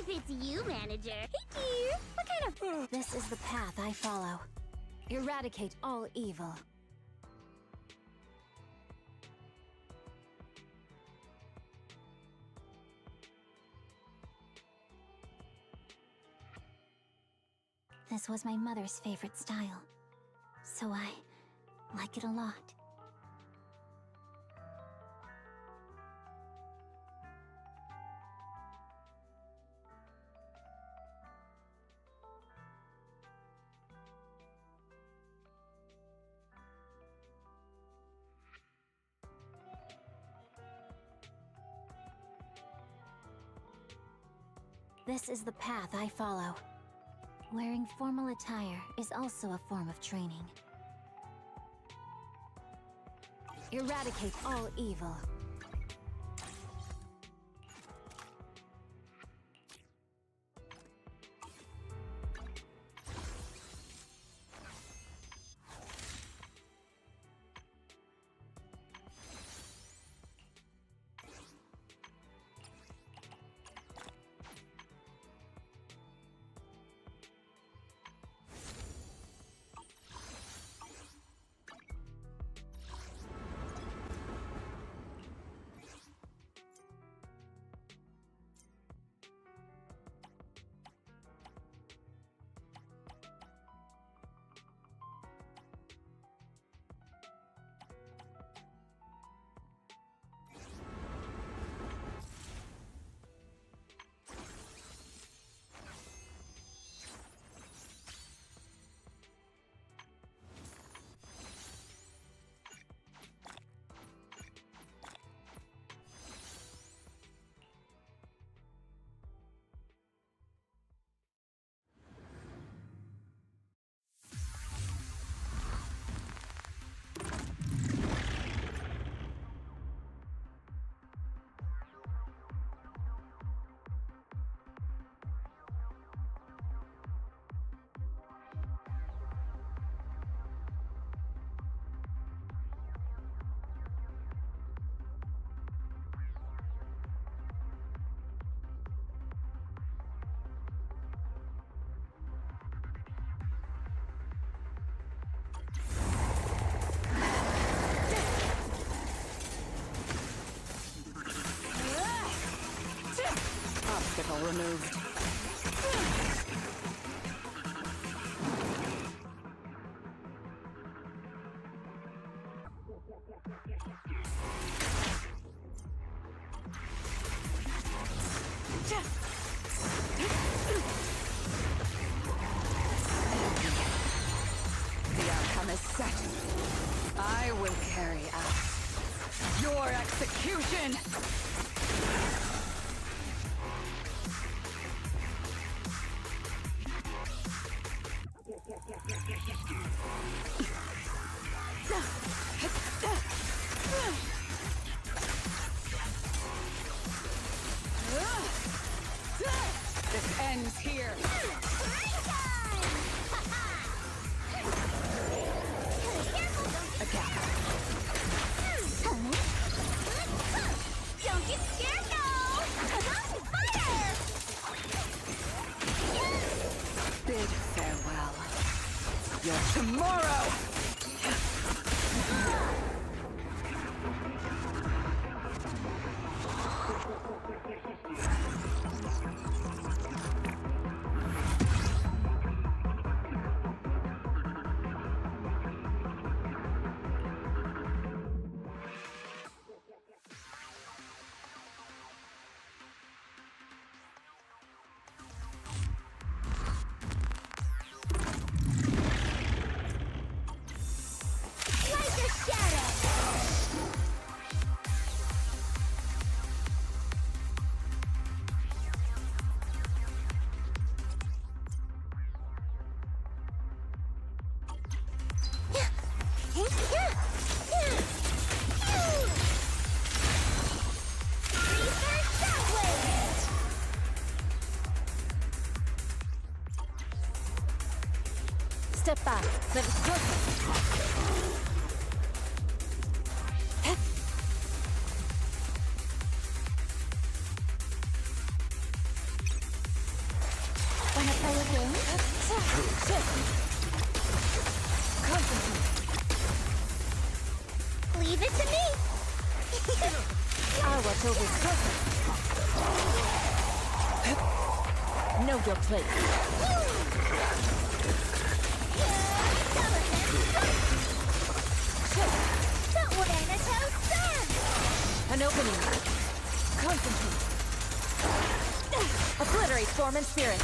If it's you, manager. Hey, dear. What kind of... This is the path I follow. Eradicate all evil. This was my mother's favorite style, so I like it a lot. This is the path I follow. Wearing formal attire is also a form of training. Eradicate all evil. Obstacle removed. The outcome is set. I will carry out your execution! This ends here. A gap. Don't get scared, no! Fire! Bid farewell. Your tomorrow! Step back. That is perfect. Leave it to me! I'll watch over Scorpion. Know your place. Don't worry, Nato, stand! An opening. Concentrate. Obliterate form and spirit.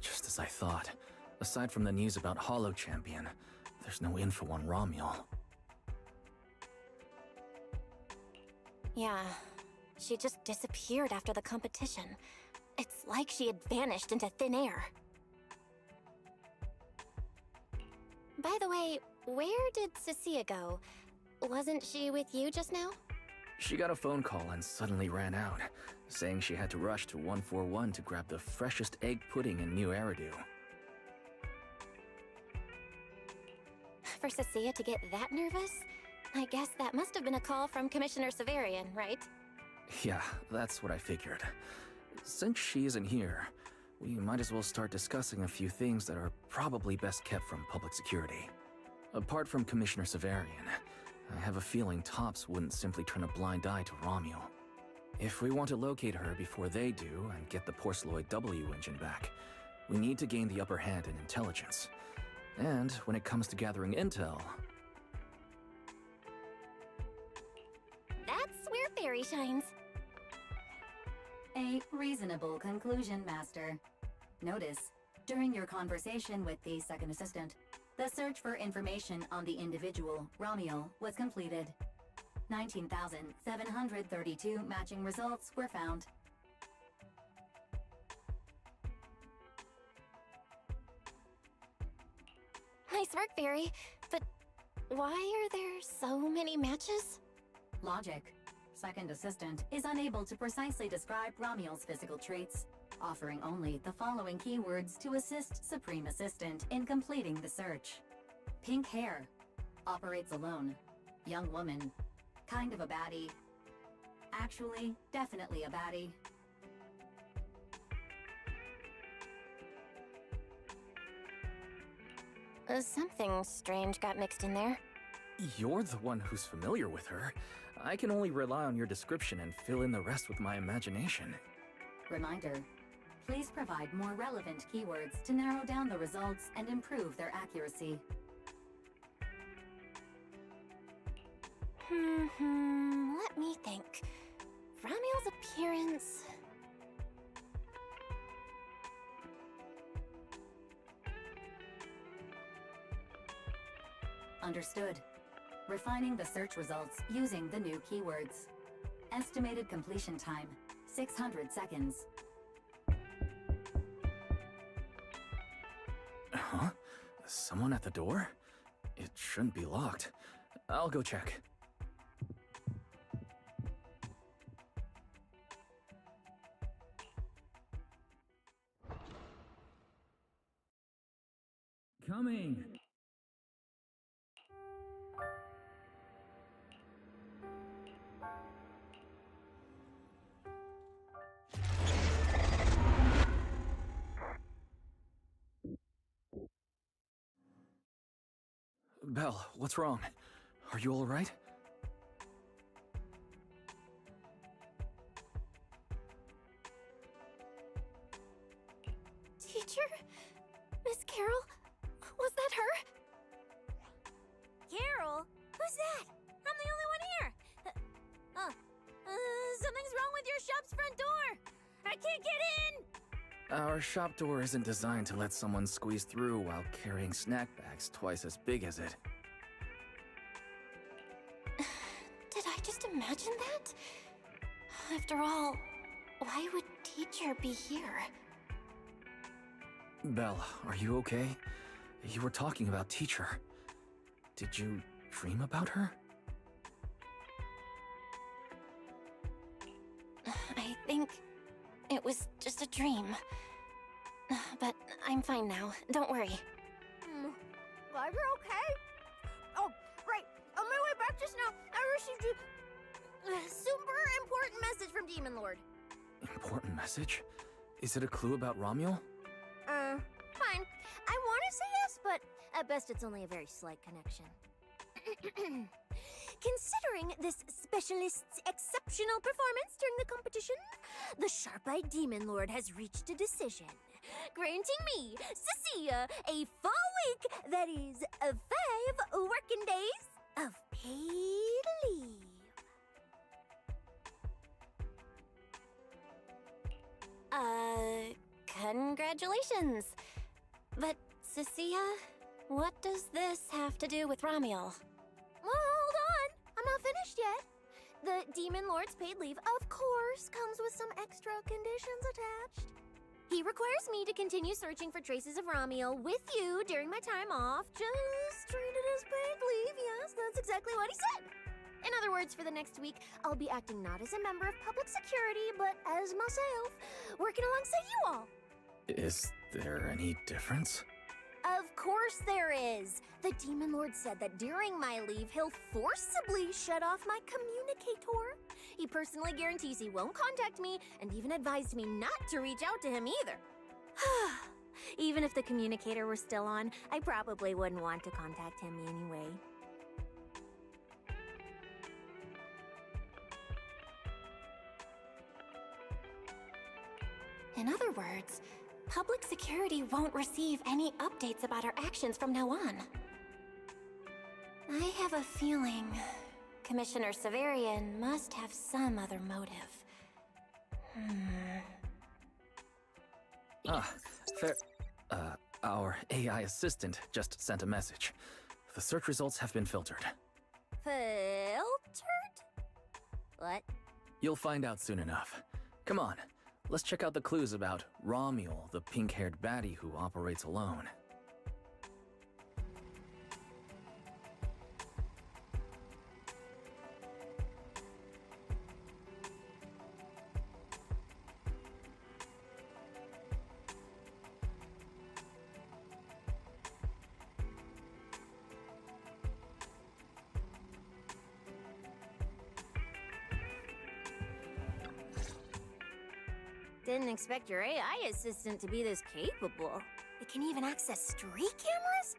Just as I thought. Aside from the news about Hollow Champion, there's no info on Romuel. Yeah, she just disappeared after the competition. It's like she had vanished into thin air. By the way, where did Cecilia go? Wasn't she with you just now? She got a phone call and suddenly ran out, saying she had to rush to 141 to grab the freshest egg pudding in New Eridu. For Cecilia to get that nervous? I guess that must have been a call from Commissioner Severian, right? Yeah, that's what I figured. Since she isn't here, we might as well start discussing a few things that are probably best kept from public security. Apart from Commissioner Severian, I have a feeling Topps wouldn't simply turn a blind eye to Romuel. If we want to locate her before they do and get the Porceloid W engine back, we need to gain the upper hand in intelligence. And when it comes to gathering intel... That's where Fairy shines. A reasonable conclusion, Master. Notice, during your conversation with the second assistant, the search for information on the individual, Romuel, was completed. 19,732 matching results were found. Nice work, Fairy. But why are there so many matches? Logic. Second assistant is unable to precisely describe Romuel's physical traits, offering only the following keywords to assist Supreme Assistant in completing the search. Pink hair. Operates alone. Young woman. Kind of a baddie. Actually, definitely a baddie. Something strange got mixed in there. You're the one who's familiar with her. I can only rely on your description and fill in the rest with my imagination. Reminder. Please provide more relevant keywords to narrow down the results and improve their accuracy. Let me think. Ramiel's appearance... Understood. Refining the search results using the new keywords. Estimated completion time, 600 seconds. Huh? Someone at the door? It shouldn't be locked. I'll go check. Coming! Belle, what's wrong? Are you all right? Teacher? Miss Carol? Was that her? Carol? Who's that? I'm the only one here. Something's wrong with your shop's front door. I can't get in. Our shop door isn't designed to let someone squeeze through while carrying snack bags twice as big as it. Did I just imagine that? After all, why would teacher be here? Belle, are you okay? You were talking about teacher. Did you dream about her? I think it was just a dream. But I'm fine now. Don't worry. Glad you're okay. Oh, right. On my way back just now, I received a super important message from Demon Lord. Important message? Is it a clue about Romuel? Fine. I want to say yes, but at best it's only a very slight connection. Considering this specialist's exceptional performance during the competition, the sharp-eyed Demon Lord has reached a decision, granting me, Cecilia, a full week, that is, 5 working days of paid leave. Congratulations. But, Cecilia, what does this have to do with Romuel? Well, hold on. I'm not finished yet. The Demon Lord's paid leave, of course, comes with some extra conditions attached. He requires me to continue searching for traces of Romuel with you during my time off. Just treat it as paid leave, yes, that's exactly what he said. In other words, for the next week, I'll be acting not as a member of public security, but as myself, working alongside you all. Is there any difference? Of course there is. The Demon Lord said that during my leave, he'll forcibly shut off my communicator. He personally guarantees he won't contact me, and even advised me not to reach out to him either. Even if the communicator were still on, I probably wouldn't want to contact him anyway. In other words, public security won't receive any updates about our actions from now on. I have a feeling Commissioner Severian must have some other motive. Fair. Our AI assistant just sent a message. The search results have been filtered. Filtered? What? You'll find out soon enough. Come on, let's check out the clues about Romuel, the pink-haired baddie who operates alone. Didn't expect your AI assistant to be this capable. It can even access street cameras?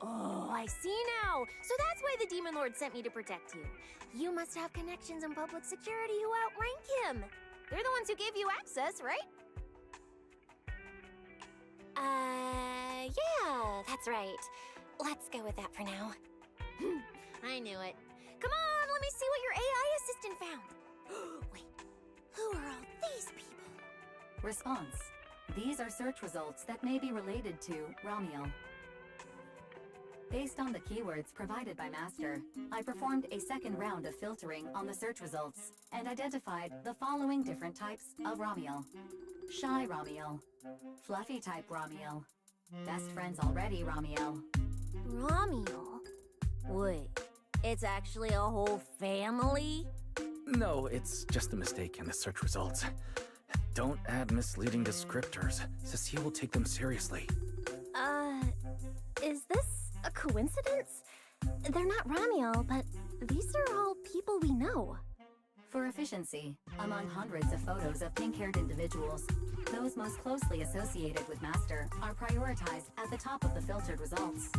Oh, I see now. So that's why the Demon Lord sent me to protect you. You must have connections in public security who outrank him. They're the ones who gave you access, right? Yeah, that's right. Let's go with that for now. I knew it. Come on, me see what your AI assistant found. Wait, who are all these people? Response. These are search results that may be related to Ramiel. Based on the keywords provided by Master, I performed a second round of filtering on the search results and identified the following different types of Ramiel. Shy Ramiel, Fluffy type Ramiel, Best friends already Ramiel. Ramiel? Wait, it's actually a whole family? No, it's just a mistake in the search results. Don't add misleading descriptors. Cecile will take them seriously. Is this a coincidence? They're not Ramiel, but these are all people we know. For efficiency, among hundreds of photos of pink-haired individuals, those most closely associated with Master are prioritized at the top of the filtered results.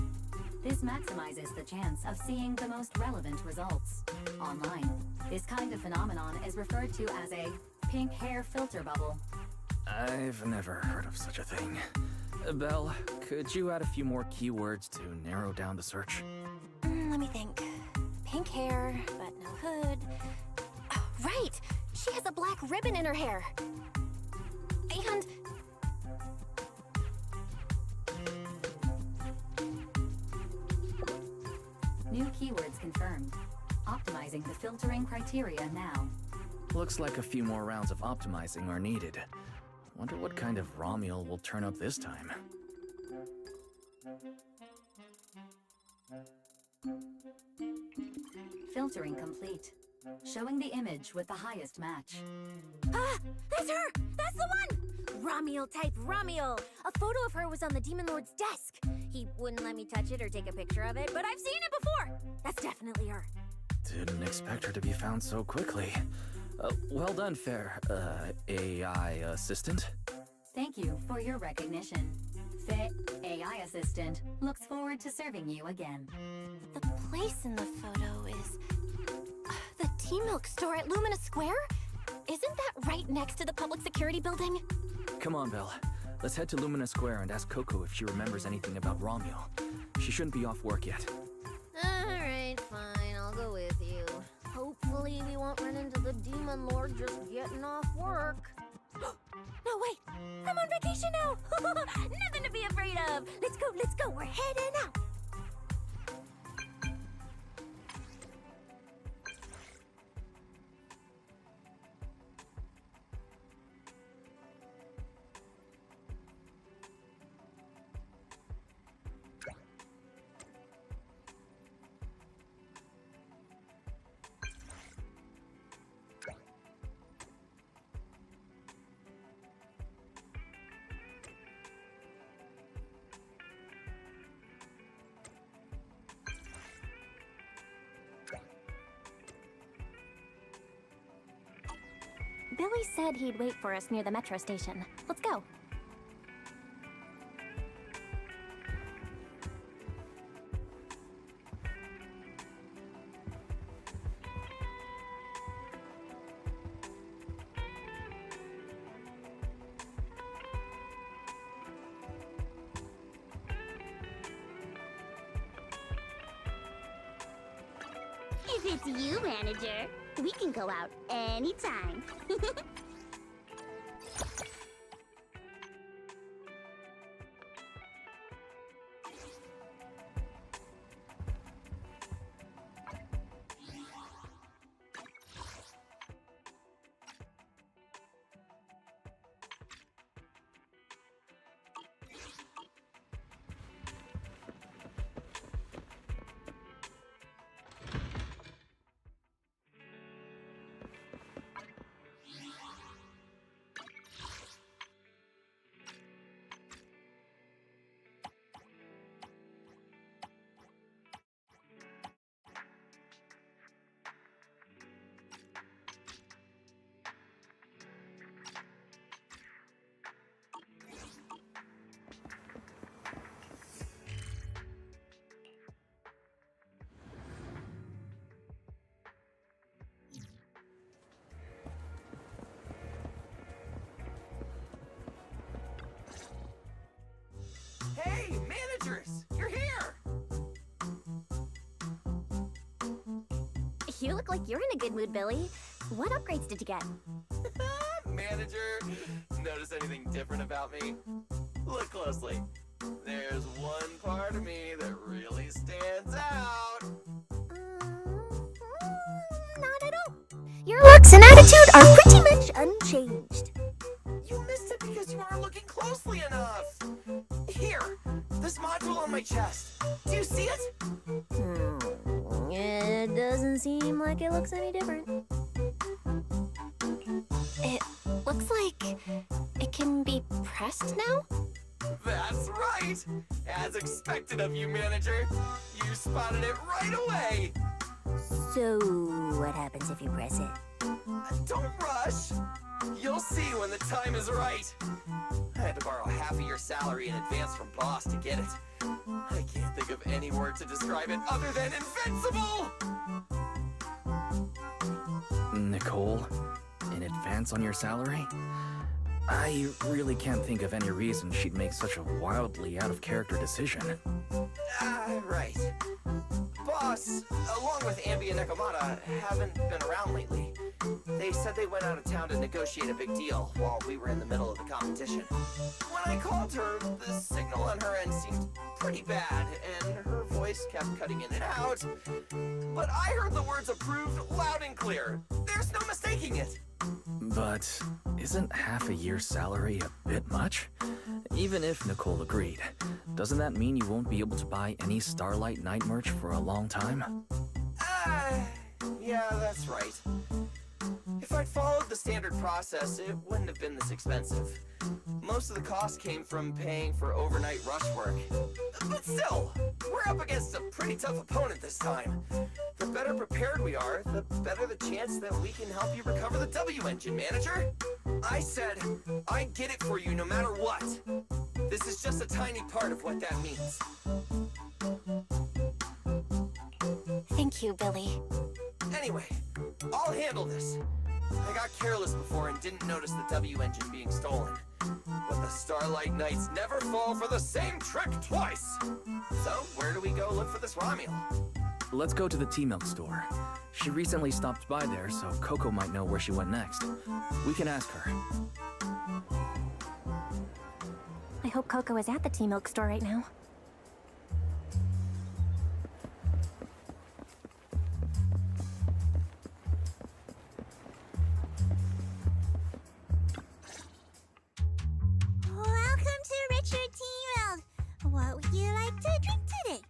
This maximizes the chance of seeing the most relevant results. Online, this kind of phenomenon is referred to as a pink hair filter bubble. I've never heard of such a thing. Belle, could you add a few more keywords to narrow down the search? Let me think. Pink hair, but no hood. Oh, right! She has a black ribbon in her hair. And... New keywords confirmed. Optimizing the filtering criteria now. Looks like a few more rounds of optimizing are needed. Wonder what kind of Ramiel will turn up this time. Filtering complete. Showing the image with the highest match. Ah! That's her! That's the one! Ramiel type Ramiel! A photo of her was on the Demon Lord's desk. He wouldn't let me touch it or take a picture of it, but I've seen it before! That's definitely her. Didn't expect her to be found so quickly. Well done, fair, AI assistant. Thank you for your recognition. Fit AI assistant looks forward to serving you again. the place in the photo is... the Tea Milk store at Lumina Square? Isn't that right next to the public security building? Come on, Belle. Let's head to Lumina Square and ask Coco if she remembers anything about Ramiel. She shouldn't be off work yet. Alright, fine, I'll go with you. Hopefully we won't run into the Demon Lord just getting off work. No, wait! I'm on vacation now! Nothing to be afraid of! Let's go, we're heading out! Billy said he'd wait for us near the metro station. Let's go. If it's you, manager, we can go out anytime. You look like you're in a good mood, Billy. What upgrades did you get? Manager, notice anything different about me? Look closely. There's one part of me that really stands out. Not at all. Your looks and attitude are pretty much unchanged. You missed it because you aren't looking closely enough. Here, this module on my chest. Do you see it? It doesn't seem like it looks any different. It looks like it can be pressed now? That's right. As expected of you, Manager. You spotted it right away. So, what happens if you press it? Don't rush. You'll see when the time is right. I had to borrow half of your salary in advance from boss to get it. I can't think of any word to describe it other than invincible! Nicole, in advance on your salary? I really can't think of any reason she'd make such a wildly out-of-character decision. Right. Boss, along with Ambi and Nekomata, haven't been around lately. They said they went out of town to negotiate a big deal while we were in the middle of the competition. When I called her, the signal on her end seemed pretty bad, and her voice kept cutting in and out. But I heard the words approved loud and clear. There's no mistaking it. But isn't half a year's salary a bit much? Even if Nicole agreed, doesn't that mean you won't be able to buy any Starlight Night merch for a long time? Yeah, that's right. If I'd followed the standard process, it wouldn't have been this expensive. Most of the cost came from paying for overnight rush work. But still, we're up against a pretty tough opponent this time. The better prepared we are, the better the chance that we can help you recover the W engine, Manager. I said, I'd get it for you no matter what. This is just a tiny part of what that means. Thank you, Billy. Anyway, I'll handle this. I got careless before and didn't notice the W engine being stolen. But the Starlight Knights never fall for the same trick twice! So, where do we go look for this Romuel? Let's go to the T-Milk store. She recently stopped by there, so Coco might know where she went next. We can ask her. I hope Coco is at the T-Milk store right now. Welcome to Richard T-Milk. What would you like to drink today?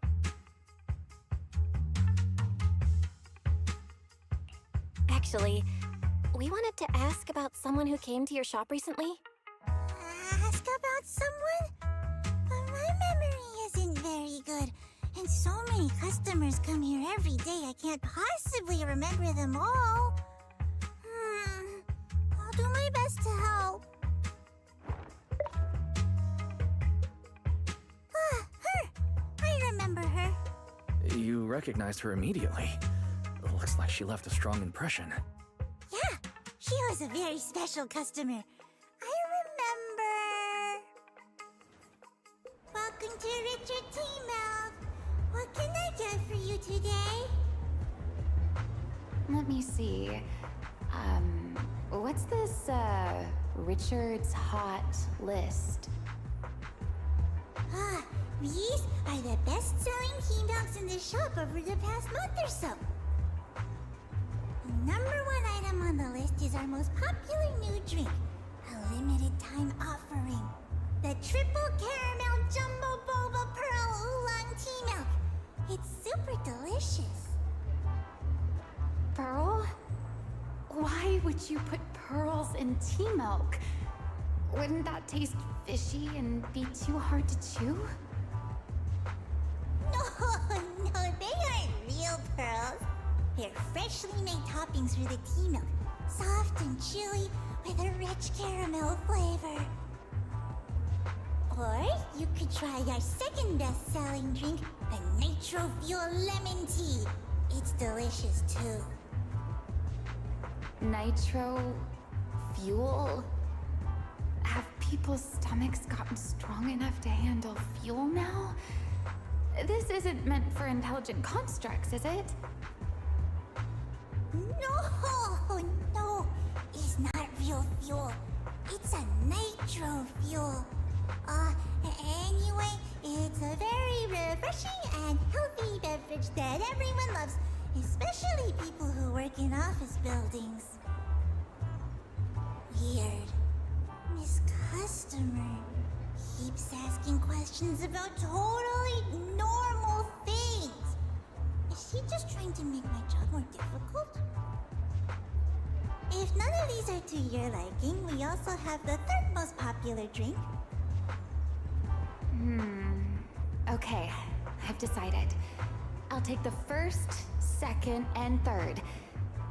Actually, we wanted to ask about someone who came to your shop recently. Ask about someone? But my memory isn't very good. And so many customers come here every day, I can't possibly remember them all. I'll do my best to help. Her! I remember her. You recognized her immediately. Looks like she left a strong impression. Yeah, she was a very special customer. I remember. Welcome to Richard T-Milk. What can I get for you today? Let me see. What's this, Richard's Hot List? These are the best-selling T-Milks in the shop over the past month or so. The #1 item on the list is our most popular new drink, a limited-time offering. The Triple Caramel Jumbo Boba Pearl Oolong T-Milk. It's super delicious. Pearl? Why would you put pearls in tea milk? Wouldn't that taste fishy and be too hard to chew? No, they aren't real pearls. They're freshly made toppings for the tea milk, soft and chewy with a rich caramel flavor. Or you could try our second best-selling drink, the Nitro Fuel Lemon Tea. It's delicious too. Nitro fuel? Have people's stomachs gotten strong enough to handle fuel now? This isn't meant for intelligent constructs, is it? No, no, it's not real fuel. It's a nitro fuel. Anyway, it's a very refreshing and healthy beverage that everyone loves, especially people who work in office buildings. Weird. Miss Customer keeps asking questions about totally normal things. Is she just trying to make my job more difficult? If none of these are to your liking, we also have the third most popular drink. Okay, I've decided. I'll take the first, second, and third.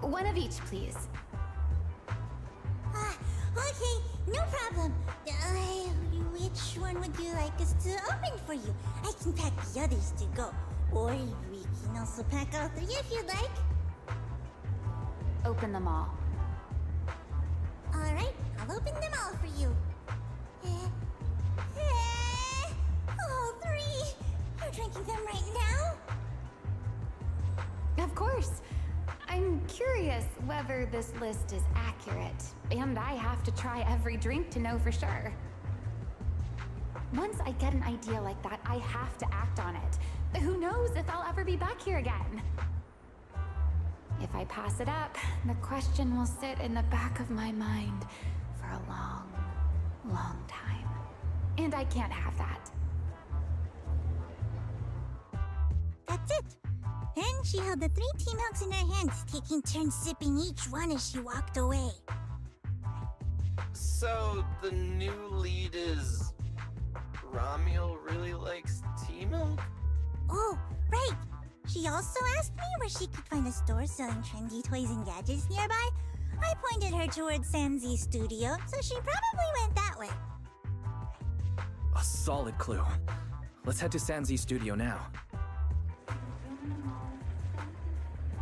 One of each, please. Okay, no problem. Which one would you like us to open for you? I can pack the others to go. Or we can also pack all three if you'd like. Open them all. Alright, I'll open them all for you. All three? You're drinking them right now? Of course. I'm curious whether this list is accurate, and I have to try every drink to know for sure. Once I get an idea like that, I have to act on it. Who knows if I'll ever be back here again? If I pass it up, the question will sit in the back of my mind for a long, long time. And I can't have that. That's it. Then she held the 3 tea milks in her hands, taking turns sipping each one as she walked away. So, the new lead is... Ramiel really likes tea milk? Oh, right. She also asked me where she could find a store selling trendy toys and gadgets nearby. I pointed her towards Sanzi's studio, so she probably went that way. A solid clue. Let's head to Sanzi's studio now.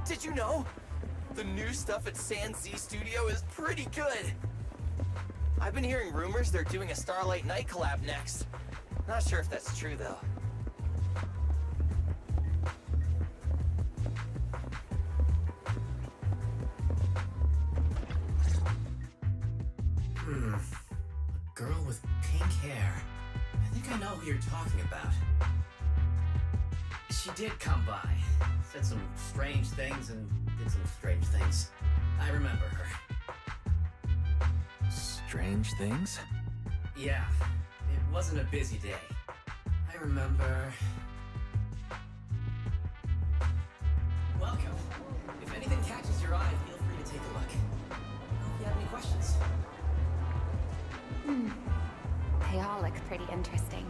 Did you know? The new stuff at Sanzi Studio is pretty good. I've been hearing rumors they're doing a Starlight Night collab next. Not sure if that's true, though. A girl with pink hair. I think I know who you're talking about. She did come by. Said some strange things and did some strange things. I remember her. Strange things? Yeah, it wasn't a busy day. I remember... Welcome. If anything catches your eye, feel free to take a look. Let me know if you have any questions. They all look pretty interesting.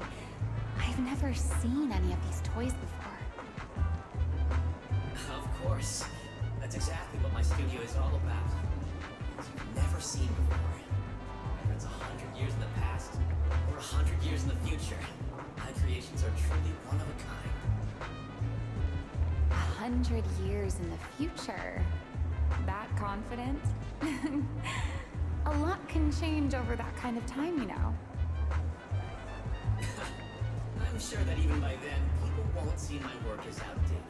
I've never seen any of these toys before. Of course. That's exactly what my studio is all about. Things you've never seen before. Whether it's 100 years in the past or 100 years in the future, my creations are truly one of a kind. 100 years in the future? That confident? A lot can change over that kind of time, you know. I'm sure that even by then, people won't see my work as outdated.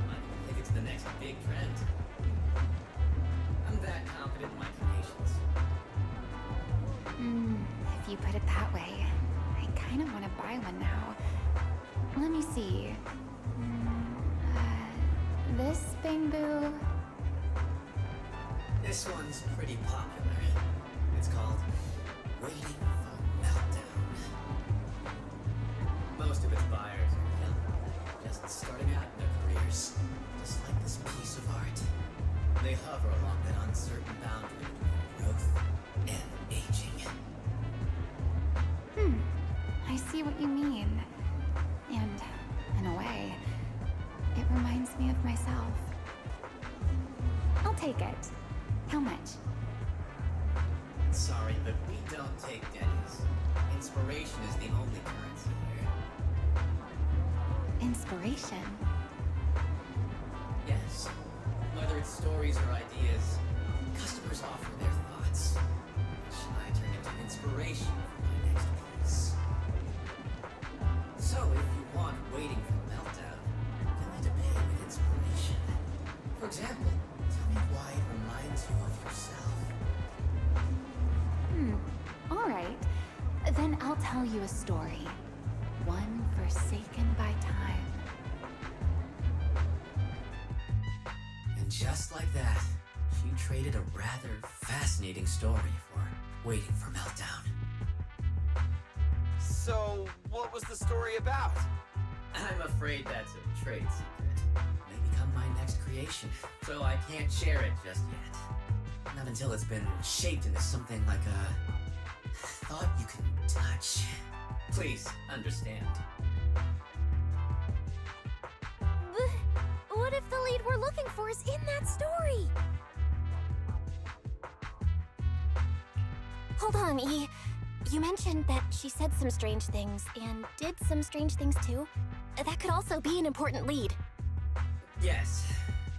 I think it's the next big trend. I'm that confident in my creations. If you put it that way, I kind of want to buy one now. Let me see. This bamboo. This one's pretty popular. It's called Waiting for Meltdown. Most of its buyers are young, just starting out in their careers. Just like this piece of art. They hover along that uncertain boundary between growth and aging. I see what you mean. And, in a way, it reminds me of myself. I'll take it. How much? Sorry, but we don't take pennies. Inspiration is the only currency here. Inspiration? Yes. Whether it's stories or ideas, customers offer their thoughts, which I turn into inspiration for my next piece. So if you want Waiting for Meltdown, you'll need to pay with inspiration. For example, tell I'll tell you a story. One forsaken by time. And just like that, she traded a rather fascinating story for waiting for meltdown. So, what was the story about? I'm afraid that's a trade secret. It may become my next creation, so I can't share it just yet. Not until it's been shaped into something like a thought you can touch. Please understand. What if the lead we're looking for is in that story? Hold on, E. You mentioned that she said some strange things and did some strange things too. That could also be an important lead. Yes.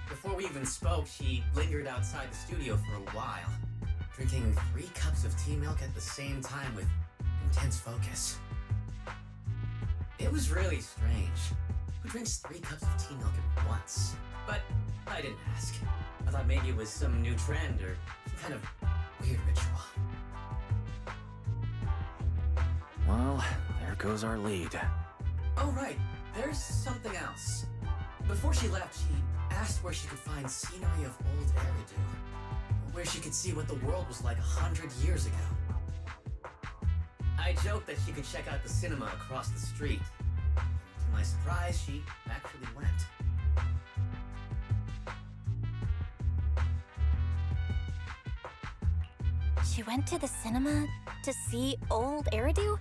Before we even spoke, she lingered outside the studio for a while, drinking 3 cups of tea milk at the same time with intense focus. It was really strange. Who drinks 3 cups of tea milk at once? But I didn't ask. I thought maybe it was some new trend or some kind of weird ritual. Well, there goes our lead. Oh, right. There's something else. Before she left, she asked where she could find scenery of old Eridu, where she could see what the world was like 100 years ago. I joked that she could check out the cinema across the street. To my surprise, she actually went. She went to the cinema to see old Eridu?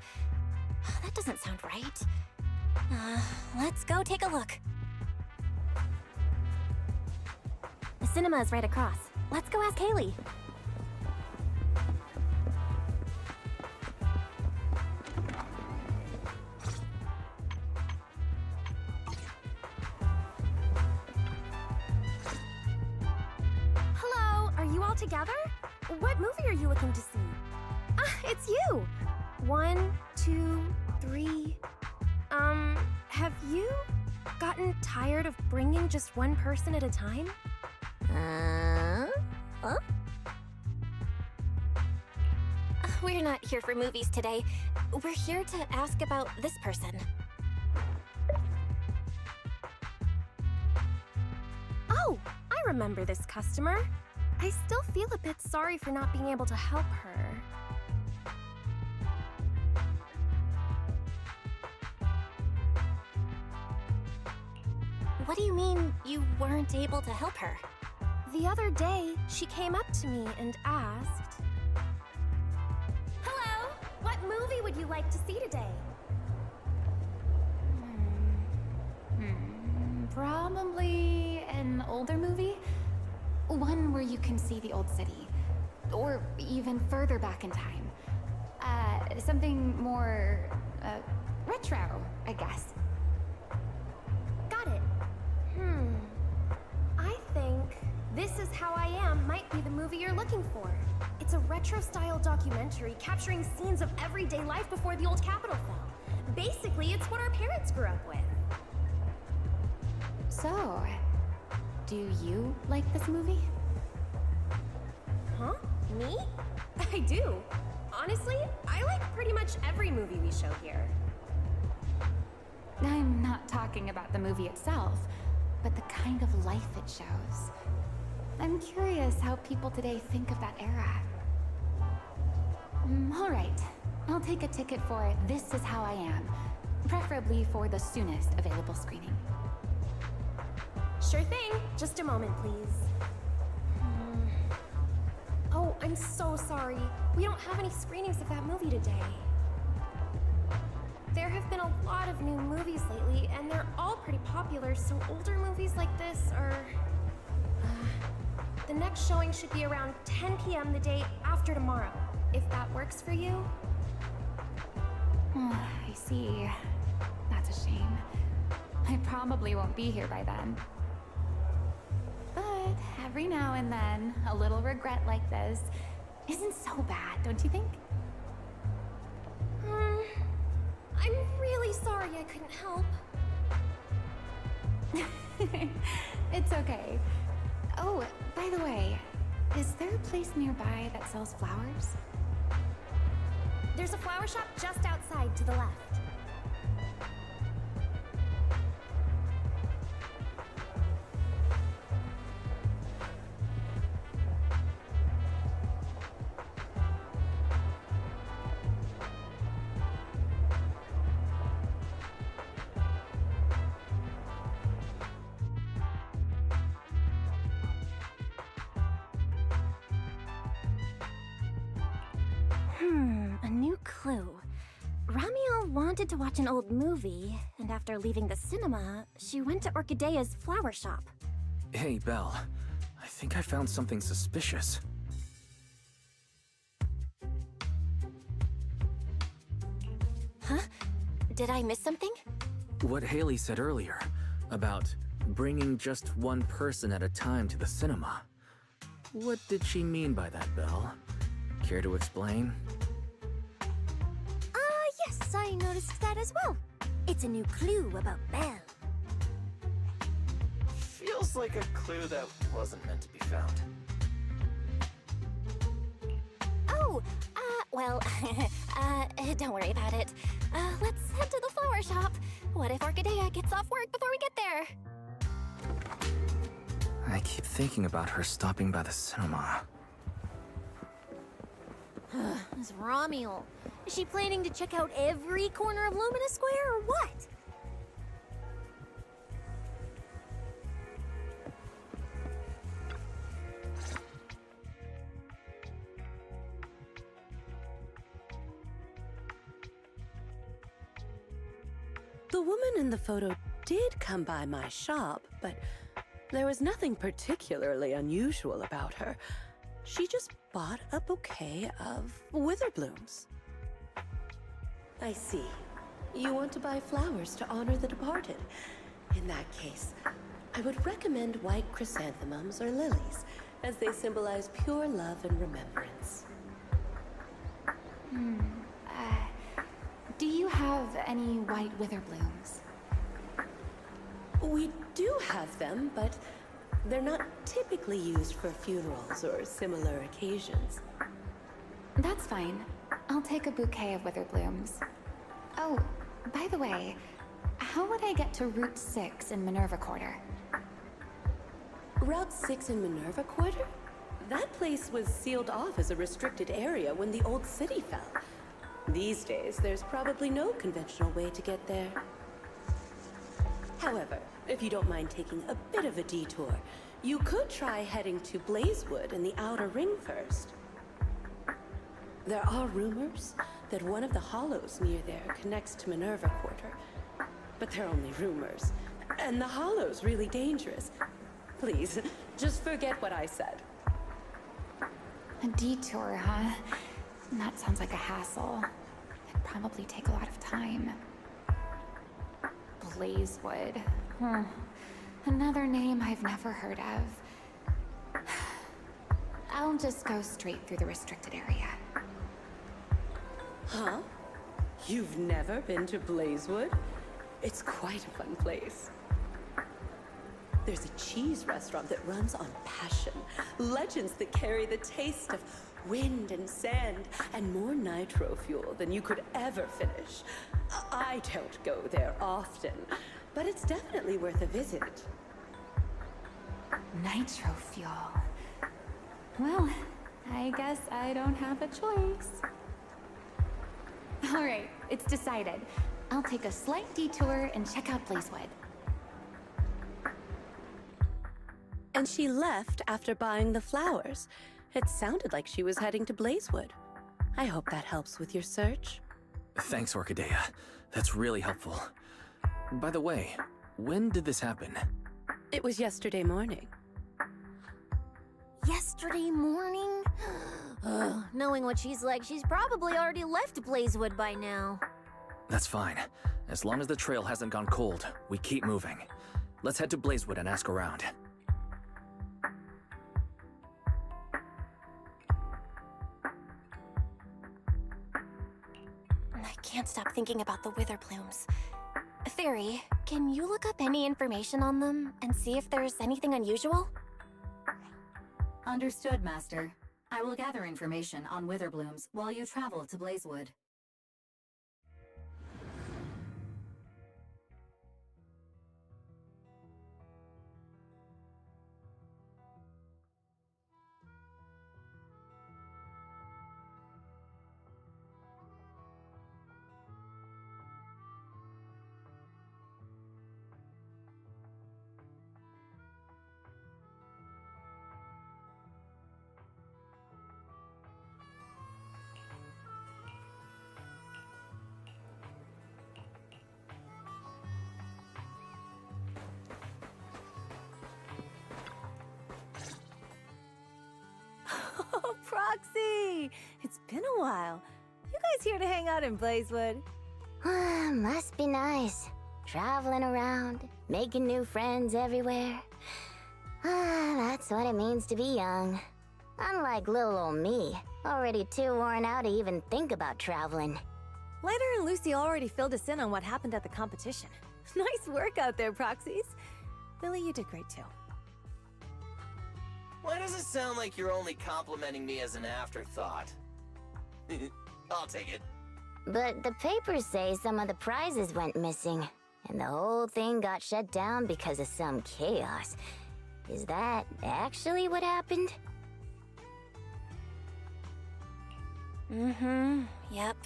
That doesn't sound right. Let's go take a look. The cinema is right across. Let's go ask Haley. Hello, are you all together? What movie are you looking to see? It's you! 1, 2, 3... have you gotten tired of bringing just one person at a time? Huh? We're not here for movies today. We're here to ask about this person. Oh, I remember this customer. I still feel a bit sorry for not being able to help her. What do you mean you weren't able to help her? The other day, she came up to me and asked, "Hello, what movie would you like to see today?" Probably an older movie? One where you can see the old city. Or even further back in time. Something more, retro, I guess. Got it. I think This Is How I Am might be the movie you're looking for. It's a retro-style documentary capturing scenes of everyday life before the old Capitol fell. Basically, it's what our parents grew up with. So, do you like this movie? Huh? Me? I do. Honestly, I like pretty much every movie we show here. I'm not talking about the movie itself, but the kind of life it shows. I'm curious how people today think of that era. All right. I'll take a ticket for This Is How I Am, preferably for the soonest available screening. Sure thing. Just a moment, please. Oh, I'm so sorry. We don't have any screenings of that movie today. There have been a lot of new movies lately, and they're all pretty popular, so older movies like this are... The next showing should be around 10 p.m. the day after tomorrow, if that works for you. I see. That's a shame. I probably won't be here by then. But every now and then, a little regret like this isn't so bad, don't you think? I'm really sorry I couldn't help. It's okay. Oh, by the way, is there a place nearby that sells flowers? There's a flower shop just outside to the left. A new clue. Ramiel wanted to watch an old movie, and after leaving the cinema, she went to Orchidea's flower shop. Hey, Belle. I think I found something suspicious. Huh? Did I miss something? What Haley said earlier about bringing just one person at a time to the cinema. What did she mean by that, Belle? Care to explain? Yes, I noticed that as well. It's a new clue about Belle. Feels like a clue that wasn't meant to be found. Oh, well, don't worry about it. Let's head to the flower shop. What if Orchidea gets off work before we get there? I keep thinking about her stopping by the cinema. This Ramiel. Is she planning to check out every corner of Lumina Square or what? The woman in the photo did come by my shop, but there was nothing particularly unusual about her. She just bought a bouquet of witherblooms. I see. You want to buy flowers to honor the departed. In that case, I would recommend white chrysanthemums or lilies, as they symbolize pure love and remembrance. Do you have any white witherblooms? We do have them, but they're not typically used for funerals or similar occasions. That's fine. I'll take a bouquet of witherblooms. Oh, by the way, how would I get to Route 6 in Minerva Quarter? Route 6 in Minerva Quarter? That place was sealed off as a restricted area when the old city fell. These days, there's probably no conventional way to get there. However, if you don't mind taking a bit of a detour, you could try heading to Blazewood in the Outer Ring first. There are rumors that one of the hollows near there connects to Minerva Quarter. But they're only rumors, and the hollow's really dangerous. Please, just forget what I said. A detour, huh? That sounds like a hassle. It'd probably take a lot of time. Blazewood. Another name I've never heard of. I'll just go straight through the restricted area. Huh? You've never been to Blazewood? It's quite a fun place. There's a cheese restaurant that runs on passion. Legends that carry the taste of wind and sand and more nitro fuel than you could ever finish. I don't go there often, but it's definitely worth a visit. Nitro fuel. Well, I guess I don't have a choice. All right, it's decided. I'll take a slight detour and check out Blazewood. And she left after buying the flowers. It sounded like she was heading to Blazewood. I hope that helps with your search. Thanks, Orchidea. That's really helpful. By the way, when did this happen? It was yesterday morning. Yesterday morning? Knowing what she's like, she's probably already left Blazewood by now. That's fine. As long as the trail hasn't gone cold, we keep moving. Let's head to Blazewood and ask around. I can't stop thinking about the witherblooms. Fairy, can you look up any information on them and see if there's anything unusual? Understood, Master. I will gather information on witherblooms while you travel to Blazewood. Proxy! It's been a while. You guys here to hang out in Blazewood? Must be nice. Traveling around, making new friends everywhere. That's what it means to be young. Unlike little old me, already too worn out to even think about traveling. Lighter and Lucy already filled us in on what happened at the competition. Nice work out there, Proxies. Billy, you did great too. Why does it sound like you're only complimenting me as an afterthought? I'll take it. But the papers say some of the prizes went missing, and the whole thing got shut down because of some chaos. Is that actually what happened? Yep.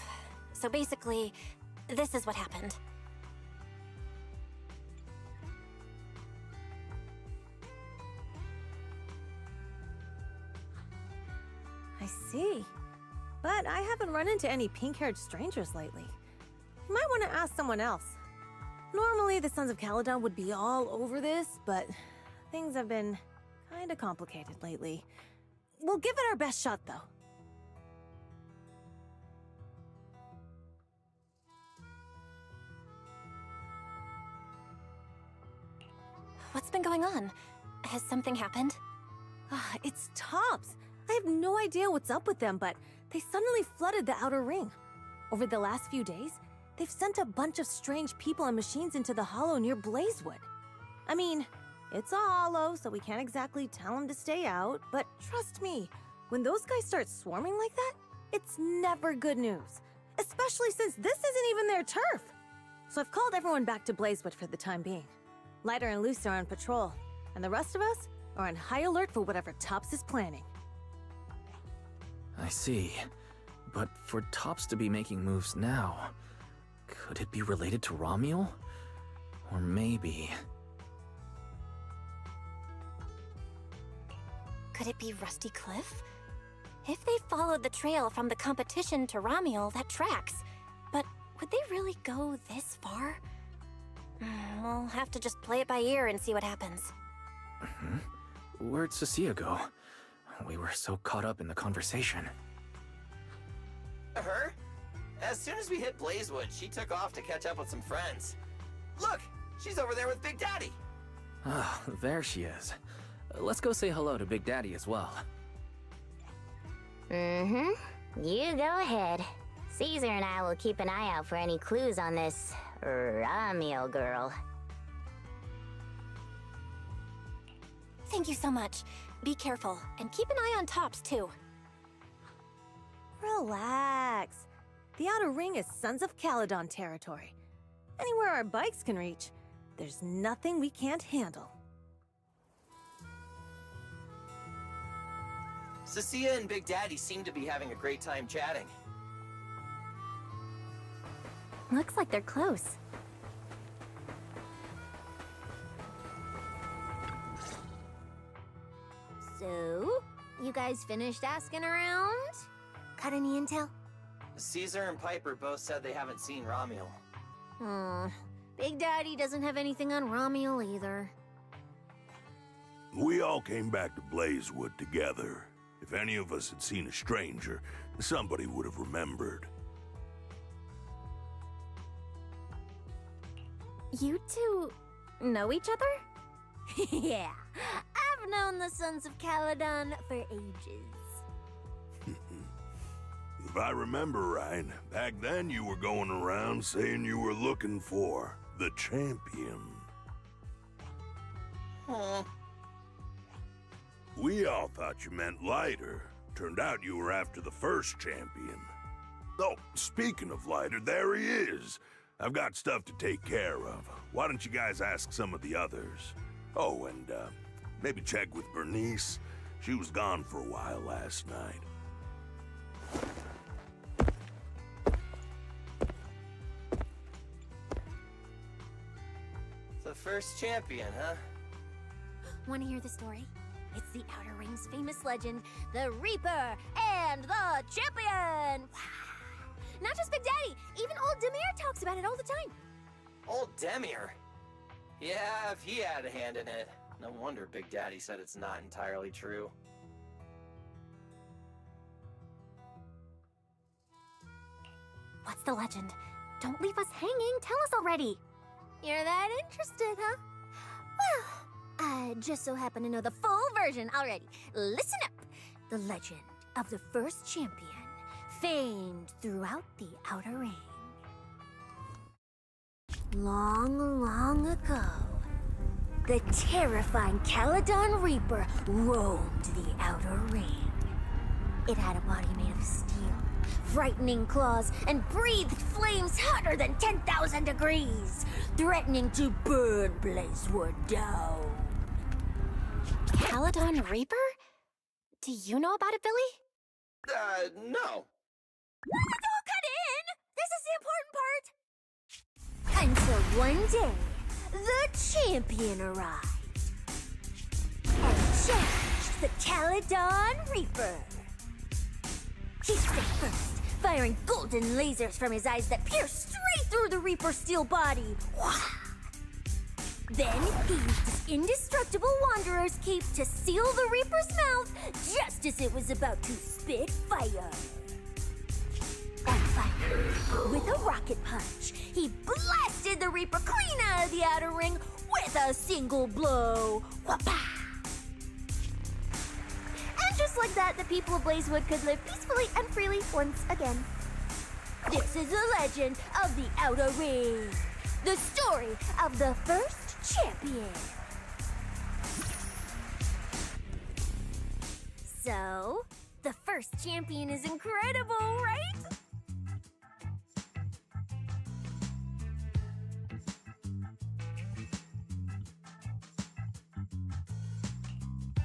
So basically, this is what happened. I see. But I haven't run into any pink-haired strangers lately. You might want to ask someone else. Normally, the Sons of Caledon would be all over this, but things have been kinda complicated lately. We'll give it our best shot, though. What's been going on? Has something happened? It's Tops. I have no idea what's up with them, but they suddenly flooded the outer ring. Over the last few days, they've sent a bunch of strange people and machines into the hollow near Blazewood. I mean, it's a hollow, so we can't exactly tell them to stay out, but trust me, when those guys start swarming like that, it's never good news. Especially since this isn't even their turf. So I've called everyone back to Blazewood for the time being. Lighter and Lucy are on patrol, and the rest of us are on high alert for whatever Tops is planning. I see. But for Tops to be making moves now, could it be related to Romuel? Or maybe... Could it be Rusty Cliff? If they followed the trail from the competition to Romuel, that tracks. But would they really go this far? We'll have to just play it by ear and see what happens. Where'd Cecilia go? We were so caught up in the conversation. Her? As soon as we hit Blazewood, she took off to catch up with some friends. Look! She's over there with Big Daddy! Ah, there she is. Let's go say hello to Big Daddy as well. You go ahead. Caesar and I will keep an eye out for any clues on this Romuel girl. Thank you so much. Be careful, and keep an eye on Tops, too. Relax. The outer ring is Sons of Caledon territory. Anywhere our bikes can reach, there's nothing we can't handle. Cecilia and Big Daddy seem to be having a great time chatting. Looks like they're close. So, you guys finished asking around? Got any intel? Caesar and Piper both said they haven't seen Romuel. Big Daddy doesn't have anything on Romuel either. We all came back to Blazewood together. If any of us had seen a stranger, somebody would have remembered. You two know each other? Yeah, I've known the Sons of Caledon for ages. If I remember right, back then you were going around saying you were looking for the champion. We all thought you meant Lighter. Turned out you were after the first champion. Oh, speaking of Lighter, there he is. I've got stuff to take care of. Why don't you guys ask some of the others? Oh, and maybe check with Bernice. She was gone for a while last night. The first champion, huh? Want to hear the story? It's the Outer Ring's famous legend, the Reaper and the Champion! Not just Big Daddy, even old Demir talks about it all the time. Old Demir? Yeah, if he had a hand in it. No wonder Big Daddy said it's not entirely true. the legend? Don't leave us hanging. Tell us already. You're that interested, huh? Well, I just so happen to know the full version already. Listen up. The legend of the first champion, famed throughout the Outer Ring. Long, long ago, the terrifying Caledon Reaper roamed the Outer Ring. It had a body made of steel, frightening claws, and breathed flames hotter than 10,000 degrees, threatening to burn Blazewood down. Caledon Reaper? Do you know about it, Billy? No. Don't cut in! This is the important part! Until one day, the champion arrived and challenged the Caledon Reaper. He struck first, firing golden lasers from his eyes that pierced straight through the Reaper's steel body. Then he used his indestructible Wanderer's cape to seal the Reaper's mouth just as it was about to spit fire. On fire, with a rocket punch, he blasted the Reaper clean out of the Outer Ring with a single blow. Whapa! And just like that, the people of Blazewood could live peacefully and freely once again. This is the legend of the Outer Ring. The story of the first champion. So, the first champion is incredible, right?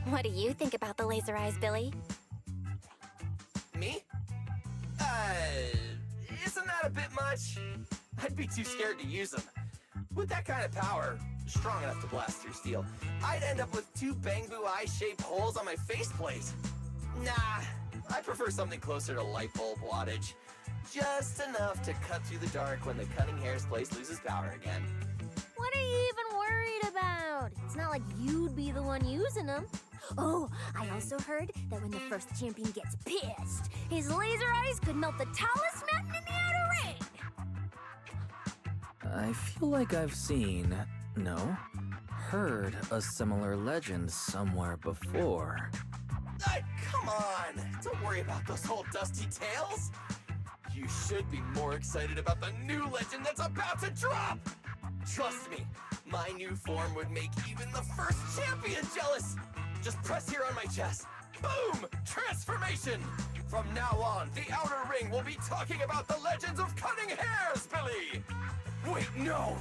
What do you think about the laser eyes, Billy? Me? Isn't that a bit much? I'd be too scared to use them. With that kind of power, strong enough to blast through steel, I'd end up with 2 bamboo eye-shaped holes on my faceplate. Nah, I prefer something closer to light bulb wattage. Just enough to cut through the dark when the cunning hair's place loses power again. What are you even worried about? It's not like you'd be the one using them. Oh, I also heard that when the first champion gets pissed, his laser eyes could melt the tallest mountain in the Outer Ring. I feel like I've seen, no, heard a similar legend somewhere before. Come on! Don't worry about those old dusty tales! You should be more excited about the new legend that's about to drop! Trust me, my new form would make even the first champion jealous! Just press here on my chest. Boom! Transformation! From now on, the Outer Ring will be talking about the legends of cunning hairs, Billy! Wait, no!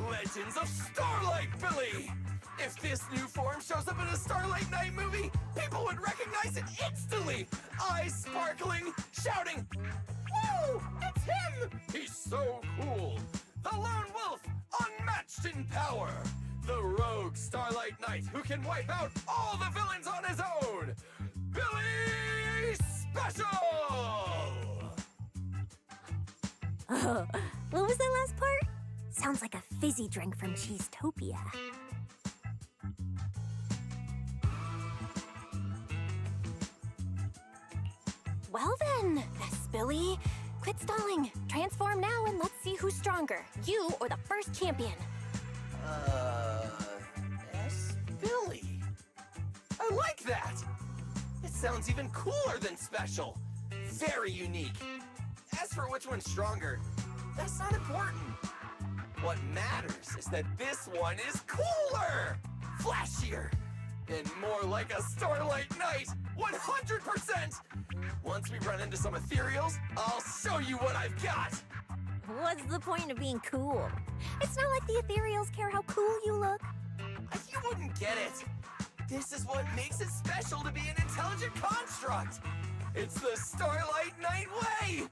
Legends of Starlight Billy! If this new form shows up in a Starlight Night movie, people would recognize it instantly! Eyes sparkling, shouting, "Woo! It's him! He's so cool! The Lone Wolf, unmatched in power! The rogue Starlight Knight who can wipe out all the villains on his own! Billy Special!" Oh, what was that last part? Sounds like a fizzy drink from Cheesetopia. Well then, Miss Billy. Quit stalling. Transform now and let's see who's stronger, you or the first champion. Billy. I like that! It sounds even cooler than special. Very unique. As for which one's stronger, that's not important. What matters is that this one is cooler, flashier, and more like a Starlight Knight, 100%! Once we run into some ethereals, I'll show you what I've got! What's the point of being cool? It's not like the ethereals care how cool you look. You wouldn't get it. This is what makes it special to be an intelligent construct. It's the Starlight Knight way!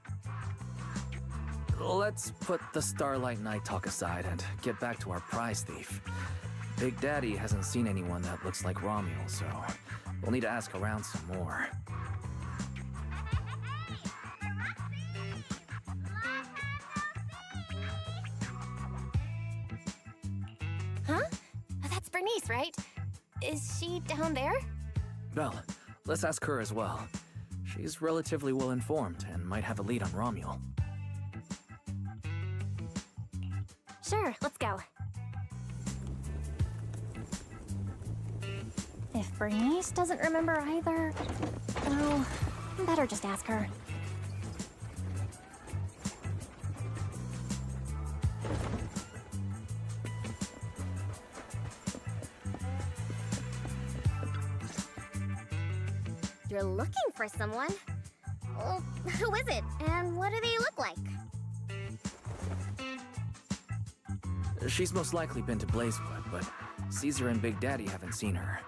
Let's put the Starlight Night talk aside and get back to our prize thief. Big Daddy hasn't seen anyone that looks like Romuald, so we'll need to ask around some more. Huh? That's Bernice, right? Is she down there? Well, let's ask her as well. She's relatively well informed and might have a lead on Romuald. Sure, let's go. If Bernice doesn't remember either, well, better just ask her. You're looking for someone? Well, who is it, and what do they look like? She's most likely been to Blazewood, but Caesar and Big Daddy haven't seen her.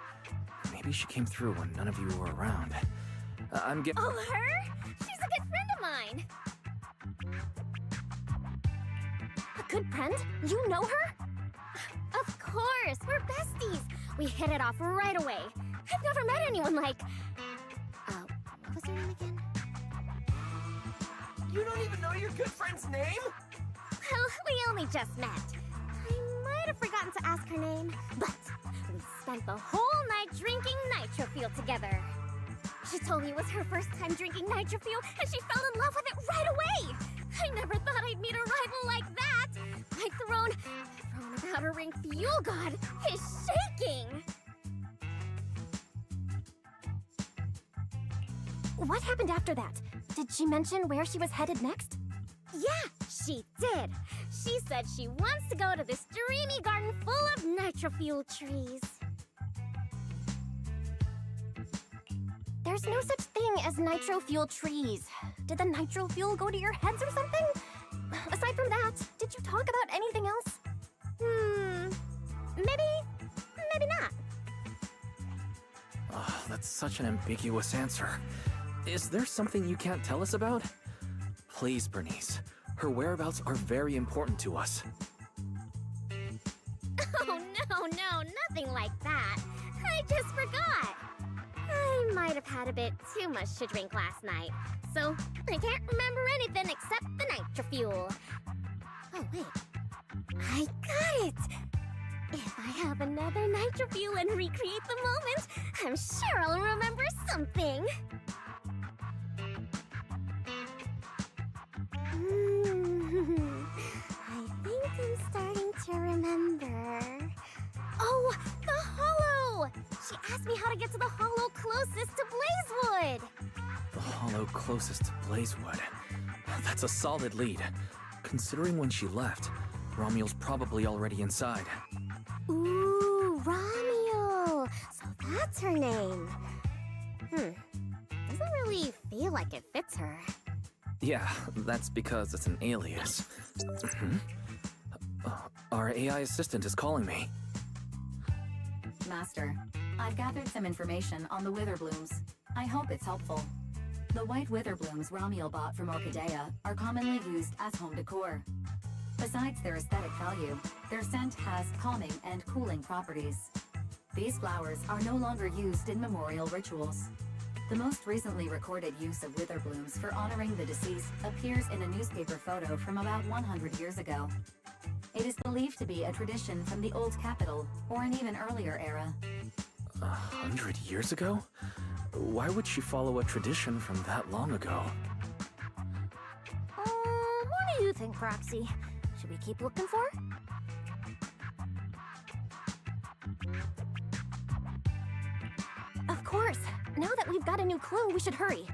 Maybe she came through when none of you were around. I'm getting... Oh, her? She's a good friend of mine. A good friend? You know her? Of course, we're besties. We hit it off right away. I've never met anyone like... what was her name again? You don't even know your good friend's name? Well, we only just met. I might have forgotten to ask her name, but we spent the whole night drinking Nitro Fuel together. She told me it was her first time drinking Nitro Fuel, and she fell in love with it right away. I never thought I'd meet a rival like that. My throne of Outer Ring Fuel God is shaking. What happened after that? Did she mention where she was headed next? Yeah, she did. She said she wants to go to this dreamy garden full of Nitro Fuel trees. There's no such thing as nitro fuel trees. Did the nitro fuel go to your heads or something? Aside from that, did you talk about anything else? Maybe not. Oh, that's such an ambiguous answer. Is there something you can't tell us about? Please, Bernice. Her whereabouts are very important to us. Oh, no, nothing like that. I just forgot. I might have had a bit too much to drink last night, so I can't remember anything except the Nitro Fuel. Oh, wait. I got it! If I have another Nitro Fuel and recreate the moment, I'm sure I'll remember something. I think I'm starting to remember. Oh, the Hollow! She asked me how to get to the Hollow closest to Blazewood. The hollow closest to Blazewood. That's a solid lead. Considering when she left, Romual's probably already inside. Ooh, Romual! So that's her name. Doesn't really feel like it fits her. Yeah, that's because it's an alias. Our AI assistant is calling me. Master, I've gathered some information on the Witherblooms. I hope it's helpful. The white Witherblooms Romual bought from Orchidea are commonly used as home decor. Besides their aesthetic value, their scent has calming and cooling properties. These flowers are no longer used in memorial rituals. The most recently recorded use of Witherblooms for honoring the deceased appears in a newspaper photo from about 100 years ago. It is believed to be a tradition from the Old Capital, or an even earlier era. 100 years ago? Why would she follow a tradition from that long ago? What do you think, Proxy? Should we keep looking for her? Of course. Now that we've got a new clue, we should hurry.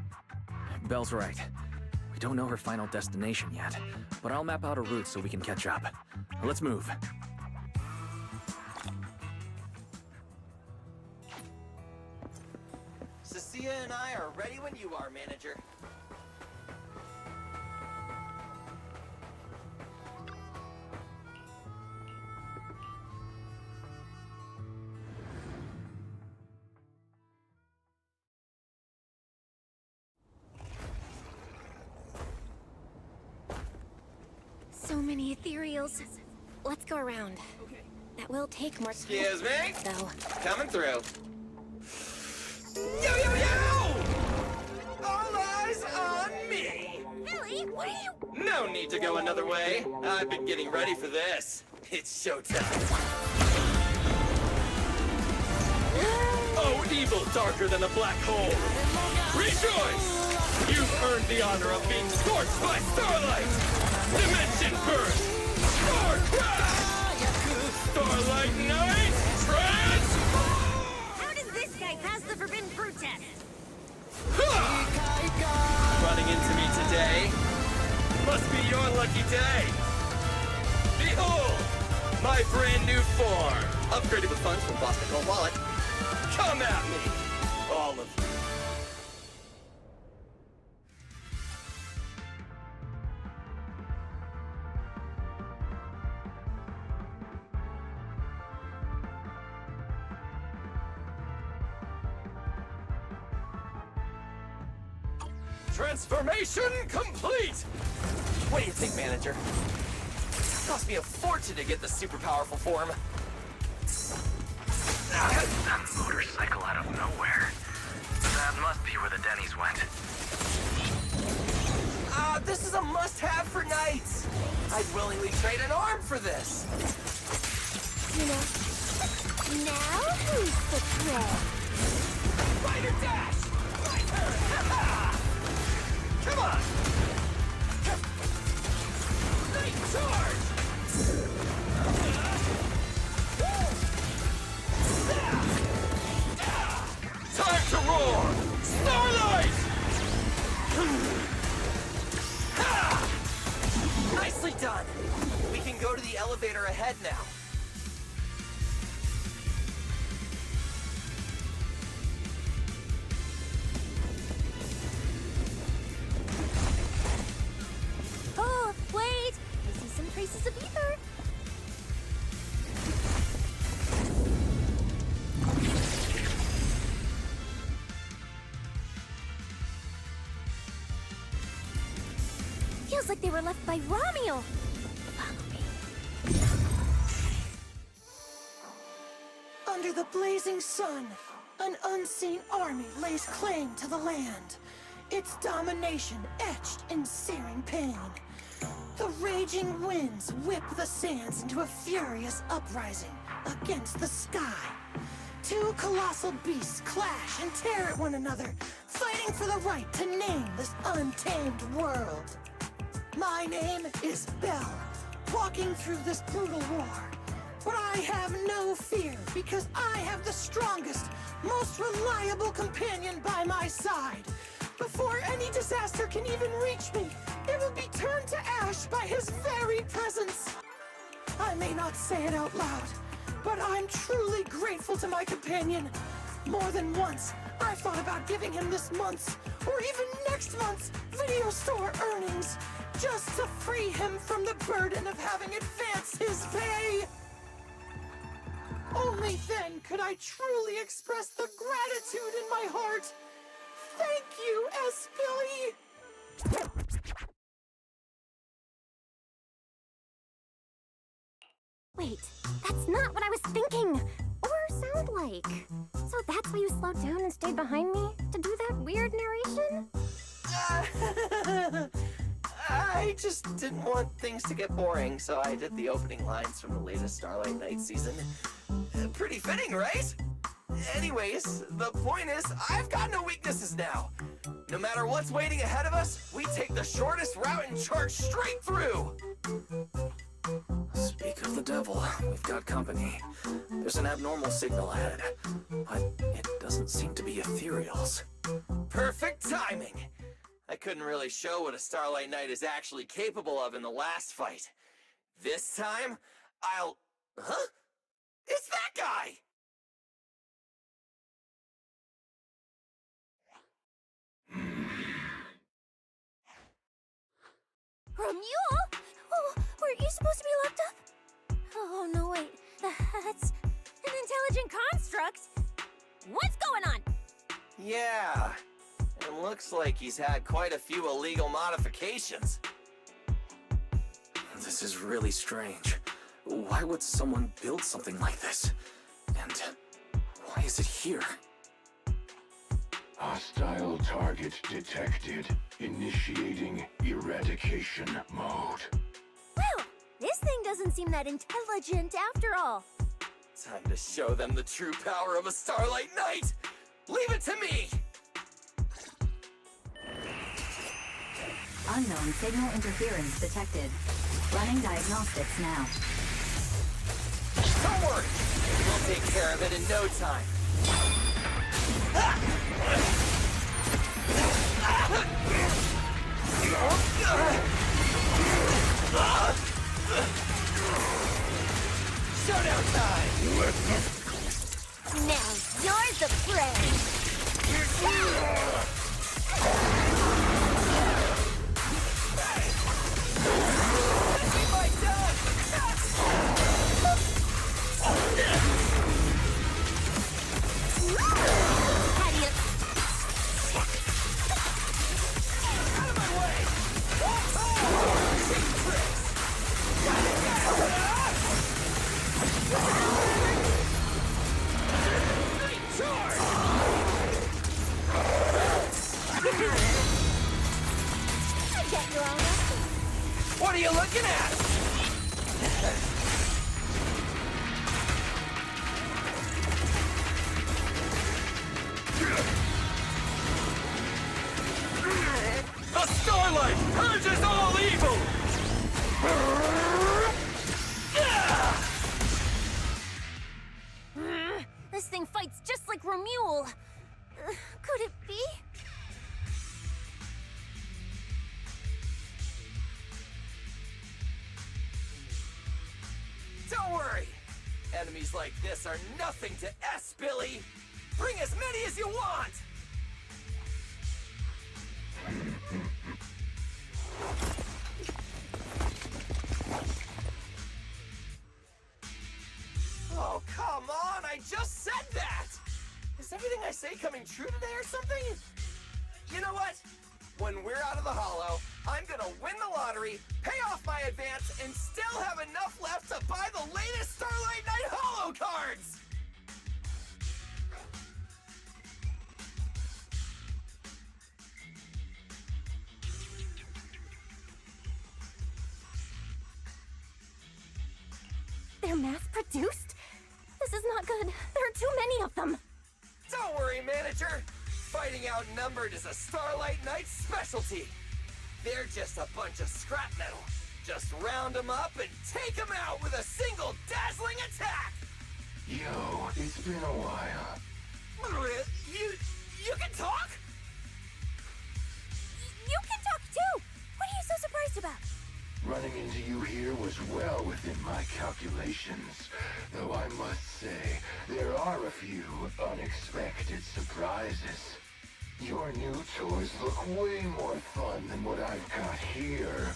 Belle's right. We don't know her final destination yet, but I'll map out a route so we can catch up. Let's move. Cecilia and I are ready when you are, manager. So many ethereals. Let's go around. That will take more time. Excuse me? Though. Coming through. Yo, yo, yo! All eyes on me! Billy, what are you... No need to go another way. I've been getting ready for this. It's showtime. Oh, evil darker than a black hole! Rejoice! You've earned the honor of being scorched by starlight! Dimension burst! Starlight Knight, How does this guy pass the forbidden fruit test? running into me today. Must be your lucky day. Behold, my brand new form. Upgraded with funds from Boston Gold Wallet. Come at me, all of you. Transformation complete! What do you think, manager? It cost me a fortune to get this super powerful form. That motorcycle out of nowhere. That must be where the Denny's went. This is a must-have for knights. I'd willingly trade an arm for this. You know, now who's the threat? Rider dash! My turn! Come on! Night charge! Time to roar! Starlight! Nicely done! We can go to the elevator ahead now. Oh, wait! I see some traces of ether. Feels like they were left by Ramiel. Follow me. Under the blazing sun, an unseen army lays claim to the land. Its domination etched in searing pain. The raging winds whip the sands into a furious uprising against the sky. Two colossal beasts clash and tear at one another, fighting for the right to name this untamed world. My name is Belle, walking through this brutal war. But I have no fear, because I have the strongest, most reliable companion by my side. Before any disaster can even reach me, it will be turned to ash by his very presence. I may not say it out loud, but I'm truly grateful to my companion. More than once, I thought about giving him this month's, or even next month's, video store earnings, just to free him from the burden of having advanced his pay. Only then could I truly express the gratitude in my heart. Thank you, S. Billy! Wait, that's not what I was thinking. Or sound like. So that's why you slowed down and stayed behind me? To do that weird narration? I just didn't want things to get boring, so I did the opening lines from the latest Starlight Knight season. Pretty fitting, right? Anyways, the point is, I've got no weaknesses now. No matter what's waiting ahead of us, we take the shortest route and charge straight through. Speak of the devil, we've got company. There's an abnormal signal ahead, but it doesn't seem to be ethereals. Perfect timing! I couldn't really show what a Starlight Knight is actually capable of in the last fight. This time, I'll... Huh? It's that guy! Ramiel? Oh, weren't you supposed to be locked up? Oh, no, wait. That's an intelligent construct. What's going on? Yeah, it looks like he's had quite a few illegal modifications. This is really strange. Why would someone build something like this? And why is it here? Hostile target detected. Initiating eradication mode. Well, this thing doesn't seem that intelligent after all. Time to show them the true power of a Starlight Knight! Leave it to me! Unknown signal interference detected. Running diagnostics now. Don't worry. We'll take care of it in no time. Showdown time! Now you're the prey. How do you... Out of my way! I get you all right. What are you looking at? The starlight purges all evil! This thing fights just like Romule. Could it be? Don't worry! Enemies like this are nothing to S, Billy! Bring as many as you want! Oh, come on! I just said that! Is everything I say coming true today or something? You know what? When we're out of the hollow, I'm gonna win the lottery, pay off my advance, and still have enough left to buy the latest Starlight Knight Hollow cards! They're mass-produced? This is not good. There are too many of them. Don't worry, manager. Fighting outnumbered is a Starlight Knight specialty. They're just a bunch of scrap metal. Just round them up and take them out with a single dazzling attack! Yo, it's been a while. You can talk? You can talk too! What are you so surprised about? Running into you here was well within my calculations. Though I must say, there are a few unexpected surprises. Your new toys look way more fun than what I've got here.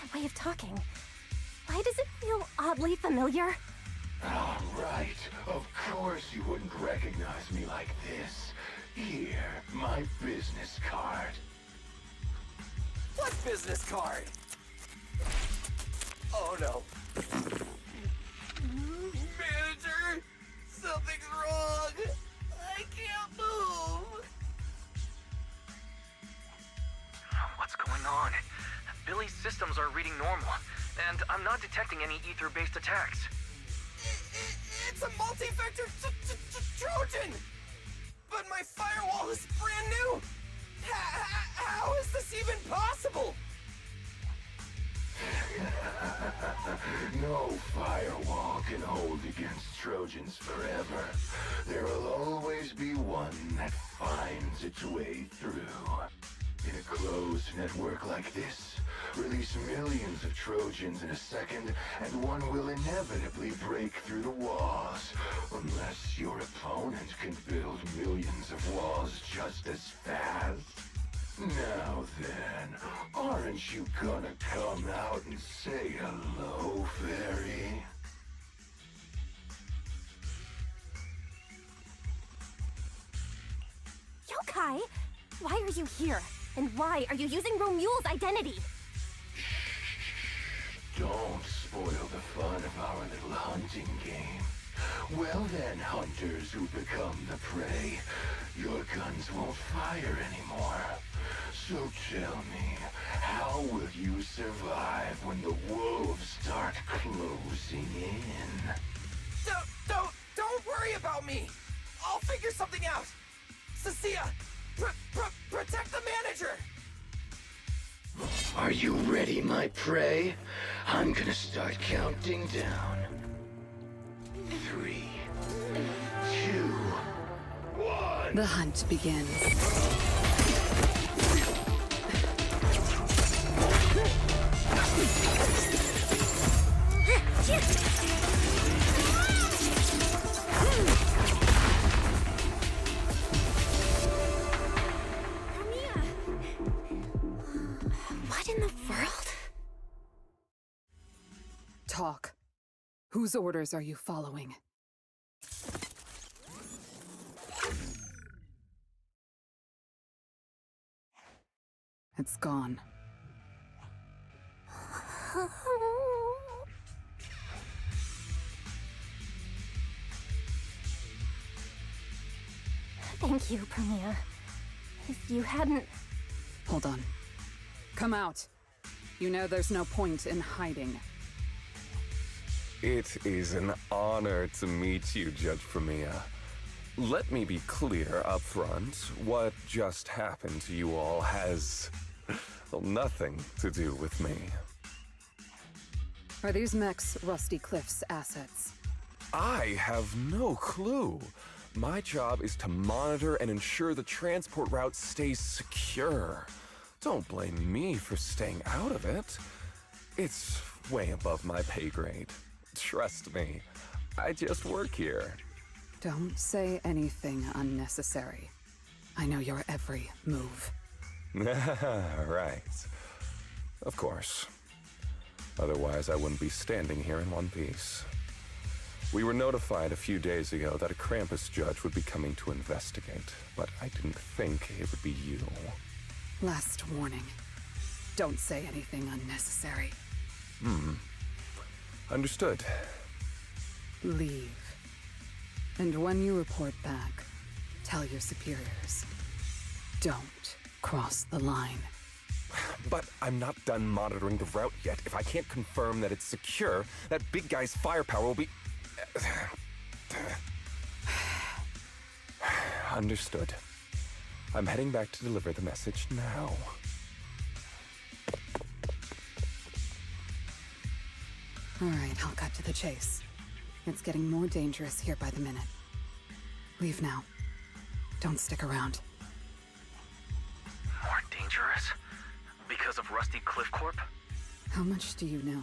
That way of talking. Why does it feel oddly familiar? Oh, right. Of course you wouldn't recognize me like this. Here, my business card. What business card? Oh no. Manager! Something's wrong! I can't move! What's going on? Billy's systems are reading normal, and I'm not detecting any ether-based attacks. It's a multi-vector Trojan! But my firewall is brand new! How is this even possible? No firewall can hold against Trojans forever. There will always be one that finds its way through. In a closed network like this, release millions of Trojans in a second, and one will inevitably break through the walls. Unless your opponent can build millions of walls just as fast. Now then, aren't you gonna come out and say hello, fairy? Yokai! Why are you here? And why are you using Romule's identity? Don't spoil the fun of our little hunting game. Well then, hunters who become the prey, your guns won't fire anymore. So tell me, how will you survive when the wolves start closing in? Don't worry about me! I'll figure something out! Cecilia, Protect the manager! Are you ready, my prey? I'm gonna start counting down. 3, 2, 1. The hunt begins. What in the world? Talk. Whose orders are you following? It's gone. Thank you, Premia. If you hadn't... Hold on. Come out. You know there's no point in hiding. It is an honor to meet you, Judge Premia. Let me be clear up front. What just happened to you all has, well, nothing to do with me. Are these mechs Rusty Cliff's assets? I have no clue. My job is to monitor and ensure the transport route stays secure. Don't blame me for staying out of it. It's way above my pay grade. Trust me, I just work here. Don't say anything unnecessary. I know your every move. Right. Of course. Otherwise, I wouldn't be standing here in one piece. We were notified a few days ago that a Krampus judge would be coming to investigate, but I didn't think it would be you. Last warning. Don't say anything unnecessary. Understood. Leave. And when you report back, tell your superiors. Don't cross the line. But I'm not done monitoring the route yet. If I can't confirm that it's secure, that big guy's firepower will be... Understood. I'm heading back to deliver the message now. All right, I'll cut to the chase. It's getting more dangerous here by the minute. Leave now. Don't stick around. More dangerous? Because of Rusty Cliff Corp? How much do you know?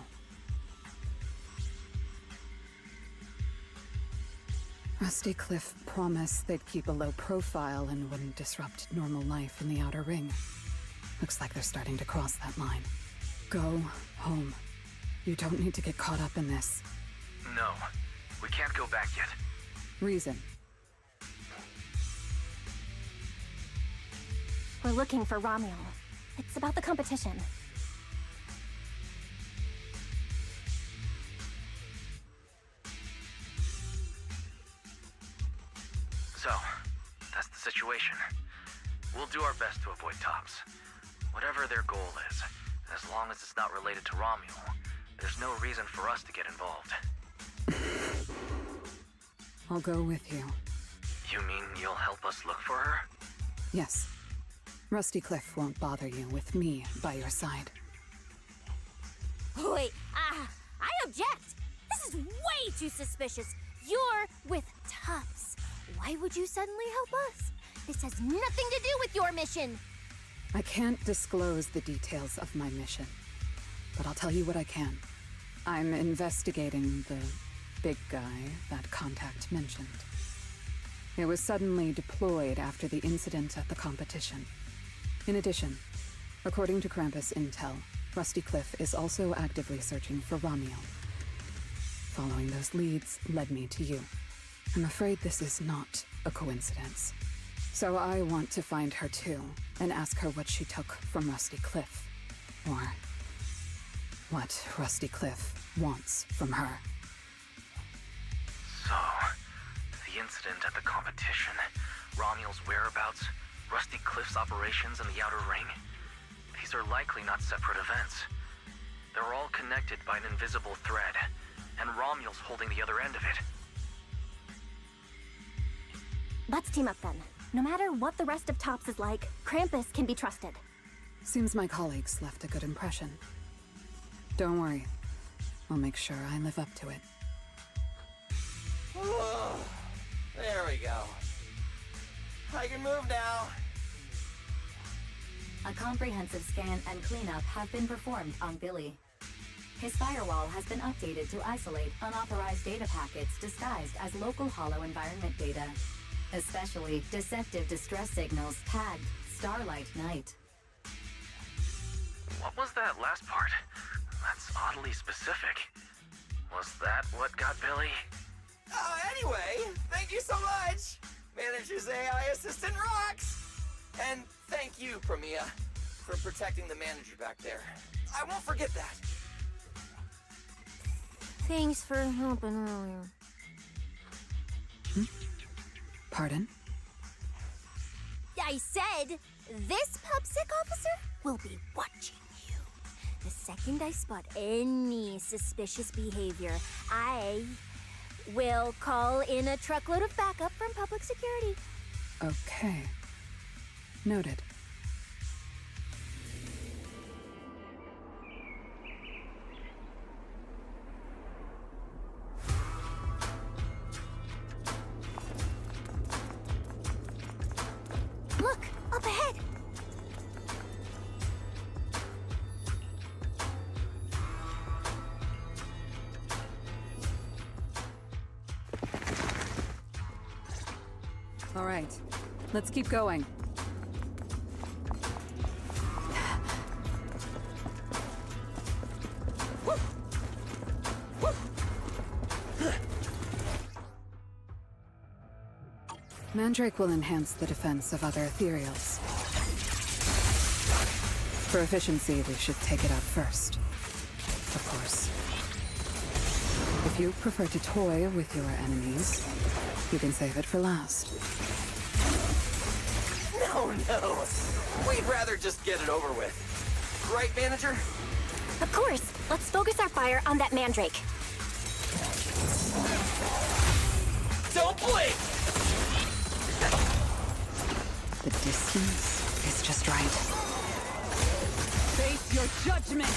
Rusty Cliff promised they'd keep a low profile and wouldn't disrupt normal life in the Outer Ring. Looks like they're starting to cross that line. Go home. You don't need to get caught up in this. No, we can't go back yet. Reason. We're looking for Romuald. It's about the competition. So, that's the situation. We'll do our best to avoid Tops. Whatever their goal is, as long as it's not related to Romuald, there's no reason for us to get involved. I'll go with you. You mean you'll help us look for her? Yes. Rusty Cliff won't bother you with me by your side. Wait, I object! This is way too suspicious. You're with Tubbs. Why would you suddenly help us? This has nothing to do with your mission. I can't disclose the details of my mission, but I'll tell you what I can. I'm investigating the big guy that Contact mentioned. It was suddenly deployed after the incident at the competition. In addition, according to Krampus intel, Rusty Cliff is also actively searching for Romuald. Following those leads led me to you. I'm afraid this is not a coincidence. So I want to find her too, and ask her what she took from Rusty Cliff. Or what Rusty Cliff wants from her. So, the incident at the competition, Romuald's whereabouts, Rusty Cliff's operations in the Outer Ring, these are likely not separate events. They're all connected by an invisible thread, and Romuald's holding the other end of it. Let's team up then. No matter what the rest of Tops is like, Krampus can be trusted. Seems my colleagues left a good impression. Don't worry. I'll make sure I live up to it. There we go. I can move now. A comprehensive scan and cleanup have been performed on Billy. His firewall has been updated to isolate unauthorized data packets disguised as local Hollow environment data, especially deceptive distress signals tagged Starlight Night. What was that last part? That's oddly specific. Was that what got Billy? Anyway, thank you so much! Manager's AI assistant rocks! And thank you, Premia, for protecting the manager back there. I won't forget that. Thanks for helping earlier. Pardon? I said, this PubSec officer will be watching you. The second I spot any suspicious behavior, I will call in a truckload of backup from public security. Okay. Noted. Look, up ahead. All right. Let's keep going. Mandrake will enhance the defense of other ethereals. For efficiency, we should take it out first. Of course. If you prefer to toy with your enemies, you can save it for last. No. We'd rather just get it over with. Right, manager? Of course. Let's focus our fire on that Mandrake. Don't blink! The distance is just right. Face your judgment!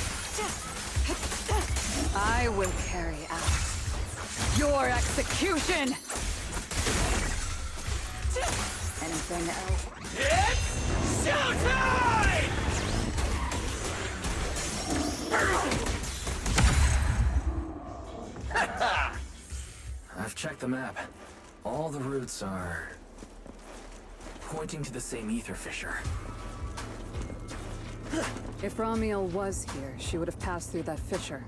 I will carry out Your execution! anything else. It's showtime! I've checked the map. All the routes are pointing to the same ether fissure. If Ramiel was here, she would have passed through that fissure.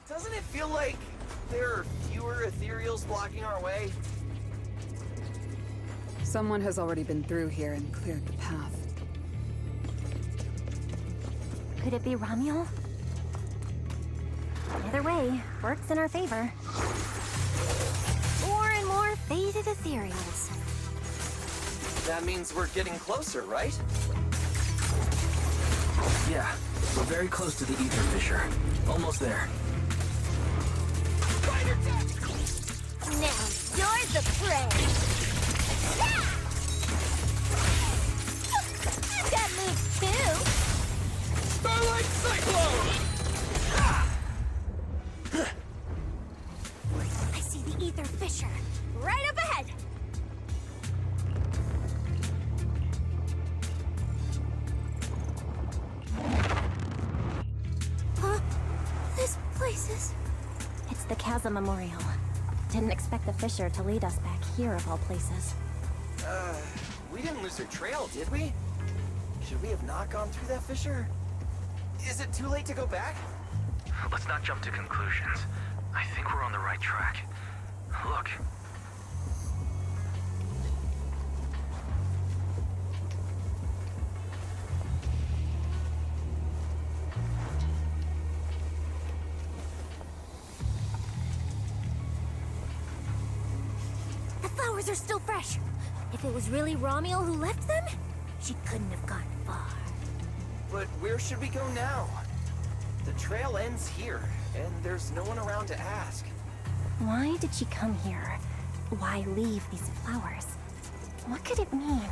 Doesn't it feel like there are fewer ethereals blocking our way? Someone has already been through here and cleared the path. Could it be Ramiel? Either way, works in our favor. More and more faded ethereals. That means we're getting closer, right? Yeah, we're very close to the ether fissure. Almost there. Now, you're the prey. I've got moves too. Starlight Cyclone! I see the ether fissure right up ahead. Huh? This place is... It's the Chasm Memorial. Didn't expect the fissure to lead us back here of all places. We didn't lose our trail, did we? Should we have not gone through that fissure? Is it too late to go back? Let's not jump to conclusions. I think we're on the right track. Look. powers are still fresh. If it was really Romiel who left them, she couldn't have gone far. But where should we go now? The trail ends here, and there's no one around to ask. Why did she come here? Why leave these flowers? What could it mean?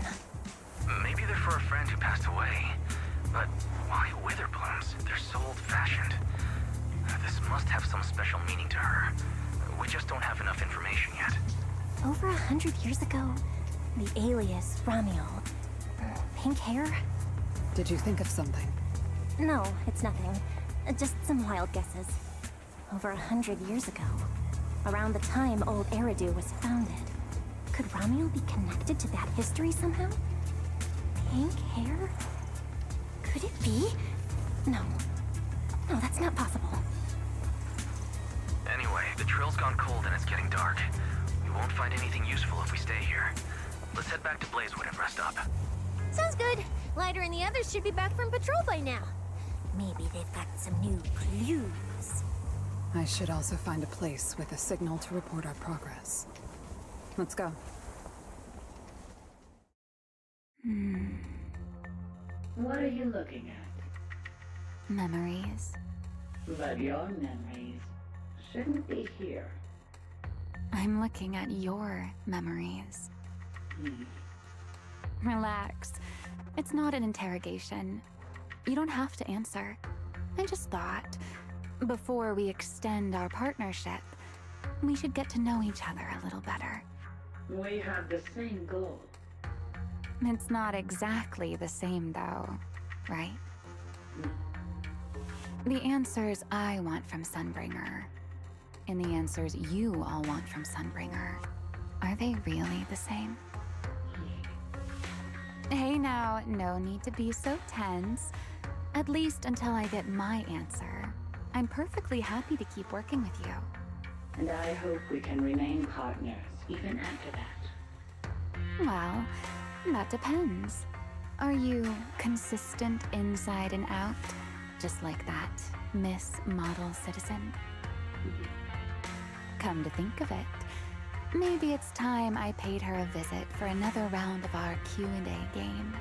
Maybe they're for a friend who passed away. But why wither blooms? They're so old-fashioned. This must have some special meaning to her. We just don't have enough information yet. Over 100 years ago, the alias Romiel. Pink hair? Did you think of something? No, it's nothing. Just some wild guesses. Over 100 years ago, around the time Old Eridu was founded, could Romiel be connected to that history somehow? Pink hair? Could it be? No. No, that's not possible. Anyway, the trail's gone cold and it's getting dark. We won't find anything useful if we stay here. Let's head back to Blazewood and rest up. Sounds good. Lighter and the others should be back from patrol by now. Maybe they've got some new clues. I should also find a place with a signal to report our progress. Let's go. What are you looking at? Memories. But your memories shouldn't be here. I'm looking at your memories. Relax. It's not an interrogation. You don't have to answer. I just thought, before we extend our partnership, we should get to know each other a little better. We have the same goal. It's not exactly the same, though, right? The answers I want from Sunbringer, and the answers you all want from Sunbringer, are they really the same? Hey now, no need to be so tense. At least until I get my answer. I'm perfectly happy to keep working with you. And I hope we can remain partners even after that. Well, that depends. Are you consistent inside and out? Just like that Miss Model Citizen? Come to think of it, maybe it's time I paid her a visit for another round of our Q&A game.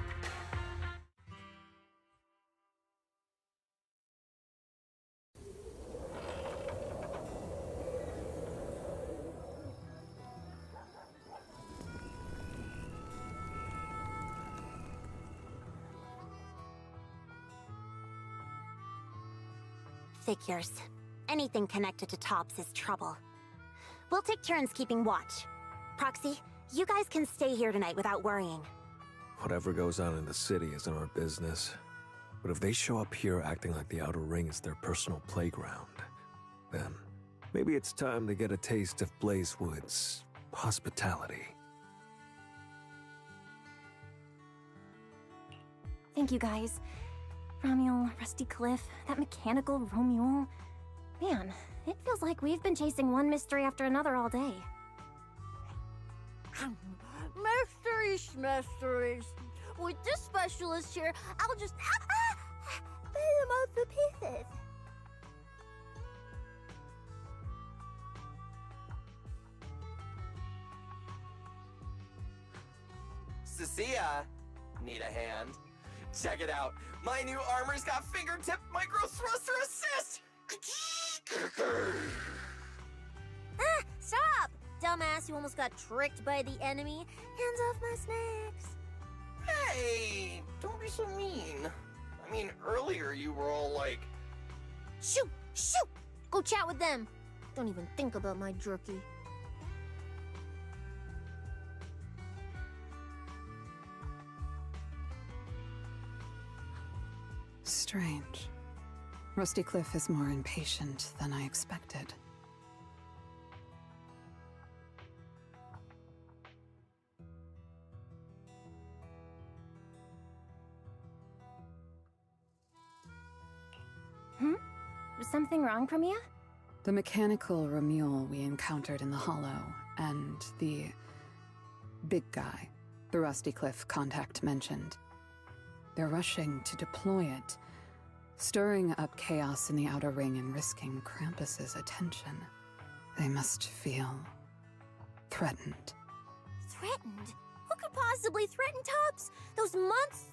Figures. Anything connected to Tops is trouble. We'll take turns keeping watch. Proxy, you guys can stay here tonight without worrying. Whatever goes on in the city isn't our business. But if they show up here acting like the Outer Ring is their personal playground, then maybe it's time to get a taste of Blazewood's hospitality. Thank you, guys. Romiel, Rusty Cliff, that mechanical Romuel. Man, it feels like we've been chasing one mystery after another all day. Mysteries. With this specialist here, I'll just put them up to pieces. Cecilia, need a hand? Check it out. My new armor's got fingertip micro thruster assist! Stop! Dumbass who almost got tricked by the enemy. Hands off my snacks. Hey, don't be so mean. I mean, earlier you were all like... Shoot! Go chat with them. Don't even think about my jerky. Strange. Rusty Cliff is more impatient than I expected. Something wrong, Premia? The mechanical Romuel we encountered in the Hollow, and the big guy the Rusty Cliff contact mentioned. They're rushing to deploy it, stirring up chaos in the Outer Ring and risking Krampus's attention. They must feel threatened. threatened? Who could possibly threaten Tops? Those months...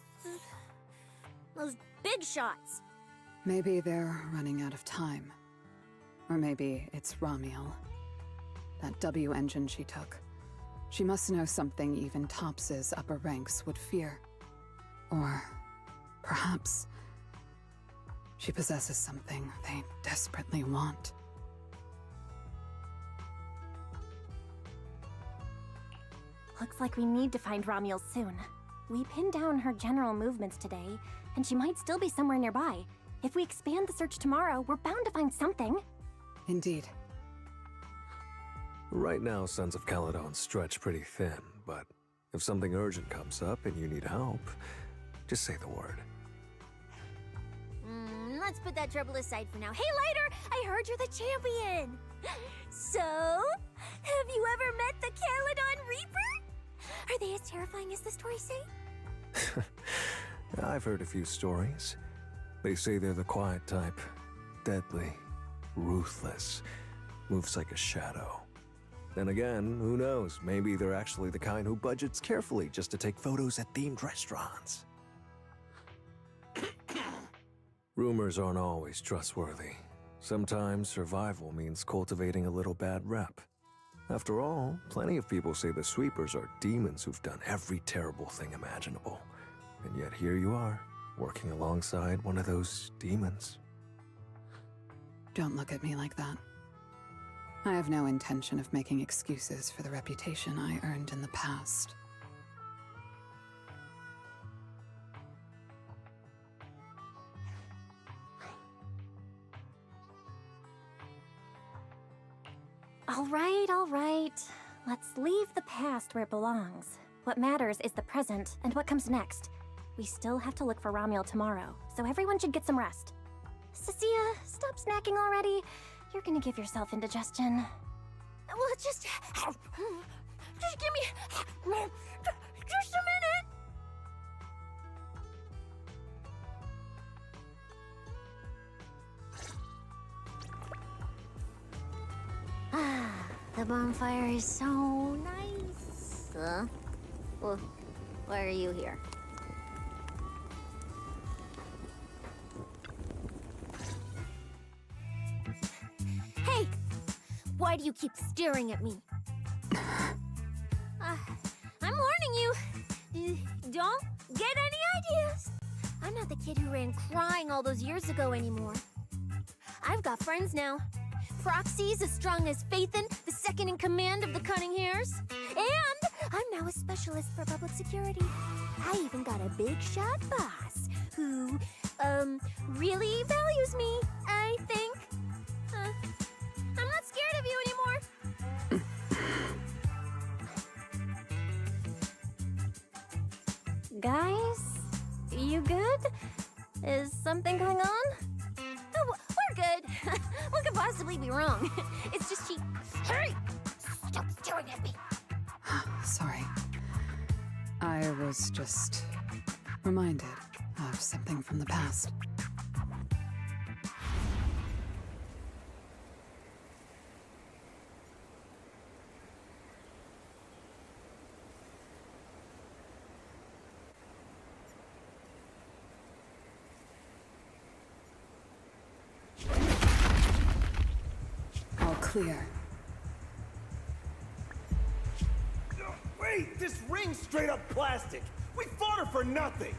Those big shots. Maybe they're running out of time. Or maybe it's Ramiel. That W engine she took. She must know something even Tops's upper ranks would fear. Or perhaps she possesses something they desperately want. Looks like we need to find Ramiel soon. We pinned down her general movements today, and she might still be somewhere nearby. If we expand the search tomorrow, we're bound to find something. Indeed. Right now, Sons of Caledon stretch pretty thin, but if something urgent comes up and you need help, just say the word. Let's put that trouble aside for now. Hey, Lighter! I heard you're the champion! So, have you ever met the Caledon Reaper? Are they as terrifying as the stories say? I've heard a few stories. They say they're the quiet type. Deadly. Ruthless. Moves like a shadow. Then again, who knows? Maybe they're actually the kind who budgets carefully just to take photos at themed restaurants. Rumors aren't always trustworthy. Sometimes survival means cultivating a little bad rep. After all, plenty of people say the sweepers are demons who've done every terrible thing imaginable. And yet here you are, working alongside one of those demons. Don't look at me like that. I have no intention of making excuses for the reputation I earned in the past. All right. Let's leave the past where it belongs. What matters is the present and what comes next. We still have to look for Ramiel tomorrow, so everyone should get some rest. Cecilia, stop snacking already. You're gonna give yourself indigestion. Well, just give me... just a minute! The bonfire is so nice. Well, why are you here? Hey! Why do you keep staring at me? I'm warning you. Don't get any ideas. I'm not the kid who ran crying all those years ago anymore. I've got friends now. Proxy's as strong as Phaethon, the second in command of the Cunning Hares. And I'm now a specialist for public security. I even got a big shot boss who, really values me, I think. I'm not scared of you anymore. Guys, you good? Is something going on? Oh, we're good. What could possibly be wrong? It's just she... Hurry! Stop staring at me! Sorry. I was just reminded of something from the past. All clear. Wait, this ring's straight up plastic. We fought her for nothing.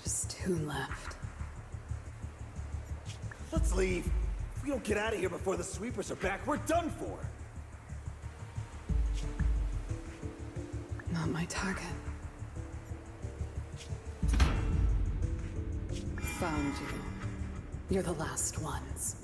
Just 2 left. Let's leave. If we don't get out of here before the sweepers are back, we're done for. Not my target. Found you. You're the last ones.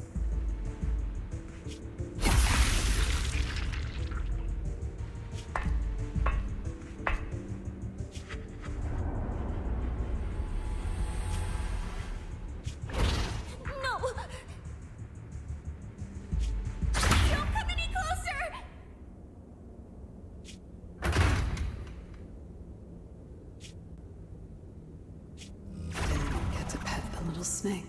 No! Don't come any closer! Didn't get to pet the little snake.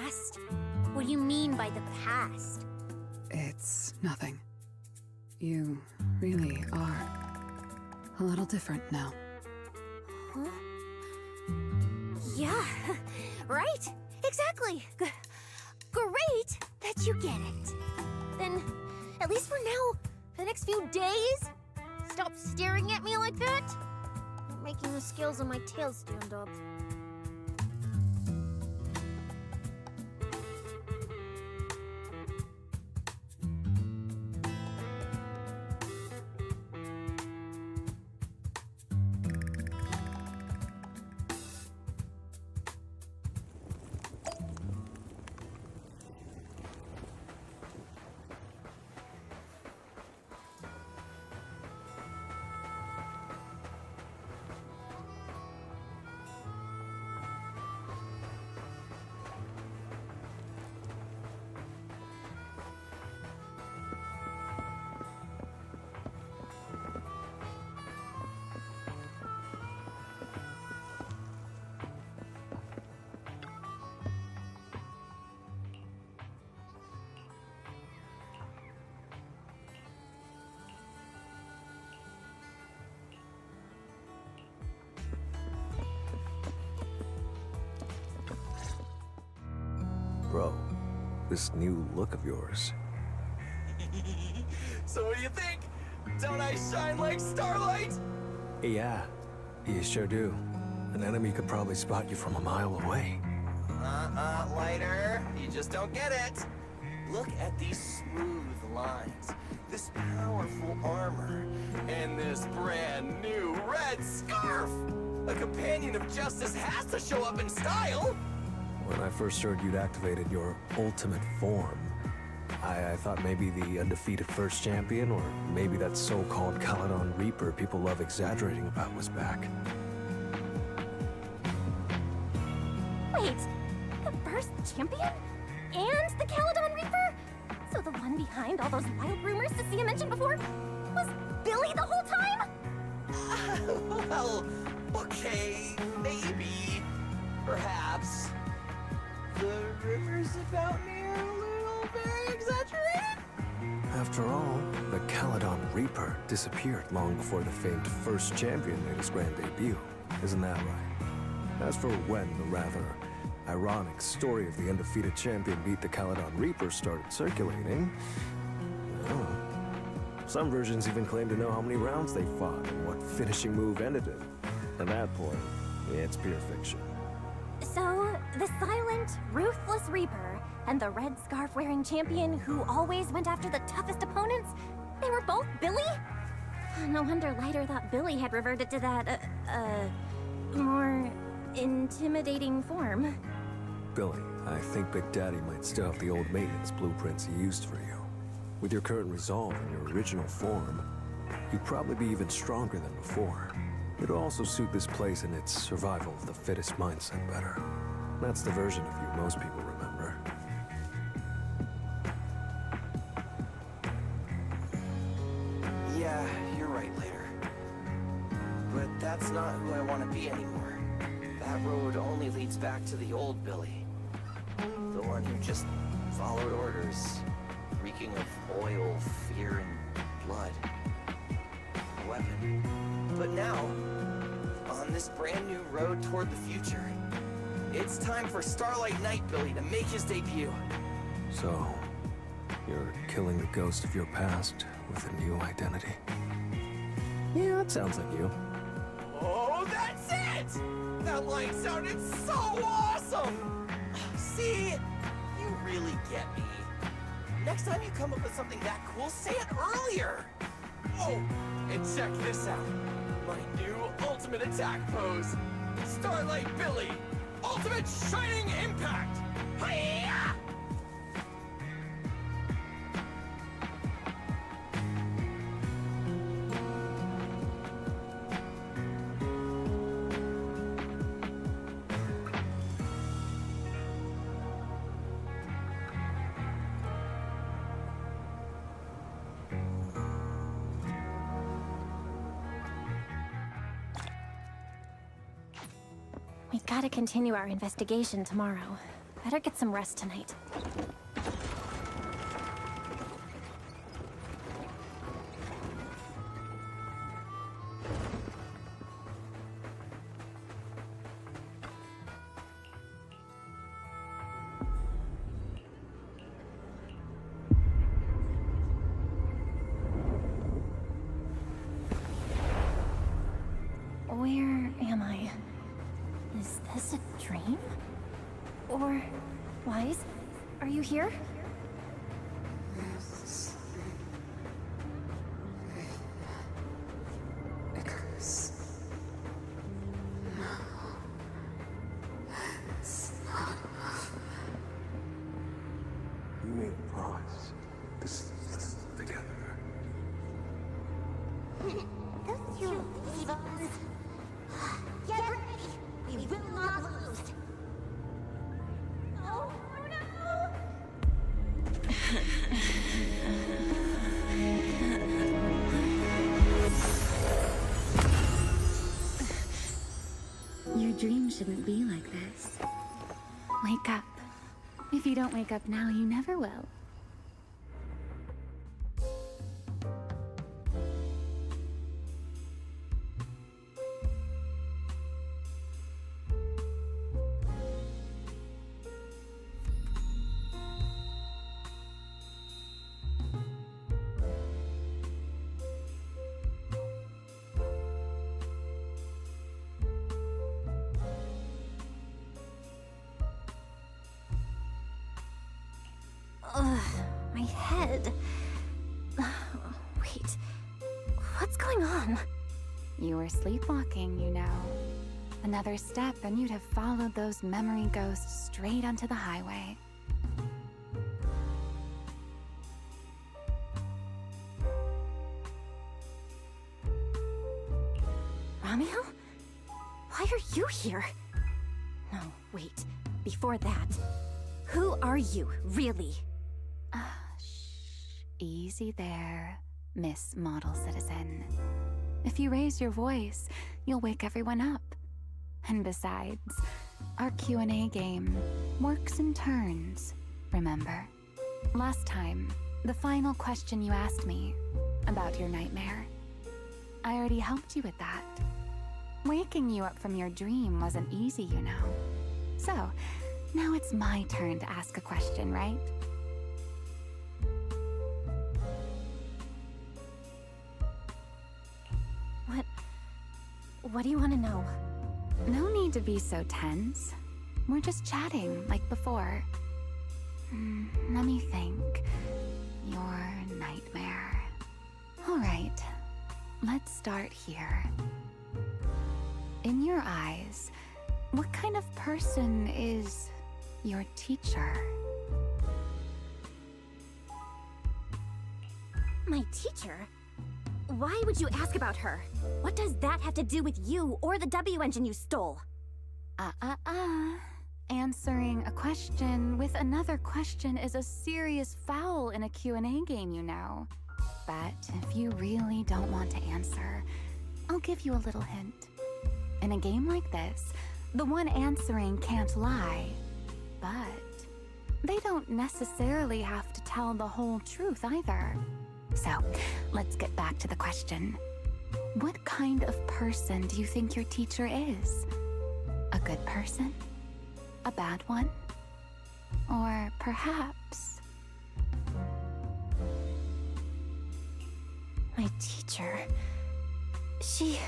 past? What do you mean by the past? It's nothing. You really are a little different now. Huh? Yeah, right? Exactly. Great that you get it. Then, at least for now, the next few days, stop staring at me like that. You're making the scales on my tail stand up. Bro, this new look of yours. So what do you think? Don't I shine like starlight? Yeah, you sure do. An enemy could probably spot you from a mile away. Lighter. You just don't get it. Look at these smooth lines, this powerful armor, and this brand new red scarf. A companion of justice has to show up in style. When I first heard you'd activated your ultimate form, I thought maybe the undefeated first champion, or maybe that so-called Caledon Reaper people love exaggerating about was back. Wait, the first champion? And the Caledon Reaper? So the one behind all those wild rumors Cecilia mentioned before was Billy the whole time? Well, okay, maybe, perhaps. The rumors about me are a little very exaggerated. After all, the Caledon Reaper disappeared long before the famed first champion made his grand debut. Isn't that right? As for when the rather ironic story of the undefeated champion beat the Caledon Reaper started circulating, well, some versions even claim to know how many rounds they fought and what finishing move ended it. At that point, it's pure fiction. So, the silent, ruthless Reaper and the red scarf-wearing champion who always went after the toughest opponents, they were both Billy? No wonder Lighter thought Billy had reverted to that, more intimidating form. Billy, I think Big Daddy might still have the old maintenance blueprints he used for you. With your current resolve and your original form, you'd probably be even stronger than before. It'll also suit this place and its survival of the fittest mindset better. That's the version of you most people remember. Yeah, you're right, Later. But that's not who I want to be anymore. That road only leads back to the old Billy. The one who just followed orders, reeking of oil, fear, and blood. A weapon. But now, on this brand new road toward the future, it's time for Starlight Knight Billy to make his debut. So, you're killing the ghost of your past with a new identity. Yeah, that sounds like you. Oh, that's it! That line sounded so awesome! See, you really get me. Next time you come up with something that cool, say it earlier! Oh, and check this out. My new ultimate attack pose. Starlight Billy. Ultimate Shining Impact. Hi-ya! We gotta continue our investigation tomorrow. Better get some rest tonight. Where am I? Is this a dream? Or... Wise? Are you here? You made a promise to see us together. Don't you leave us. Get ready. We will not lose. Oh, no. Your dream shouldn't be like this. Wake up. If you don't wake up now, you never will. Ugh, my head. Wait, what's going on? You were sleepwalking, you know. Another step and you'd have followed those memory ghosts straight onto the highway. Ramiel? Why are you here? No, wait. Before that, who are you, really? Easy there, Miss Model Citizen. If you raise your voice, you'll wake everyone up. And besides, our Q&A game works in turns, remember? Last time, the final question you asked me about your nightmare, I already helped you with that. Waking you up from your dream wasn't easy, you know. So, now it's my turn to ask a question, right? What do you want to know? No need to be so tense. We're just chatting, like before. Let me think. Your nightmare. All right, let's start here. In your eyes, what kind of person is your teacher? My teacher? Why would you ask about her? What does that have to do with you or the W engine you stole? Answering a question with another question is a serious foul in a Q&A game, you know. But if you really don't want to answer, I'll give you a little hint. In a game like this, the one answering can't lie, but they don't necessarily have to tell the whole truth either. So, let's get back to the question. What kind of person do you think your teacher is? A good person? A bad one? Or perhaps... My teacher... She...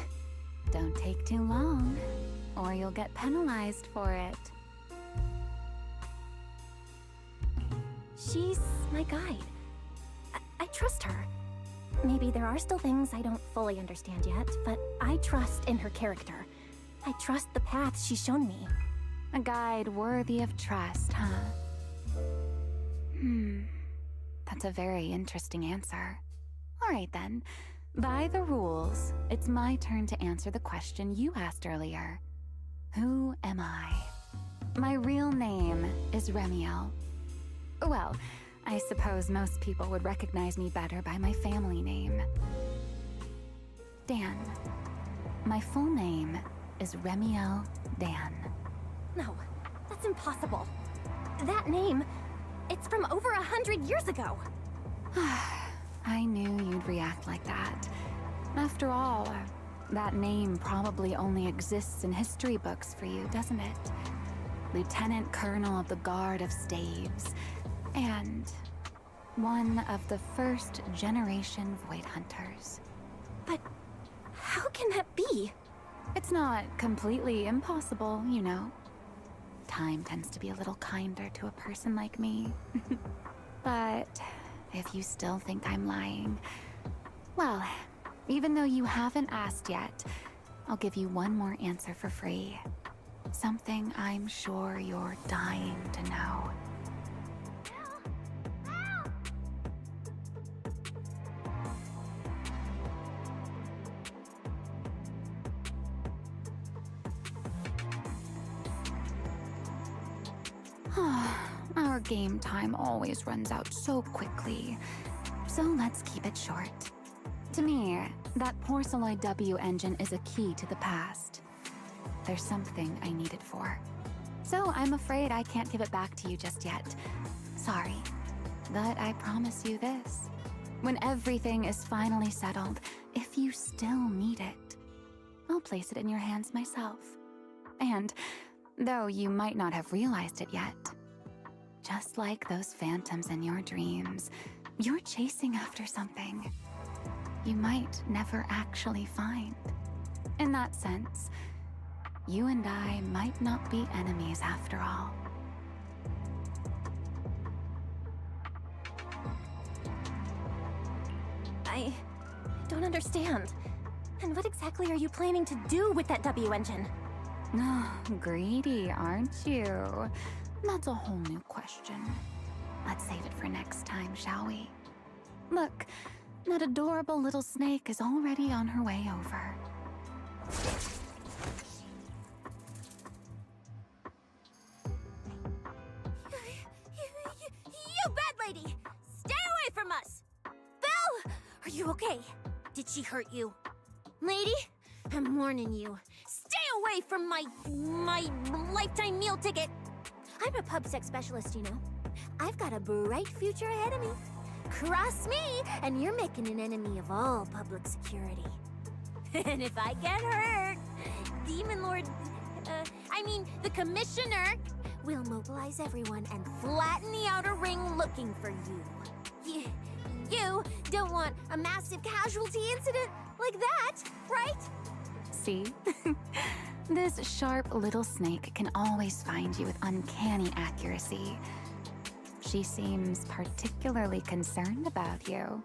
Don't take too long, or you'll get penalized for it. She's my guide. I trust her. Maybe there are still things I don't fully understand yet, but I trust in her character. I trust the path she's shown me. A guide worthy of trust, huh? That's a very interesting answer. All right then. By the rules, it's my turn to answer the question you asked earlier. Who am I? My real name is Ramiel. Well, I suppose most people would recognize me better by my family name. Dan. My full name is Ramiel Dan. No, that's impossible. that name, it's from over 100 years ago. I knew you'd react like that. After all, that name probably only exists in history books for you, doesn't it? Lieutenant Colonel of the Guard of Staves, and one of the first generation Void Hunters. But how can that be? It's not completely impossible, you know. Time tends to be a little kinder to a person like me. But if you still think I'm lying, well, even though you haven't asked yet, I'll give you one more answer for free. Something I'm sure you're dying to know. Our game time always runs out so quickly, so let's keep it short. To me, that Porceloid W engine is a key to the past. There's something I need it for. So I'm afraid I can't give it back to you just yet. Sorry. But I promise you this. When everything is finally settled, if you still need it, I'll place it in your hands myself. And though you might not have realized it yet, just like those phantoms in your dreams, you're chasing after something you might never actually find. In that sense, you and I might not be enemies after all. I don't understand. And what exactly are you planning to do with that W engine? Greedy, aren't you? That's a whole new question. Let's save it for next time, shall we? Look, that adorable little snake is already on her way over. You bad lady! Stay away from us! Belle! Are you okay? Did she hurt you? Lady, I'm warning you. Stay away from my lifetime meal ticket! I'm a pub sex specialist, you know. I've got a bright future ahead of me. Cross me, and you're making an enemy of all public security. And if I get hurt, Demon Lord... the Commissioner will mobilize everyone and flatten the outer ring looking for you. You don't want a massive casualty incident like that, right? See? This sharp little snake can always find you with uncanny accuracy. She seems particularly concerned about you.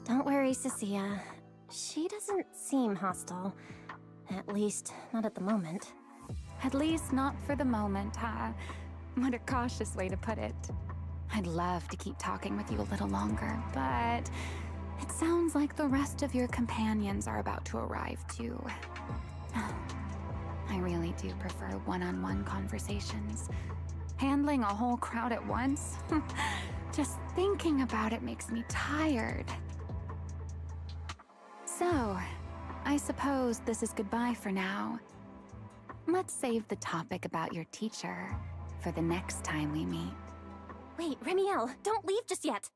Don't worry, Cecilia. She doesn't seem hostile. At least, not at the moment. At least not for the moment, huh? What a cautious way to put it. I'd love to keep talking with you a little longer, but it sounds like the rest of your companions are about to arrive too. I really do prefer one-on-one conversations. Handling a whole crowd at once? Just thinking about it makes me tired. So, I suppose this is goodbye for now. Let's save the topic about your teacher for the next time we meet. Wait, Remiel, don't leave just yet!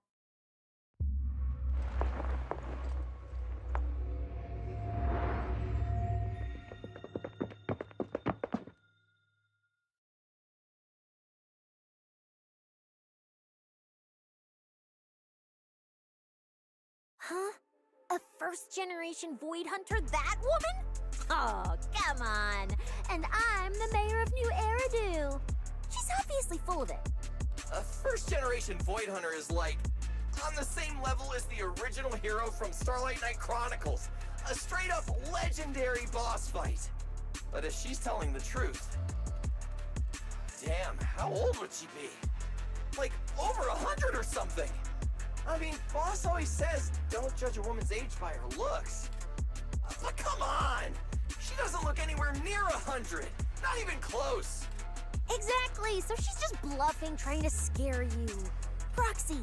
Huh? A first-generation Void Hunter, that woman? Oh, come on. And I'm the mayor of New Eridu. She's obviously full of it. A first-generation Void Hunter is like on the same level as the original hero from Starlight Knight Chronicles. A straight-up legendary boss fight. But if she's telling the truth... Damn, how old would she be? Like, over 100 or something! I mean, boss always says, don't judge a woman's age by her looks. But come on! She doesn't look anywhere near 100! Not even close! Exactly, so she's just bluffing, trying to scare you. Proxy,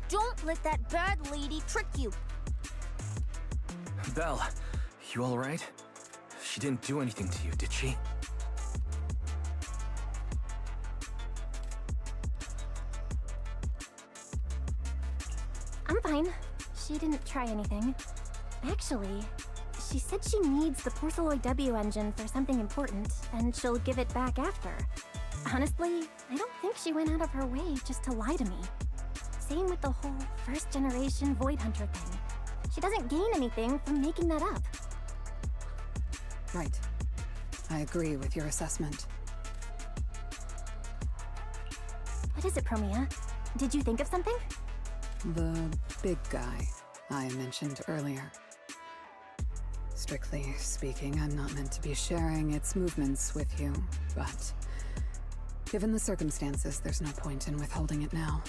don't let that bad lady trick you. Belle, you alright? She didn't do anything to you, did she? I'm fine. She didn't try anything. Actually, she said she needs the Porceloid W engine for something important, and she'll give it back after. Honestly, I don't think she went out of her way just to lie to me. Same with the whole first-generation Void Hunter thing. She doesn't gain anything from making that up. Right. I agree with your assessment. What is it, Promia? Did you think of something? The big guy I mentioned earlier. Strictly speaking, I'm not meant to be sharing its movements with you, but given the circumstances, there's no point in withholding it now.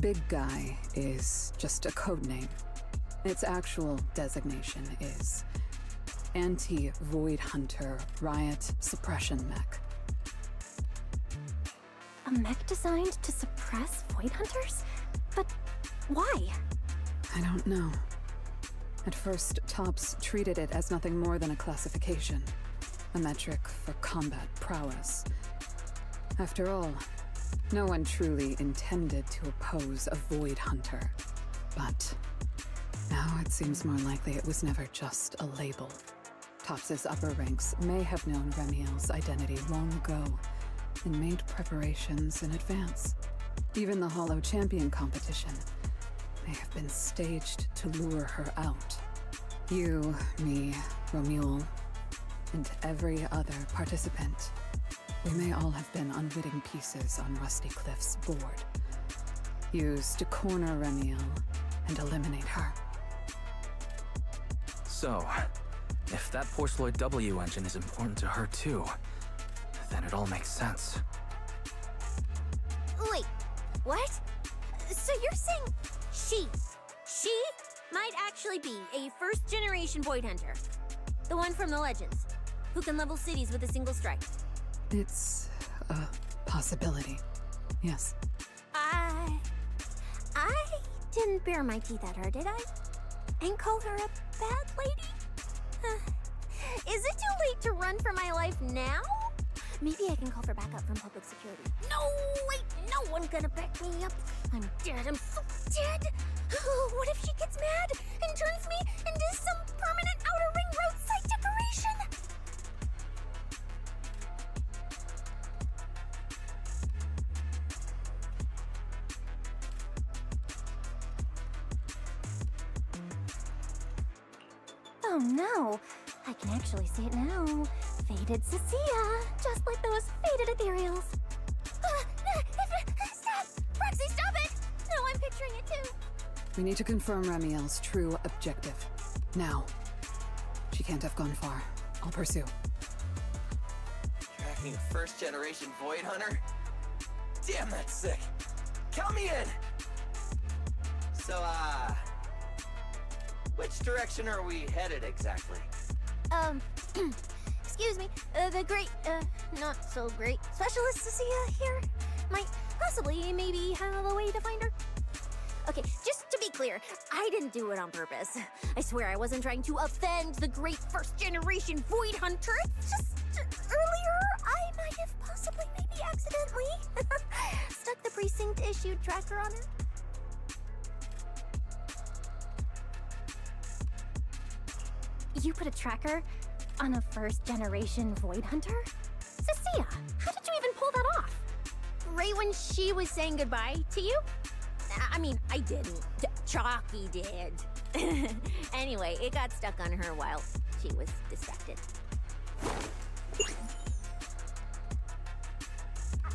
Big Guy is just a code name. Its actual designation is Anti-Void Hunter Riot Suppression Mech. A mech designed to suppress Void Hunters? But why? I don't know. At first, Tops treated it as nothing more than a classification, a metric for combat prowess. After all, no one truly intended to oppose a Void Hunter. But now it seems more likely it was never just a label. Tops's upper ranks may have known Remiel's identity long ago and made preparations in advance. Even the Hollow Champion competition may have been staged to lure her out. You, me, Romuald, and every other participant. We may all have been unwitting pieces on Rusty Cliff's board, used to corner Remiel and eliminate her. So, if that Porceloid W engine is important to her too, then it all makes sense. Wait, what? So you're saying she might actually be a first-generation Void Hunter? The one from the Legends, who can level cities with a single strike? It's a possibility, yes. I didn't bare my teeth at her, did I? And call her a bad lady? Is it too late to run for my life now? Maybe I can call for backup from public security. No, wait, no one's gonna back me up. I'm dead, I'm so dead. What if she gets mad and turns me into some permanent outer ring roadside decoration? Oh no, I can actually see it now. Faded Cecilia, just like those faded ethereals. Stop! Roxy, stop it! No, I'm picturing it too. We need to confirm Remiel's true objective. Now. She can't have gone far. I'll pursue. Tracking a first-generation Void Hunter? Damn, that's sick. Count me in! So, which direction are we headed exactly? Excuse me, the great, not so great specialist Cecilia here might possibly maybe have a way to find her. Okay, just to be clear, I didn't do it on purpose. I swear I wasn't trying to offend the great first-generation Void Hunter. It's just, earlier, I might have possibly maybe accidentally stuck the precinct-issued tracker on her. You put a tracker on a first-generation Void Hunter? Cecilia, how did you even pull that off? Right when she was saying goodbye to you? I mean, I didn't. Chalky did. Anyway, it got stuck on her while she was distracted.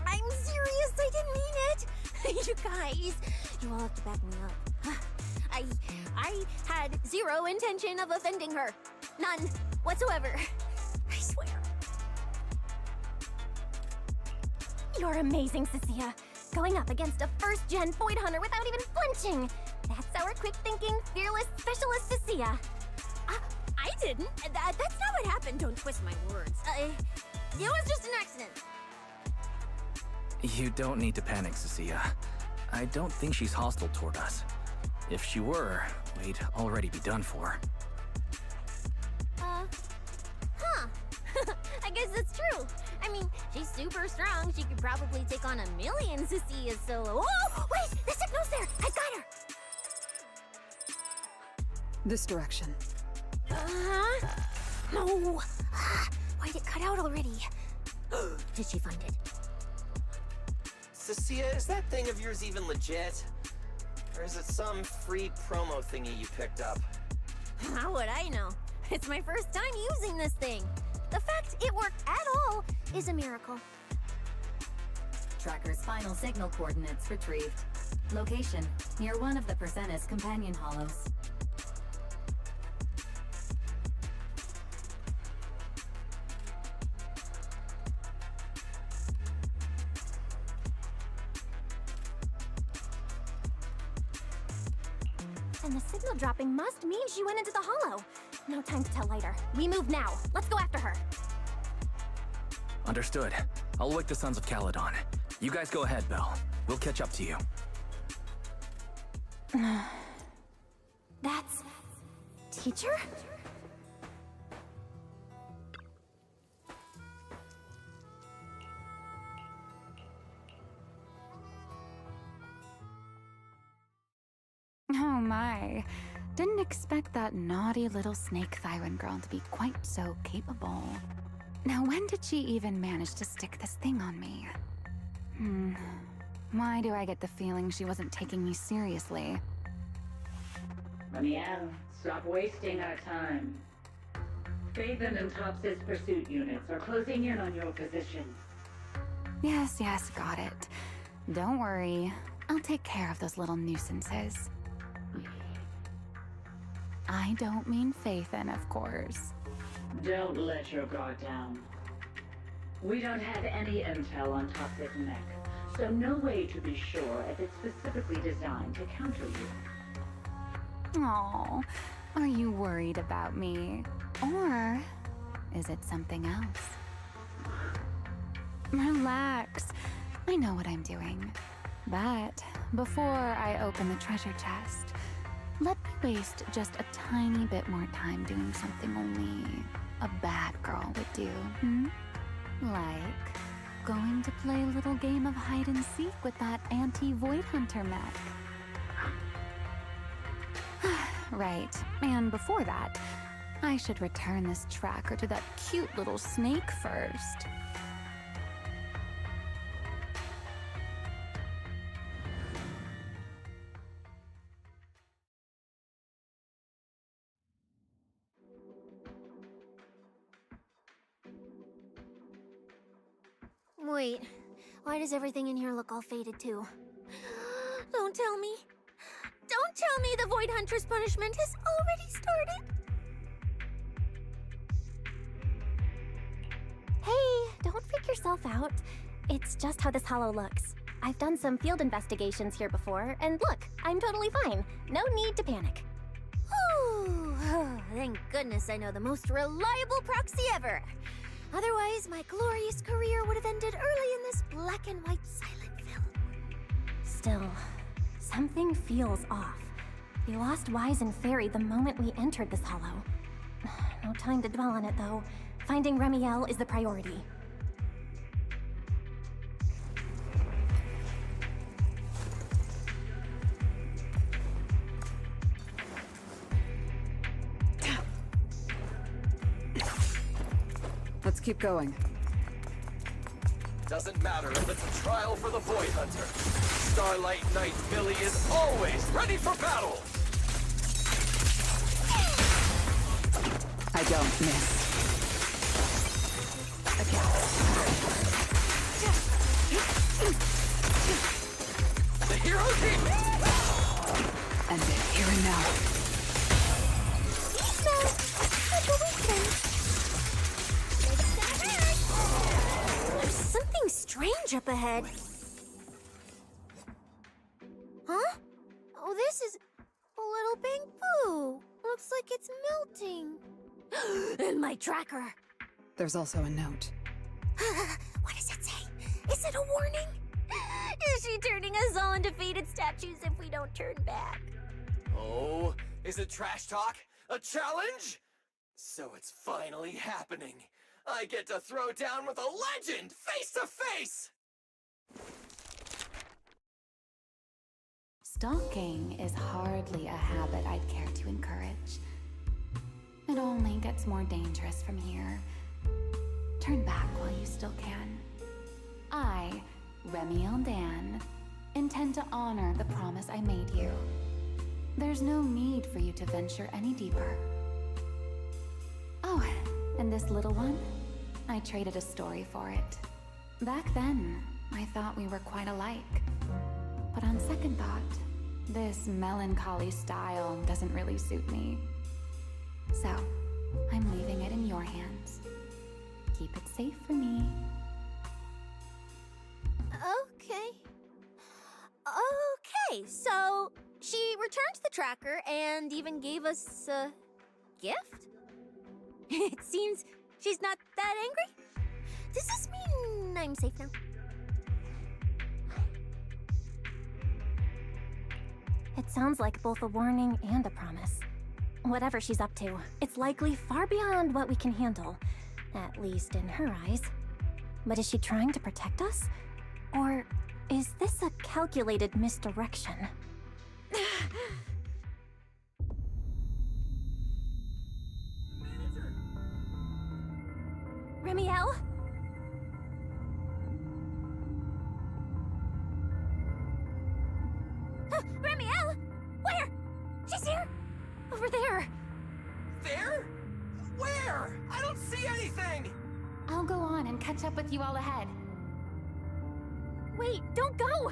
I'm serious, I didn't mean it. You guys, you all have to back me up. I had zero intention of offending her. None whatsoever. I swear. You're amazing, Cecilia. Going up against a first-gen Void Hunter without even flinching. That's our quick-thinking, fearless specialist, Cecilia. I didn't. That's not what happened. Don't twist my words. It was just an accident. You don't need to panic, Cecilia. I don't think she's hostile toward us. If she were, we'd already be done for. that's true. I mean, she's super strong. She could probably take on 1,000,000 Cecias solo. Oh, wait! The signal's there! I've got her! This direction. No! Why'd it cut out already? Did she find it? Cecia, is that thing of yours even legit? Or is it some free promo thingy you picked up? How would I know? It's my first time using this thing. The fact it worked at all is a miracle. Tracker's final signal coordinates retrieved. Location, near one of the Persenis companion hollows. And the signal dropping must mean she went into the hollow. No time to tell Lighter. We move now. Let's go after her. Understood. I'll wake the Sons of Caledon. You guys go ahead, Belle. We'll catch up to you. That's... Teacher? Oh my. Didn't expect that naughty little snake Thyran girl to be quite so capable. Now when did she even manage to stick this thing on me? Why do I get the feeling she wasn't taking me seriously? Ramiel, stop wasting our time. Faven and Tops's pursuit units are closing in on your position. Yes, got it. Don't worry. I'll take care of those little nuisances. I don't mean Faithen, of course. Don't let your guard down. We don't have any intel on Tops's mech, so no way to be sure if it's specifically designed to counter you. Aw, are you worried about me? Or is it something else? Relax. I know what I'm doing. But before I open the treasure chest, let me waste just a tiny bit more time doing something only a bad girl would do, Like going to play a little game of hide and seek with that anti-Void Hunter mech. Right, and before that, I should return this tracker to that cute little snake first. Wait, why does everything in here look all faded too? Don't tell me. Don't tell me the Void Hunter's punishment has already started. Hey, don't freak yourself out. It's just how this hollow looks. I've done some field investigations here before, and look, I'm totally fine. No need to panic. Whew. Thank goodness I know the most reliable proxy ever. Otherwise, my glorious career would have ended early in this black and white silent film. Still, something feels off. We lost Wise and Fairy the moment we entered this hollow. No time to dwell on it, though. Finding Ramiel is the priority. Let's keep going. Doesn't matter if it's a trial for the Void Hunter. Starlight Knight Billy is always ready for battle! I don't miss. The hero team! End it here and now. There's something strange up ahead. Huh? Oh, this is a little bamboo. Looks like it's melting. And my tracker. There's also a note. What does it say? Is it a warning? Is she turning us all into faded statues if we don't turn back? Oh, is it trash talk? A challenge? So it's finally happening. I get to throw down with a legend, face to face! Stalking is hardly a habit I'd care to encourage. It only gets more dangerous from here. Turn back while you still can. I, Remiel Dan, intend to honor the promise I made you. There's no need for you to venture any deeper. Oh, and this little one? I traded a story for it. Back then, I thought we were quite alike. But on second thought, this melancholy style doesn't really suit me. So, I'm leaving it in your hands. Keep it safe for me. Okay. Okay, so she returned the tracker and even gave us a gift? It seems she's not that angry. Does this mean I'm safe now? It sounds like both a warning and a promise. Whatever she's up to, it's likely far beyond what we can handle, at least in her eyes. But is she trying to protect us? Or is this a calculated misdirection? Remiel? Remiel! Where? She's here! Over there! There? Where? I don't see anything! I'll go on and catch up with you all ahead. Wait, don't go!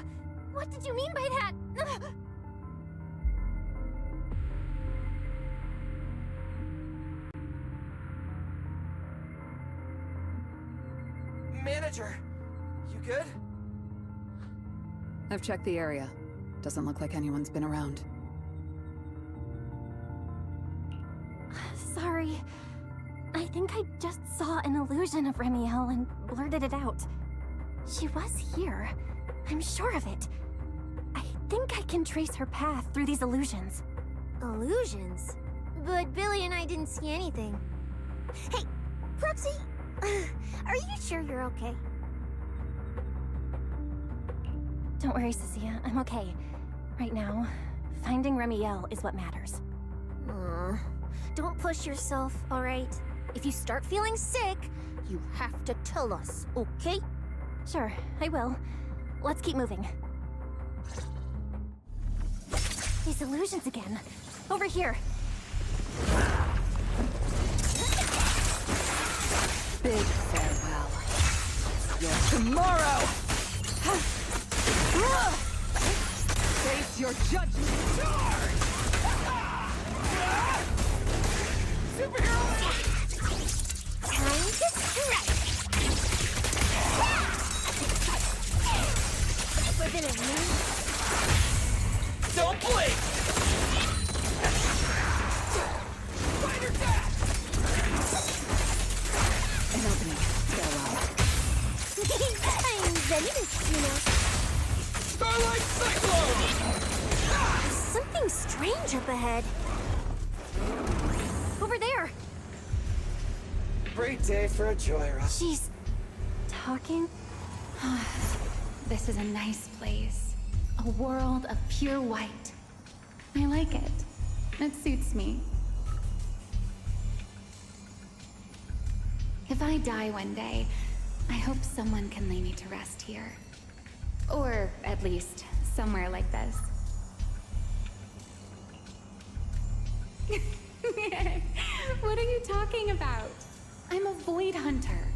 What did you mean by that? Manager, you good? I've checked the area. Doesn't look like anyone's been around. Sorry. I think I just saw an illusion of Remiel and blurted it out. She was here. I'm sure of it. I think I can trace her path through these illusions. Illusions? But Billy and I didn't see anything. Hey, Proxy, are you sure you're okay? Don't worry, Cecilia. I'm okay. Right now, finding Remiel is what matters. Don't push yourself, alright? If you start feeling sick, you have to tell us, okay? Sure, I will. Let's keep moving. These illusions again. Over here. Big farewell. Your tomorrow! Face your judgment! Charge! Superhero! Time to strike! Don't blink! Spider dash! An opening. Farewell. I'm Zenless, you know. Starlight Cyclone! There's something strange up ahead. Over there! Great day for a joyride. She's talking? This is a nice place. A world of pure white. I like it. It suits me. If I die one day, I hope someone can lay me to rest here. Or at least somewhere like this. What are you talking about? I'm a void hunter.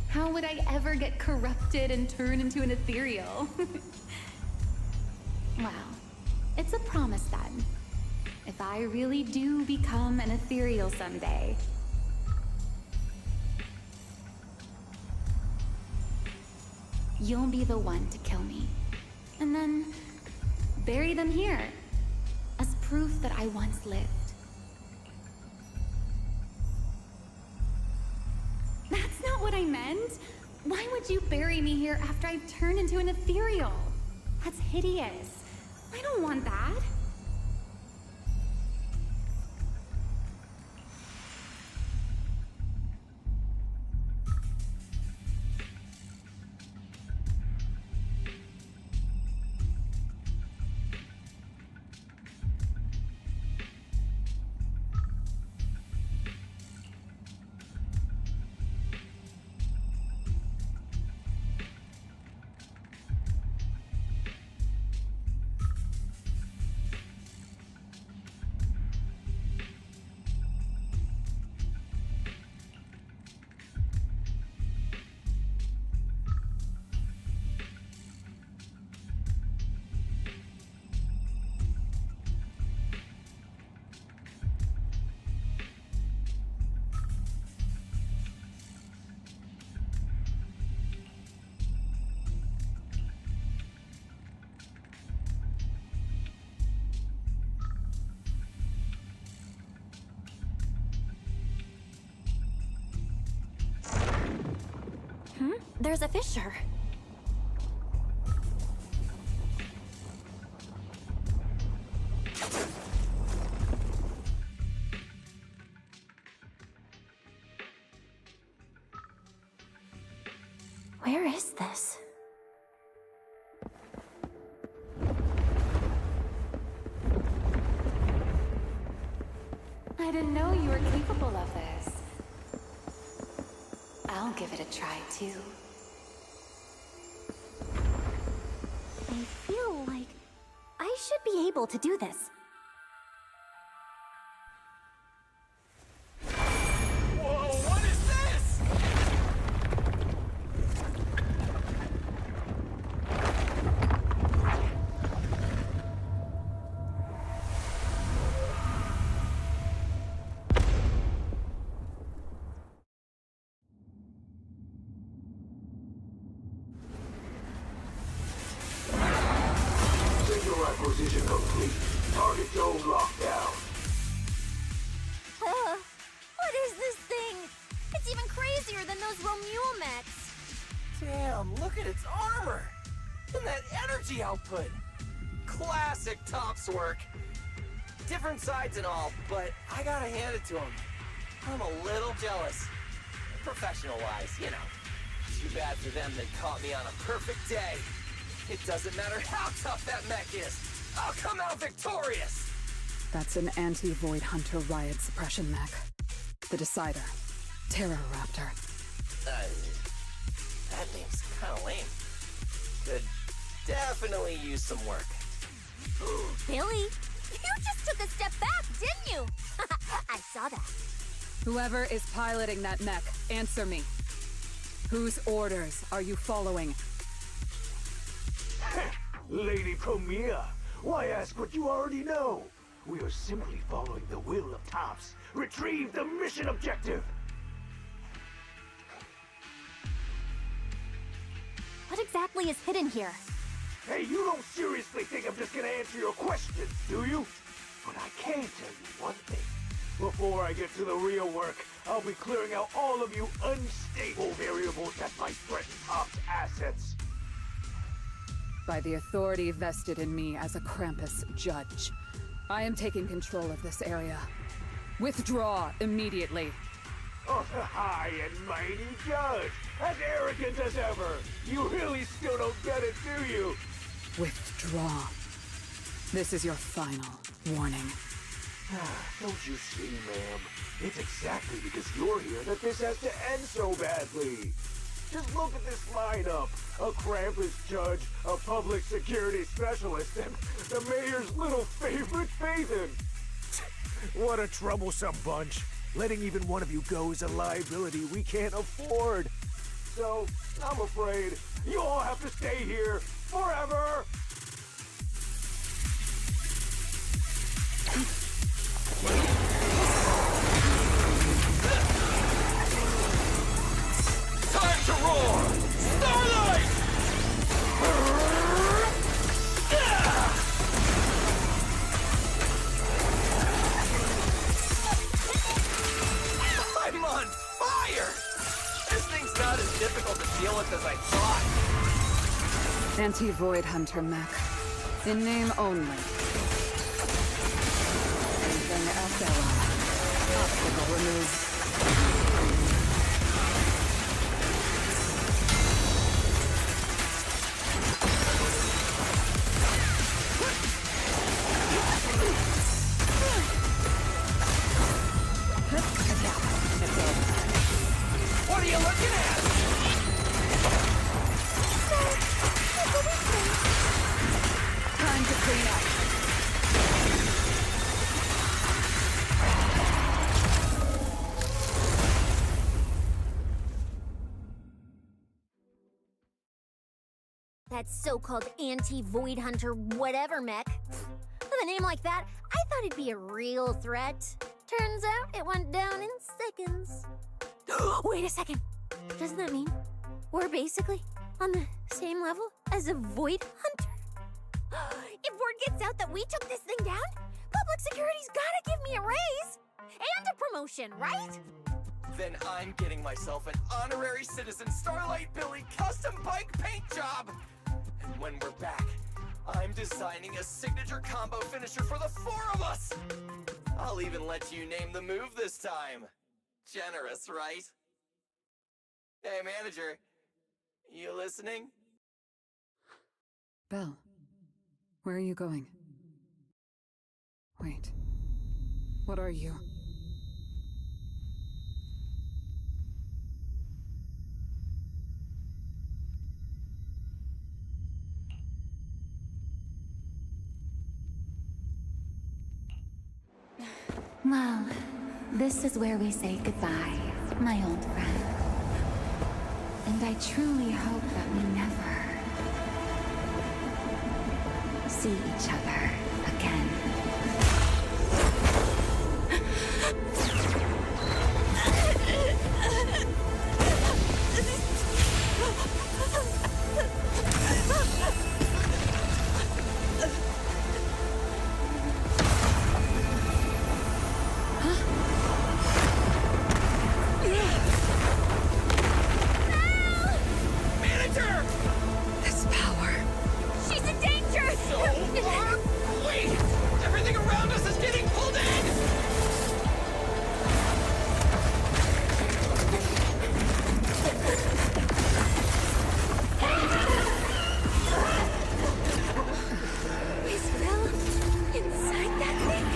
How would I ever get corrupted and turn into an ethereal? Well, it's a promise then. If I really do become an ethereal someday, you'll be the one to kill me. And then bury them here as proof that I once lived. That's not what I meant. Why would you bury me here after I've turned into an ethereal? That's hideous. I don't want that. There's a fissure. Where is this? I didn't know you were capable of this. I'll give it a try, too. I feel like I should be able to do this. Whoa, what is this? Signal acquisition complete. Target zone locked down. What is this thing? It's even crazier than those Romuel mechs. Damn, look at its armor! And that energy output! Classic Tops work! Different sides and all, but I gotta hand it to him. I'm a little jealous. Professional-wise, you know. Too bad for them they caught me on a perfect day. It doesn't matter how tough that mech is. I'll come out victorious! That's an anti-Void Hunter riot suppression mech. The Decider. Terror Raptor. That name's kinda lame. Could definitely use some work. Billy, you just took a step back, didn't you? I saw that. Whoever is piloting that mech, answer me. Whose orders are you following? Lady Promia, why ask what you already know? We are simply following the will of Tops. Retrieve the mission objective! What exactly is hidden here? Hey, you don't seriously think I'm just gonna answer your questions, do you? But I can tell you one thing. Before I get to the real work, I'll be clearing out all of you unstable variables that might threaten Tops' assets. By the authority vested in me as a Krampus judge, I am taking control of this area. Withdraw immediately. Oh, high and mighty judge! As arrogant as ever! You really still don't get it, do you? Withdraw. This is your final warning. Don't you see, ma'am? It's exactly because you're here that this has to end so badly. Just look at this lineup. A Krampus judge, a public security specialist, and the mayor's little favorite, Phaethon. What a troublesome bunch. Letting even one of you go is a liability we can't afford. So, I'm afraid you all have to stay here forever! Time to roar! Starlight! I'm on fire! This thing's not as difficult to deal with as I thought. Anti-Void Hunter mech. In name only. Anything SLI. Obstacle removed. What are you looking at? Time to clean up. That so-called anti-Void Hunter whatever mech. With a name like that, I thought it'd be a real threat. Turns out it went down in seconds. Wait a second. Doesn't that mean we're basically on the same level as a Void Hunter? If word gets out that we took this thing down, public security's gotta give me a raise. And a promotion, right? then I'm getting myself an honorary citizen Starlight Billy custom bike paint job! And when we're back, I'm designing a signature combo finisher for the four of us! I'll even let you name the move this time. Generous, right? Hey, manager. You listening? Belle, where are you going? Wait. What are you? Well, this is where we say goodbye, my old friend. And I truly hope that we never see each other again. This power. She's in danger! So are we! Everything around us is getting pulled in! Is Belle inside that thing?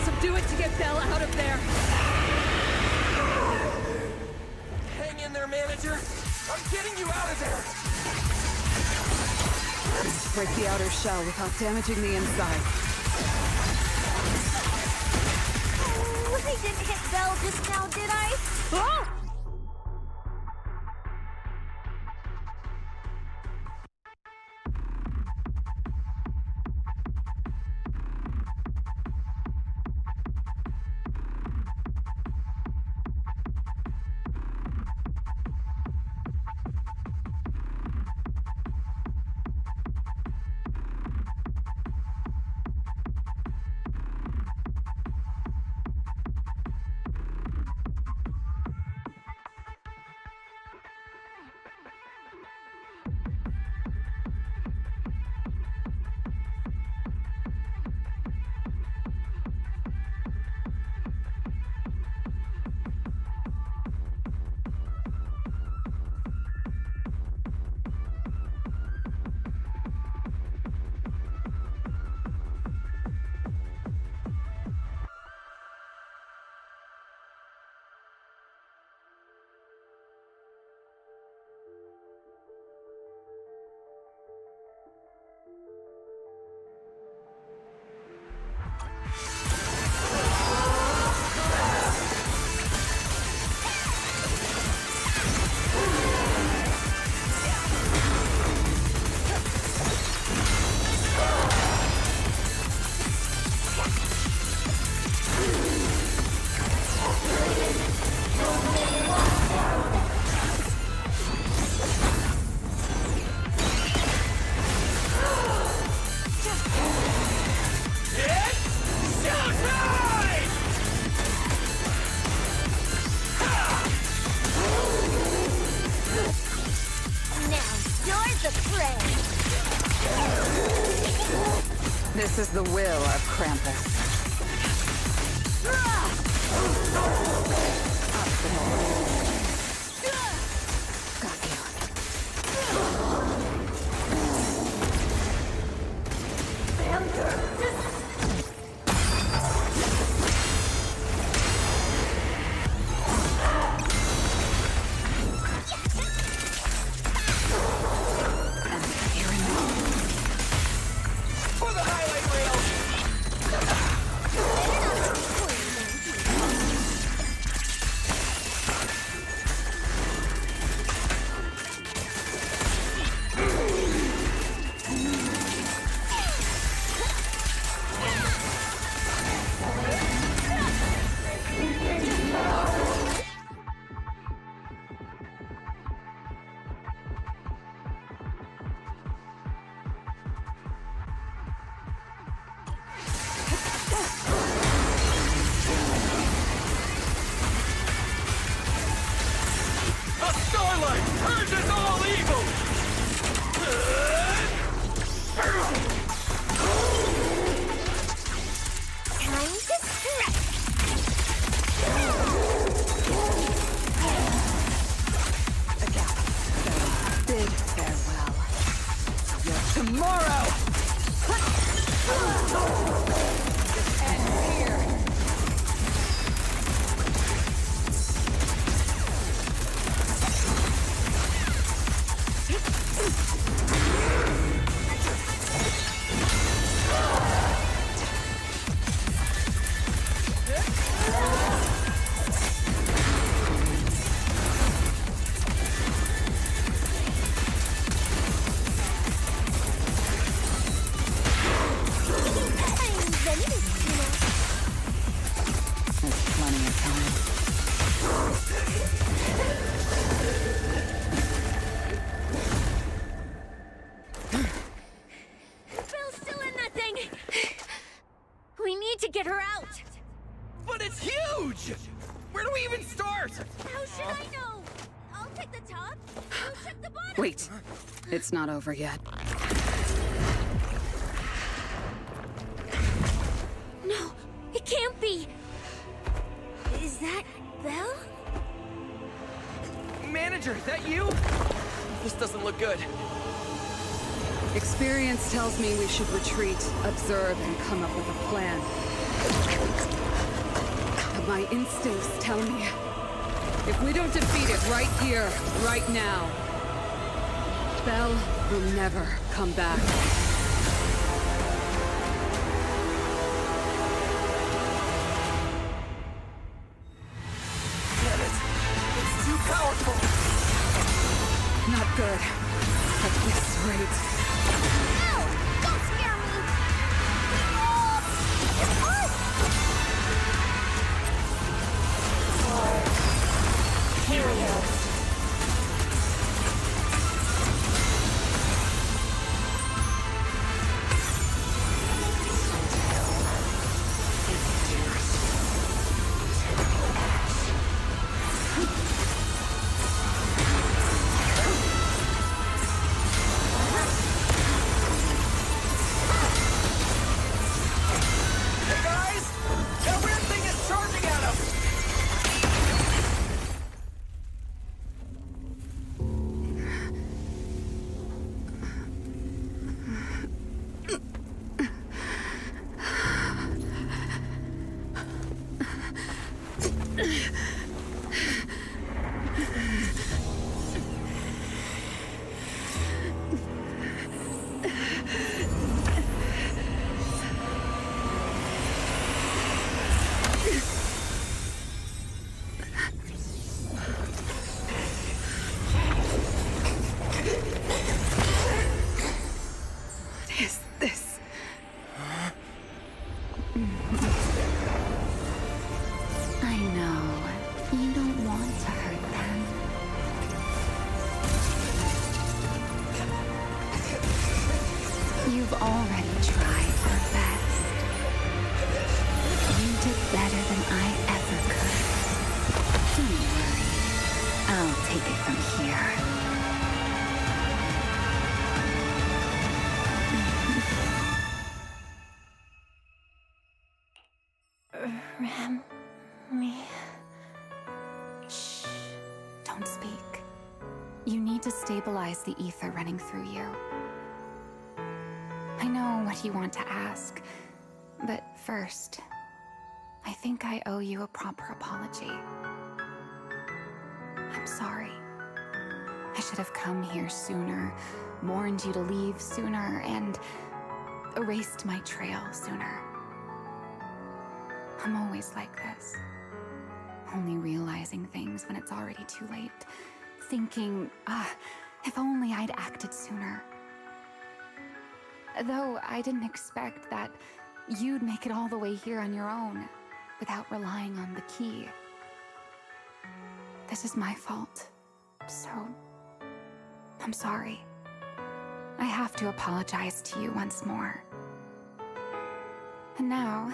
Subdue it to get Belle out of there. Hang in there, manager! I'm getting you out of there! Break the outer shell without damaging the inside. Oh, I didn't hit Belle just now, did I? Ah! This is the will of Krampus. Got you. For the highlight reel! purges all evil! Time to stretch! Bid farewell. Your tomorrow! This ends here. There's plenty of time. Bill's still in that thing! We need to get her out! But it's huge! Where do we even start? How should I know? I'll take the top. You check the bottom. Wait. It's not over yet. No, it can't be. Is that Belle? Manager, that you? This doesn't look good. Experience tells me we should retreat, observe, and come up with a plan. But my instincts tell me, if we don't defeat it right here, right now, Belle will never come back. Damn it. It's too powerful. Not good. At this rate. Ow! Don't scare me! Heroes. Hey guys! That weird thing is charging at us! What is this? I know. You don't want to hurt them. You've already tried your best. You did better than I ever could. Don't worry. I'll take it from here. Shh. Don't speak. You need to stabilize the ether running through you. I know what you want to ask, but first, I think I owe you a proper apology. I'm sorry. I should have come here sooner, warned you to leave sooner, and erased my trail sooner. I'm always like this. Only realizing things when it's already too late. Thinking, if only I'd acted sooner. Though I didn't expect that you'd make it all the way here on your own, without relying on the key. This is my fault. So, I'm sorry. I have to apologize to you once more. And now,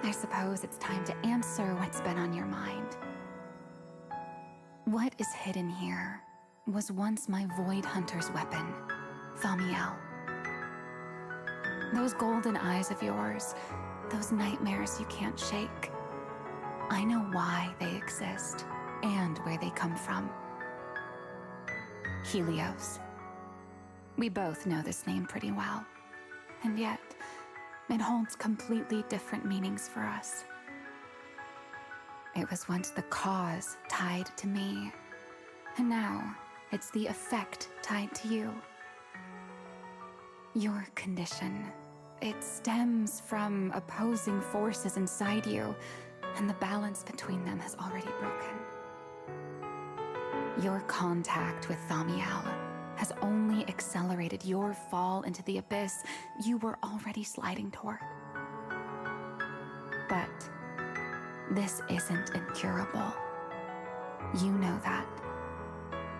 I suppose it's time to answer what's been on your mind. What is hidden here, was once my Void Hunter's weapon, Thamiel. Those golden eyes of yours, those nightmares you can't shake. I know why they exist, and where they come from. Helios. We both know this name pretty well, and yet, it holds completely different meanings for us. It was once the cause tied to me, and now it's the effect tied to you. Your condition, it stems from opposing forces inside you, and the balance between them has already broken. Your contact with Thamiel has only accelerated your fall into the abyss you were already sliding toward. But this isn't incurable. You know that.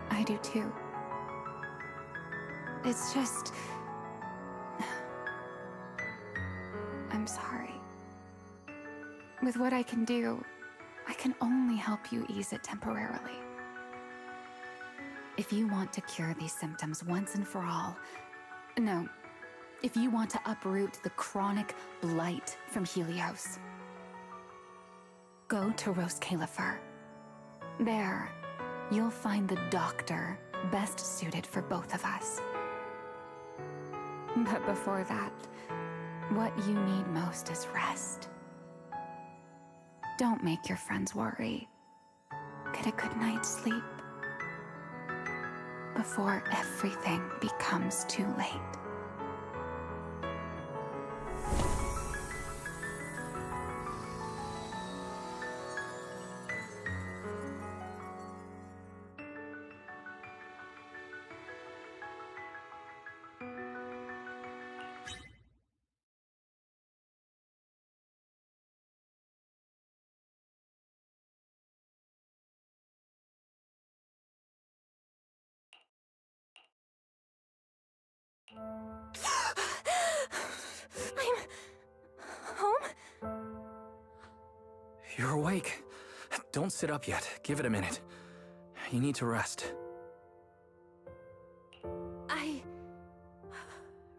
I do too. It's just... I'm sorry. With what I can do, I can only help you ease it temporarily. If you want to cure these symptoms once and for all, no, if you want to uproot the chronic blight from Helios, go to Rose Califer. There, you'll find the doctor best suited for both of us. But before that, what you need most is rest. Don't make your friends worry. Get a good night's sleep before everything becomes too late. I'm home? You're awake. Don't sit up yet. Give it a minute. You need to rest.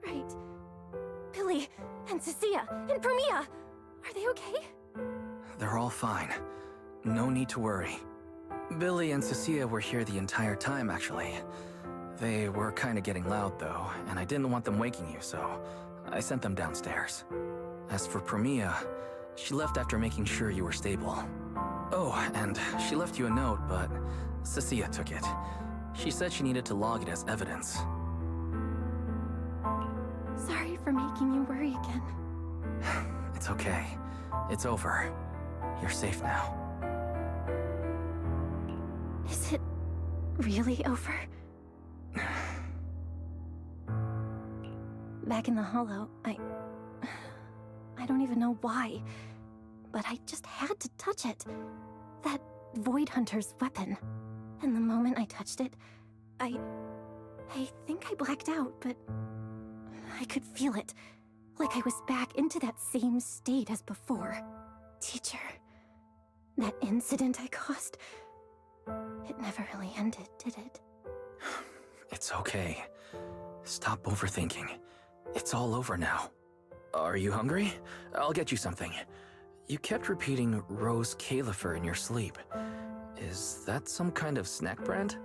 Right. Billy and Cecilia and Promia, are they okay? They're all fine. No need to worry. Billy and Cecilia were here the entire time, actually. They were kind of getting loud, though, and I didn't want them waking you, so I sent them downstairs. As for Promia, she left after making sure you were stable. Oh, and she left you a note, but Cecilia took it. She said she needed to log it as evidence. Sorry for making you worry again. It's okay. It's over. You're safe now. Is it really over? Back in the hollow, I don't even know why, but I just had to touch it. That Void Hunter's weapon. And the moment I touched it, I think I blacked out, but I could feel it. Like I was back into that same state as before. Teacher, that incident I caused, it never really ended, did it? It's okay. Stop overthinking. It's all over now. Are you hungry? I'll get you something. You kept repeating Rose Califer in your sleep. Is that some kind of snack brand?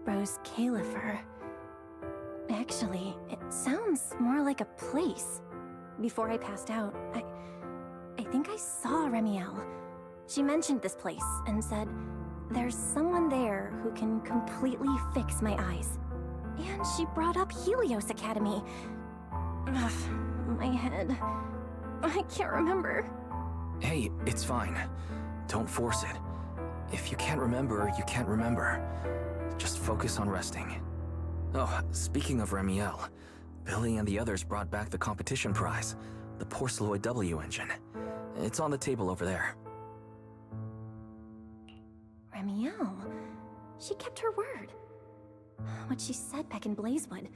Rose Califer. Actually, it sounds more like a place. Before I passed out, I think I saw Remiel. She mentioned this place and said, there's someone there who can completely fix my eyes. And she brought up Helios Academy. Ugh, my head. I can't remember. Hey, it's fine. Don't force it. If you can't remember, you can't remember. Just focus on resting. Oh, speaking of Remiel, Billy and the others brought back the competition prize, the Porceloid W engine. It's on the table over there. Remiel? She kept her word. What she said back in Blazewood.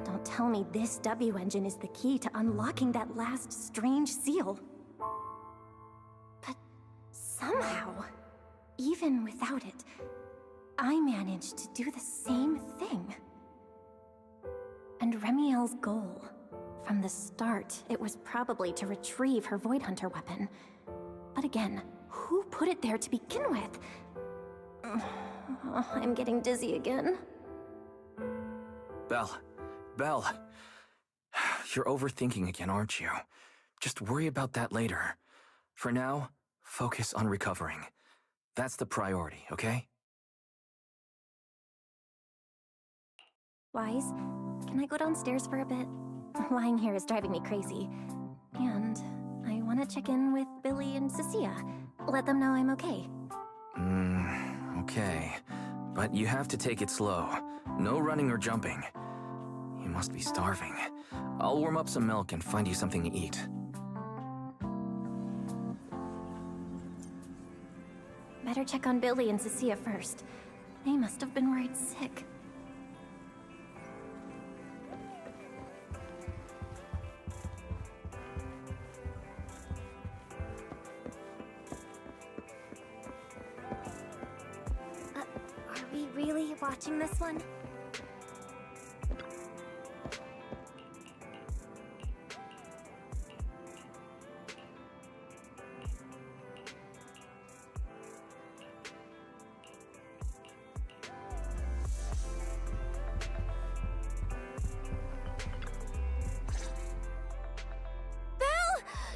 Don't tell me this W engine is the key to unlocking that last strange seal. But somehow, even without it, I managed to do the same thing. And Remiel's goal, from the start, it was probably to retrieve her Void Hunter weapon. But again, who put it there to begin with? I'm getting dizzy again. Belle. You're overthinking again, aren't you? Just worry about that later. For now, focus on recovering. That's the priority, okay? Wise, can I go downstairs for a bit? Lying here is driving me crazy. And I want to check in with Billy and Cecilia. Let them know I'm okay. Okay. But you have to take it slow. No running or jumping. You must be starving. I'll warm up some milk and find you something to eat. Better check on Billy and Cecilia first. They must have been worried sick. Are we really watching this one?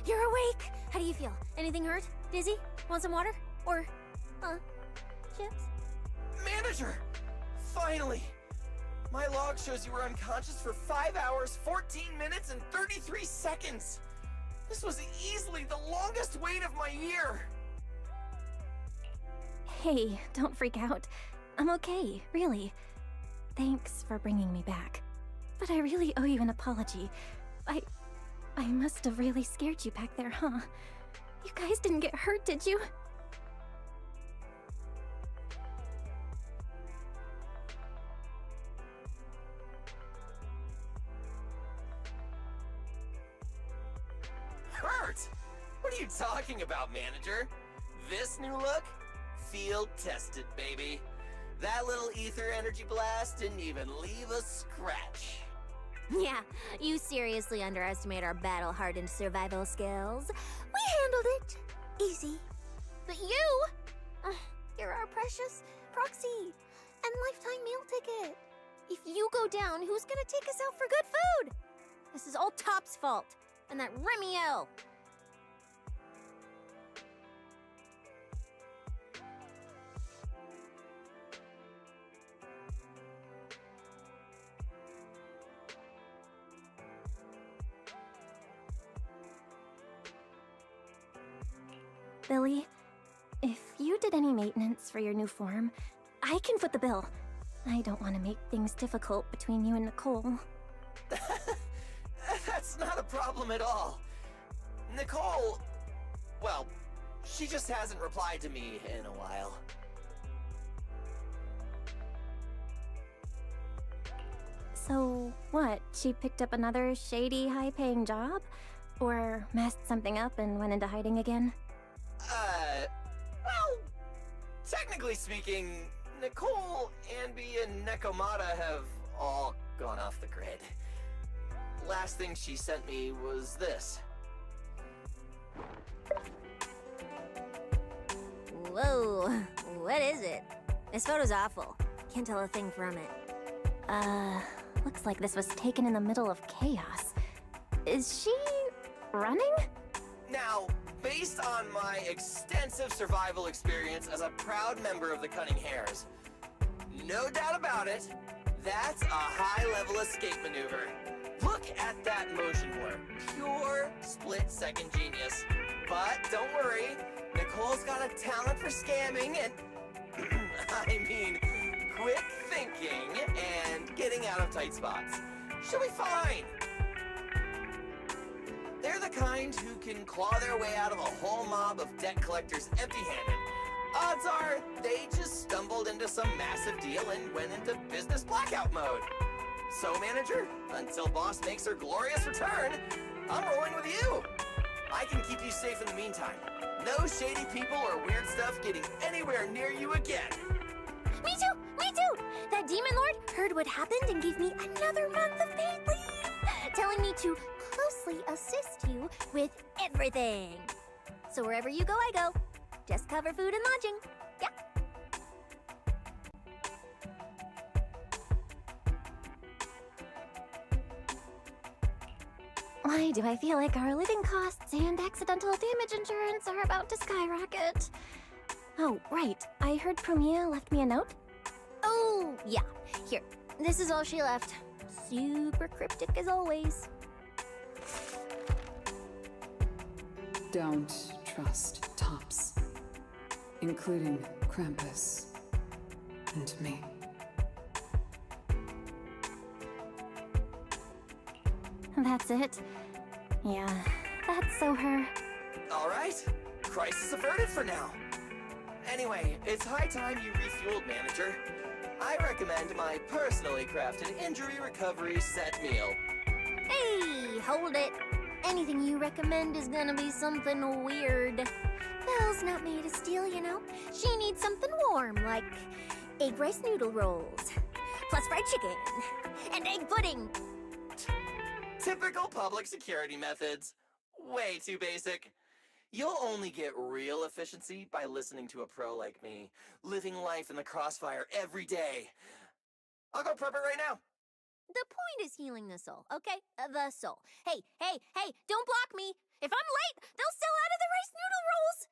You're awake! How do you feel? Anything hurt? Dizzy? Want some water? Or, chips? Manager! Finally! My log shows you were unconscious for 5 hours, 14 minutes, and 33 seconds! This was easily the longest wait of my year! Hey, don't freak out. I'm okay, really. Thanks for bringing me back. But I really owe you an apology. I must have really scared you back there, huh? You guys didn't get hurt, did you? Hurt? What are you talking about, manager? This new look? Field tested, baby. That little ether energy blast didn't even leave a scratch. Yeah, you seriously underestimate our battle-hardened survival skills. We handled it. Easy. But you're our precious proxy and lifetime meal ticket. If you go down, who's gonna take us out for good food? This is all Top's fault, and that Remiel. Billy, if you did any maintenance for your new form, I can foot the bill. I don't want to make things difficult between you and Nicole. That's not a problem at all. Nicole, well, she just hasn't replied to me in a while. So, what? She picked up another shady, high-paying job? Or messed something up and went into hiding again? Well, technically speaking, Nicole, Anby, and Nekomata have all gone off the grid. Last thing she sent me was this. Whoa, what is it? This photo's awful. Can't tell a thing from it. Looks like this was taken in the middle of chaos. Is she running? Now, based on my extensive survival experience as a proud member of the Cunning Hares, no doubt about it, that's a high-level escape maneuver. Look at that motion blur. Pure split-second genius. But don't worry, Nicole's got a talent for scamming and... I mean, quick thinking and getting out of tight spots. She'll be fine. They're the kind who can claw their way out of a whole mob of debt collectors empty-handed. Odds are, they just stumbled into some massive deal and went into business blackout mode. So, manager, until boss makes her glorious return, I'm rolling with you. I can keep you safe in the meantime. No shady people or weird stuff getting anywhere near you again. Me too! Me too! That demon lord heard what happened and gave me another month of paid leave, telling me to closely assist you with everything. So wherever you go, I go. Just cover food and lodging. Yeah. Why do I feel like our living costs and accidental damage insurance are about to skyrocket? Oh, right. I heard Promia left me a note. Oh, yeah. Here. This is all she left. Super cryptic as always. Don't trust Tops, including Krampus and me. That's it. Yeah, that's so her. All right. Crisis averted for now. Anyway, it's high time you refueled, manager. I recommend my personally crafted injury recovery set meal. Hey, hold it. Anything you recommend is gonna be something weird. Belle's not made of steel, you know. She needs something warm, like egg rice noodle rolls, plus fried chicken, and egg pudding. Typical public security methods. Way too basic. You'll only get real efficiency by listening to a pro like me, living life in the crossfire every day. I'll go prep it right now. The point is healing the soul, okay? The soul. Hey, hey, hey, don't block me. If I'm late, they'll sell out of the rice noodle rolls.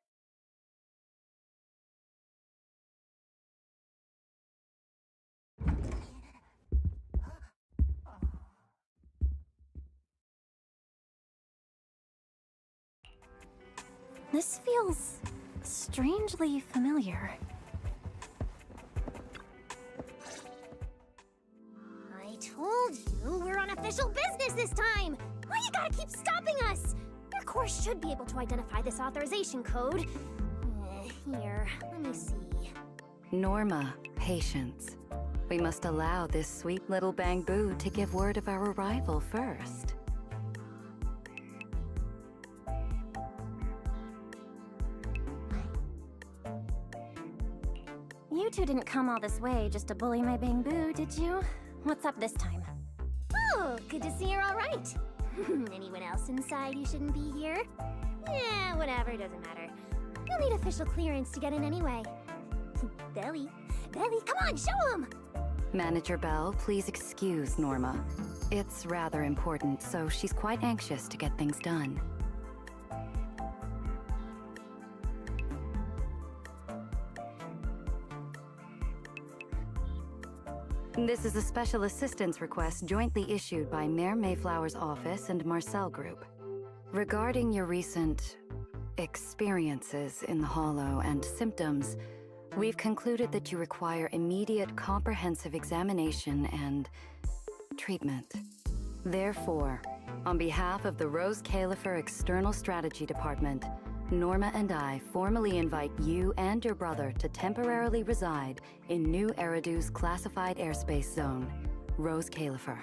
This feels strangely familiar. I told you we're on official business this time. Why you gotta keep stopping us? Your course should be able to identify this authorization code. Here, let me see. Norma, patience. We must allow this sweet little bang-boo to give word of our arrival first. You two didn't come all this way just to bully my bang-boo, did you? What's up this time? Oh, good to see you're all right. Anyone else inside who shouldn't be here? Yeah, whatever, doesn't matter. You'll need official clearance to get in anyway. Belly, come on, show him! Manager Bell, please excuse Norma. It's rather important, so she's quite anxious to get things done. This is a special assistance request jointly issued by Mayor Mayflower's office and Marcel Group. Regarding your recent experiences in the Hollow and symptoms, we've concluded that you require immediate comprehensive examination and treatment. Therefore, on behalf of the Rose Califer External Strategy Department, Norma and I formally invite you and your brother to temporarily reside in New Eridu's classified airspace zone, Rose Califer.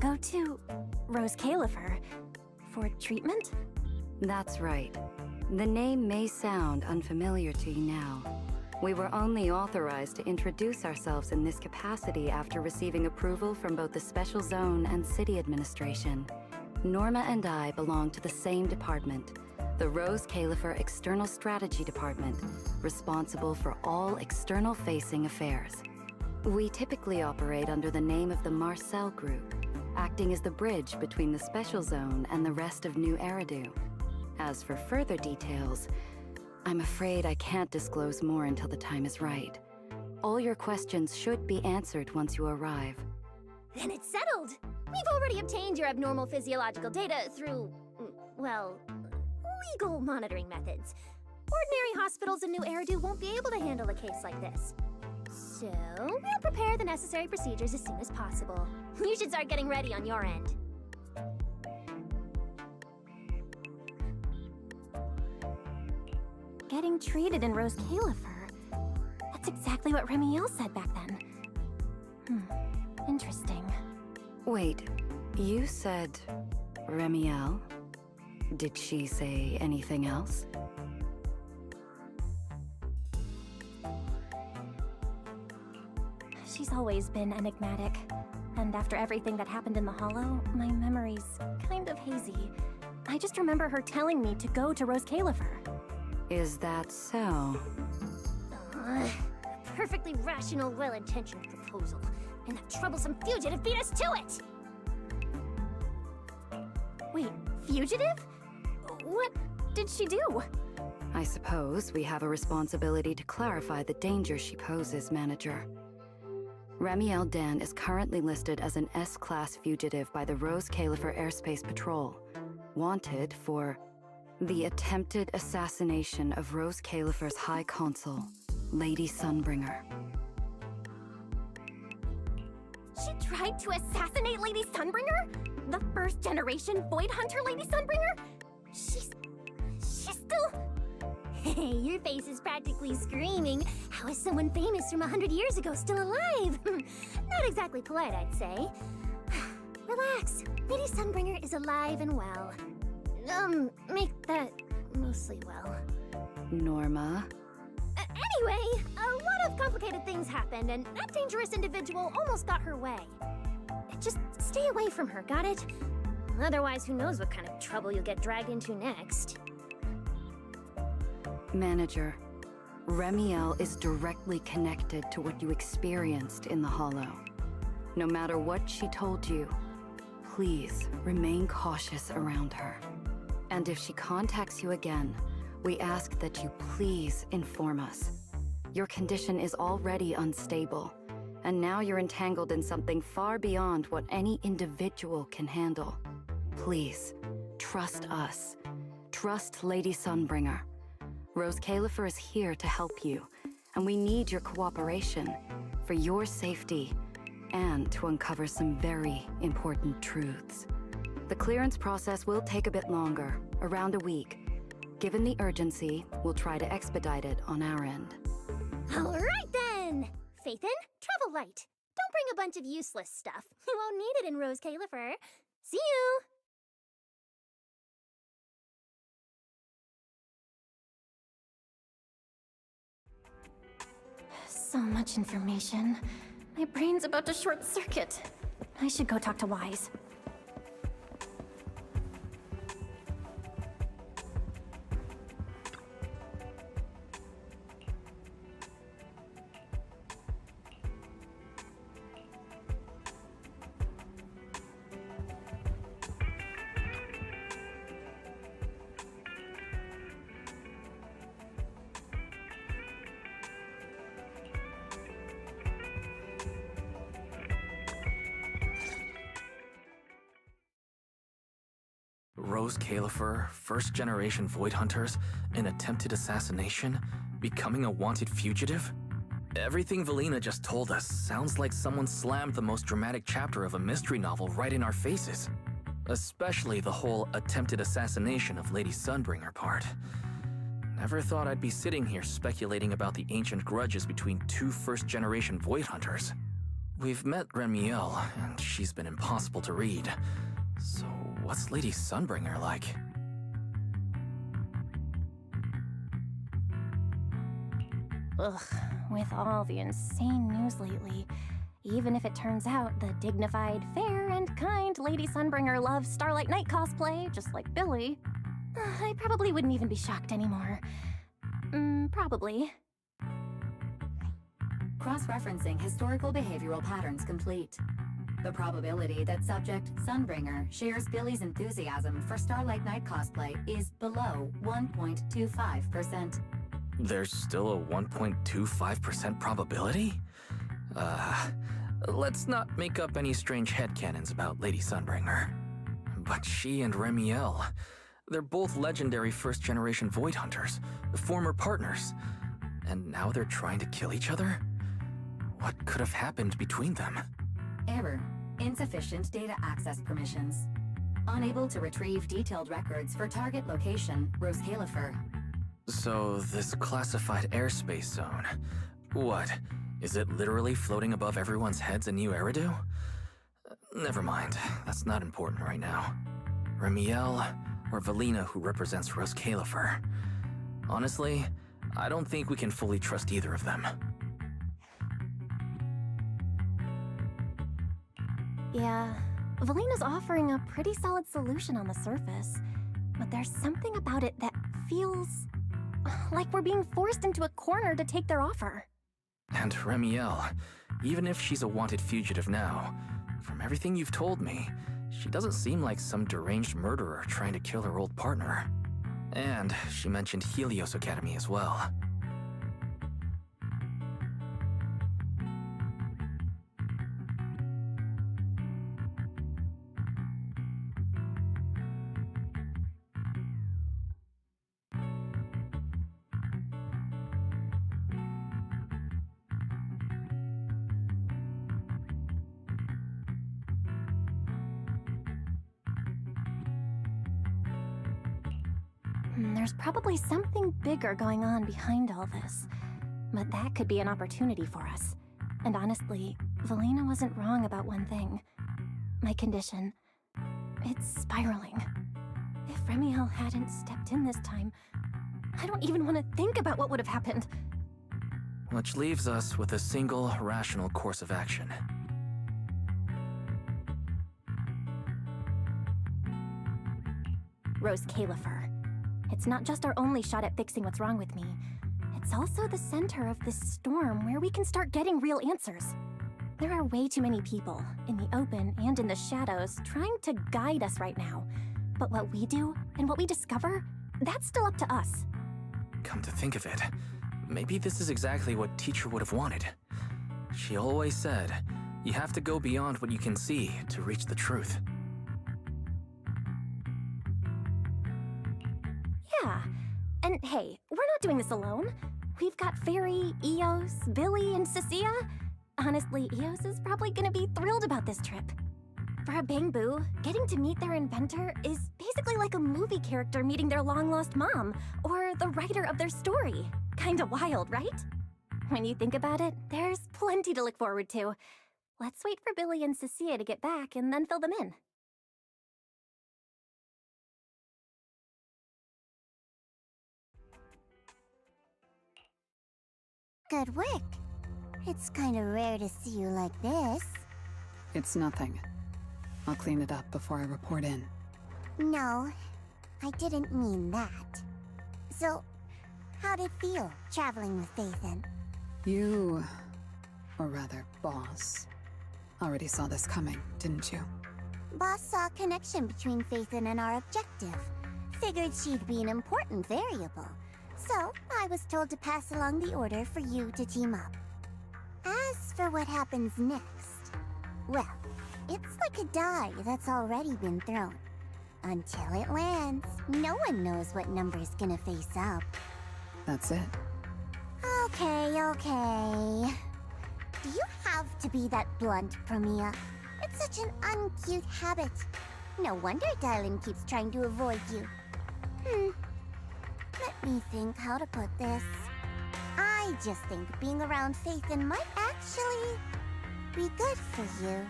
Go to Rose Califer for treatment? That's right. The name may sound unfamiliar to you now. We were only authorized to introduce ourselves in this capacity after receiving approval from both the Special Zone and City Administration. Norma and I belong to the same department, the Rose Califer External Strategy Department, responsible for all external-facing affairs. We typically operate under the name of the Marcel Group, acting as the bridge between the Special Zone and the rest of New Eridu. As for further details, I'm afraid I can't disclose more until the time is right. All your questions should be answered once you arrive. Then it's settled. We've already obtained your abnormal physiological data through, well, legal monitoring methods. Ordinary hospitals in New Eridu won't be able to handle a case like this. So, we'll prepare the necessary procedures as soon as possible. You should start getting ready on your end. Getting treated in Rose Califer? That's exactly what Remiel said back then. Interesting. Wait, you said Remiel? Did she say anything else? She's always been enigmatic. And after everything that happened in the Hollow, my memory's kind of hazy. I just remember her telling me to go to Rose Califer. Is that so? A perfectly rational, well-intentioned proposal. And that troublesome fugitive beat us to it! Wait, fugitive? What did she do? I suppose we have a responsibility to clarify the danger she poses, Manager. Remiel Dan is currently listed as an S-Class fugitive by the Rose Califer Airspace Patrol, wanted for the attempted assassination of Rose Califer's High Consul, Lady Sunbringer. She tried to assassinate Lady Sunbringer? The first-generation Void Hunter Lady Sunbringer? She's still... Your face is practically screaming. How is someone famous from 100 years ago still alive? Not exactly polite, I'd say. Relax. Lady Sunbringer is alive and well. Make that mostly well. Norma? Anyway, a lot of complicated things happened, and that dangerous individual almost got her way. Just stay away from her, got it? Otherwise, who knows what kind of trouble you'll get dragged into next. Manager, Remiel is directly connected to what you experienced in the Hollow. No matter what she told you, please remain cautious around her. And if she contacts you again, we ask that you please inform us. Your condition is already unstable, and now you're entangled in something far beyond what any individual can handle. Please, trust us. Trust Lady Sunbringer. Rose Califer is here to help you, and we need your cooperation for your safety and to uncover some very important truths. The clearance process will take a bit longer, around a week. Given the urgency, we'll try to expedite it on our end. All right then! Phaethon, travel light. Don't bring a bunch of useless stuff. You won't need it in Rose Califer. See you! So much information. My brain's about to short circuit. I should go talk to Wise. Rose Califer, first-generation Void Hunters, an attempted assassination, becoming a wanted fugitive? Everything Valina just told us sounds like someone slammed the most dramatic chapter of a mystery novel right in our faces. Especially the whole attempted assassination of Lady Sunbringer part. Never thought I'd be sitting here speculating about the ancient grudges between two first-generation Void Hunters. We've met Remiel, and she's been impossible to read. So what's Lady Sunbringer like? Ugh, with all the insane news lately, even if it turns out the dignified, fair, and kind Lady Sunbringer loves Starlight Knight cosplay, just like Billy, I probably wouldn't even be shocked anymore. Probably. Cross-referencing historical behavioral patterns complete. The probability that subject Sunbringer shares Billy's enthusiasm for Starlight Knight cosplay is below 1.25%. There's still a 1.25% probability? Let's not make up any strange headcanons about Lady Sunbringer. But she and Remiel, they're both legendary first-generation Void Hunters, former partners. And now they're trying to kill each other? What could have happened between them? Error. Insufficient data access permissions. Unable to retrieve detailed records for target location, Rose Califer. So, this classified airspace zone, what? Is it literally floating above everyone's heads in New Eridu? Never mind. That's not important right now. Ramiel or Valina, who represents Rose Califer. Honestly, I don't think we can fully trust either of them. Yeah, Valina's offering a pretty solid solution on the surface, but there's something about it that feels like we're being forced into a corner to take their offer. And Ramiel, even if she's a wanted fugitive now, from everything you've told me, she doesn't seem like some deranged murderer trying to kill her old partner. And she mentioned Helios Academy as well. There's probably something bigger going on behind all this, but that could be an opportunity for us. And honestly, Valina wasn't wrong about one thing. My condition. It's spiraling. If Ramiel hadn't stepped in this time, I don't even want to think about what would have happened. Which leaves us with a single rational course of action. Rose Califer. It's not just our only shot at fixing what's wrong with me. It's also the center of this storm where we can start getting real answers. There are way too many people, in the open and in the shadows, trying to guide us right now. But what we do, and what we discover, that's still up to us. Come to think of it, maybe this is exactly what Teacher would have wanted. She always said, you have to go beyond what you can see to reach the truth. Yeah. And hey, we're not doing this alone. We've got Fairy, Eos, Billy, and Cecilia. Honestly, Eos is probably gonna be thrilled about this trip. For a Bangbu, getting to meet their inventor is basically like a movie character meeting their long-lost mom, or the writer of their story. Kinda wild, right? When you think about it, there's plenty to look forward to. Let's wait for Billy and Cecilia to get back and then fill them in. Good work. It's kind of rare to see you like this. It's nothing. I'll clean it up before I report in. No, I didn't mean that. So, how'd it feel, traveling with Phaethon? You, or rather, Boss, already saw this coming, didn't you? Boss saw a connection between Phaethon and our objective. Figured she'd be an important variable. So, I was told to pass along the order for you to team up. As for what happens next, well, it's like a die that's already been thrown. Until it lands, no one knows what number's gonna face up. That's it. Okay. Do you have to be that blunt, Promia? It's such an uncute habit. No wonder Dylan keeps trying to avoid you. Let me think how to put this. I just think being around Phaethon might actually be good for you.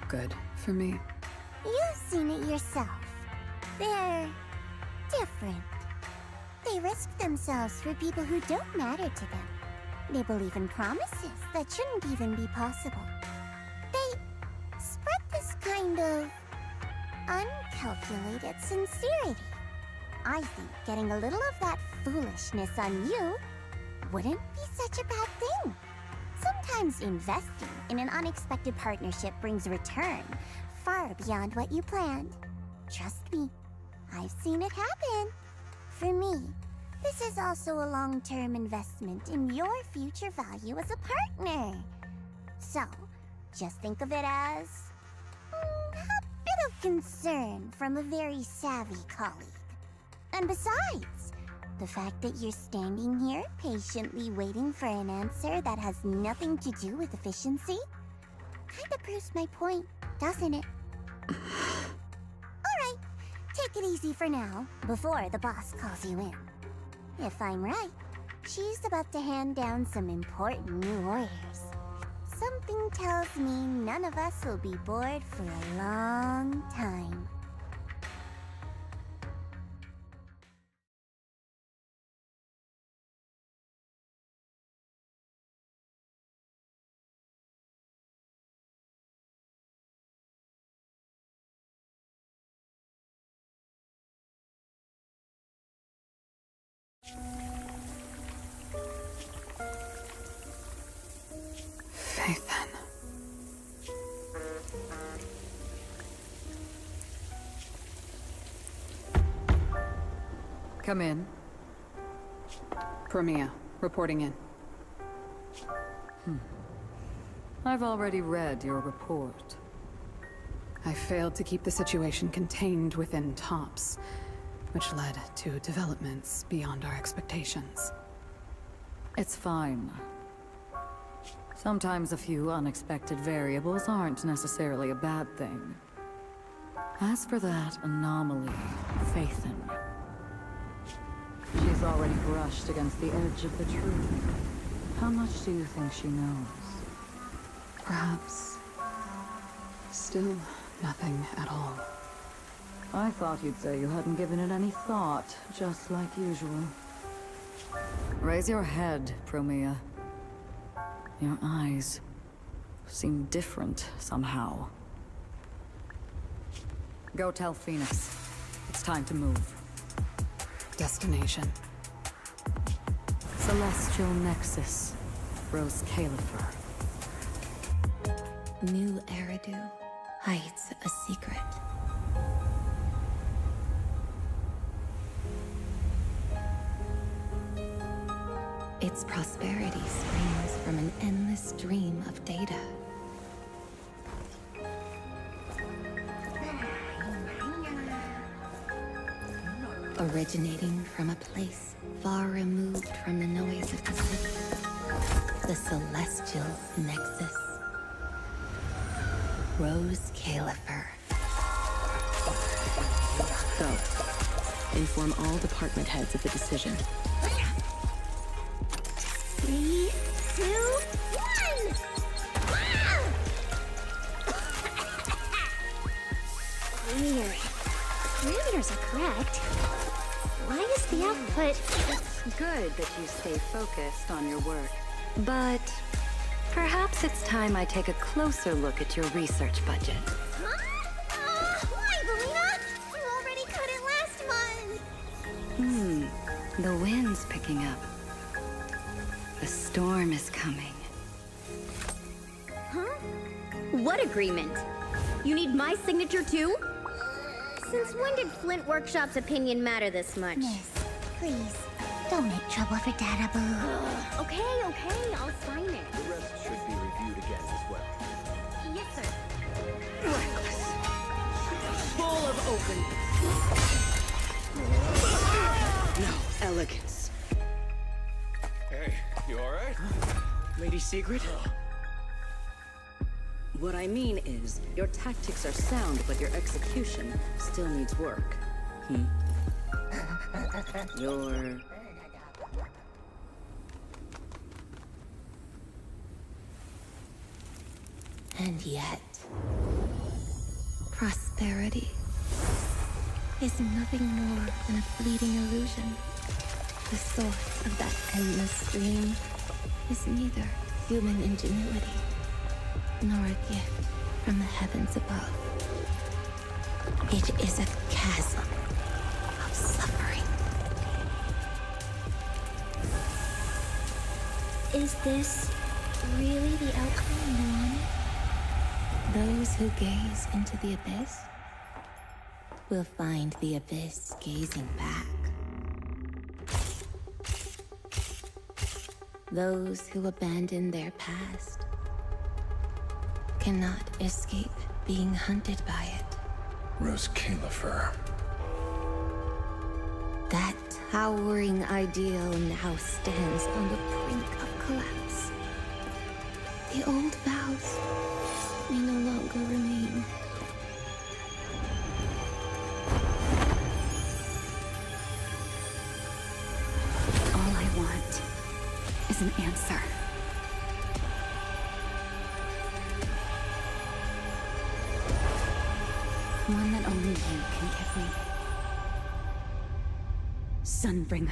Good for me. You've seen it yourself. They're different. They risk themselves for people who don't matter to them. They believe in promises that shouldn't even be possible. They spread this kind of uncalculated sincerity. I think getting a little of that foolishness on you wouldn't be such a bad thing. Sometimes investing in an unexpected partnership brings return far beyond what you planned. Trust me, I've seen it happen. For me, this is also a long-term investment in your future value as a partner. So, just think of it as a bit of concern from a very savvy colleague. And besides, the fact that you're standing here patiently waiting for an answer that has nothing to do with efficiency kinda proves my point, doesn't it? Alright, take it easy for now, before the boss calls you in. If I'm right, she's about to hand down some important new orders. Something tells me none of us will be bored for a long time. Faithen. Come in. Promia, reporting in. I've already read your report. I failed to keep the situation contained within TOPS, which led to developments beyond our expectations. It's fine. Sometimes a few unexpected variables aren't necessarily a bad thing. As for that anomaly, Faithen, she's already brushed against the edge of the truth. How much do you think she knows? Perhaps still nothing at all. I thought you'd say you hadn't given it any thought, just like usual. Raise your head, Promia. Your eyes seem different somehow. Go tell Phoenix. It's time to move. Destination. Celestial Nexus. Rose Califer. New Eridu hides a secret. Its prosperity springs from an endless stream of data. Originating from a place far removed from the noise of the city. The Celestial Nexus. Rose Califer. Go. Inform all department heads of the decision. 3, 2, 1! Weird. Parameters are correct. Why is the output... It's good that you stay focused on your work. But perhaps it's time I take a closer look at your research budget. Huh? Why, Belina? You already cut it last month! The wind's picking up. The storm is coming. Huh? What agreement? You need my signature too? Since when did Flint Workshop's opinion matter this much? Miss, please, don't make trouble for Dada Boo. Okay, I'll sign it. The rest should be reviewed again as well. Yes, sir. Reckless. Full of openness. No elegance. Hey, you alright? Lady Secret? What I mean is, your tactics are sound, but your execution still needs work. You're... And yet, prosperity is nothing more than a fleeting illusion. The source of that endless stream is neither human ingenuity nor a gift from the heavens above. It is a chasm of suffering. Is this really the outcome you wanted? Those who gaze into the abyss will find the abyss gazing back. Those who abandon their past cannot escape being hunted by it. Rose Califer. That towering ideal now stands on the brink of collapse. The old vows may no longer remain. All I want is an answer. One that only you can give me. Sunbringer.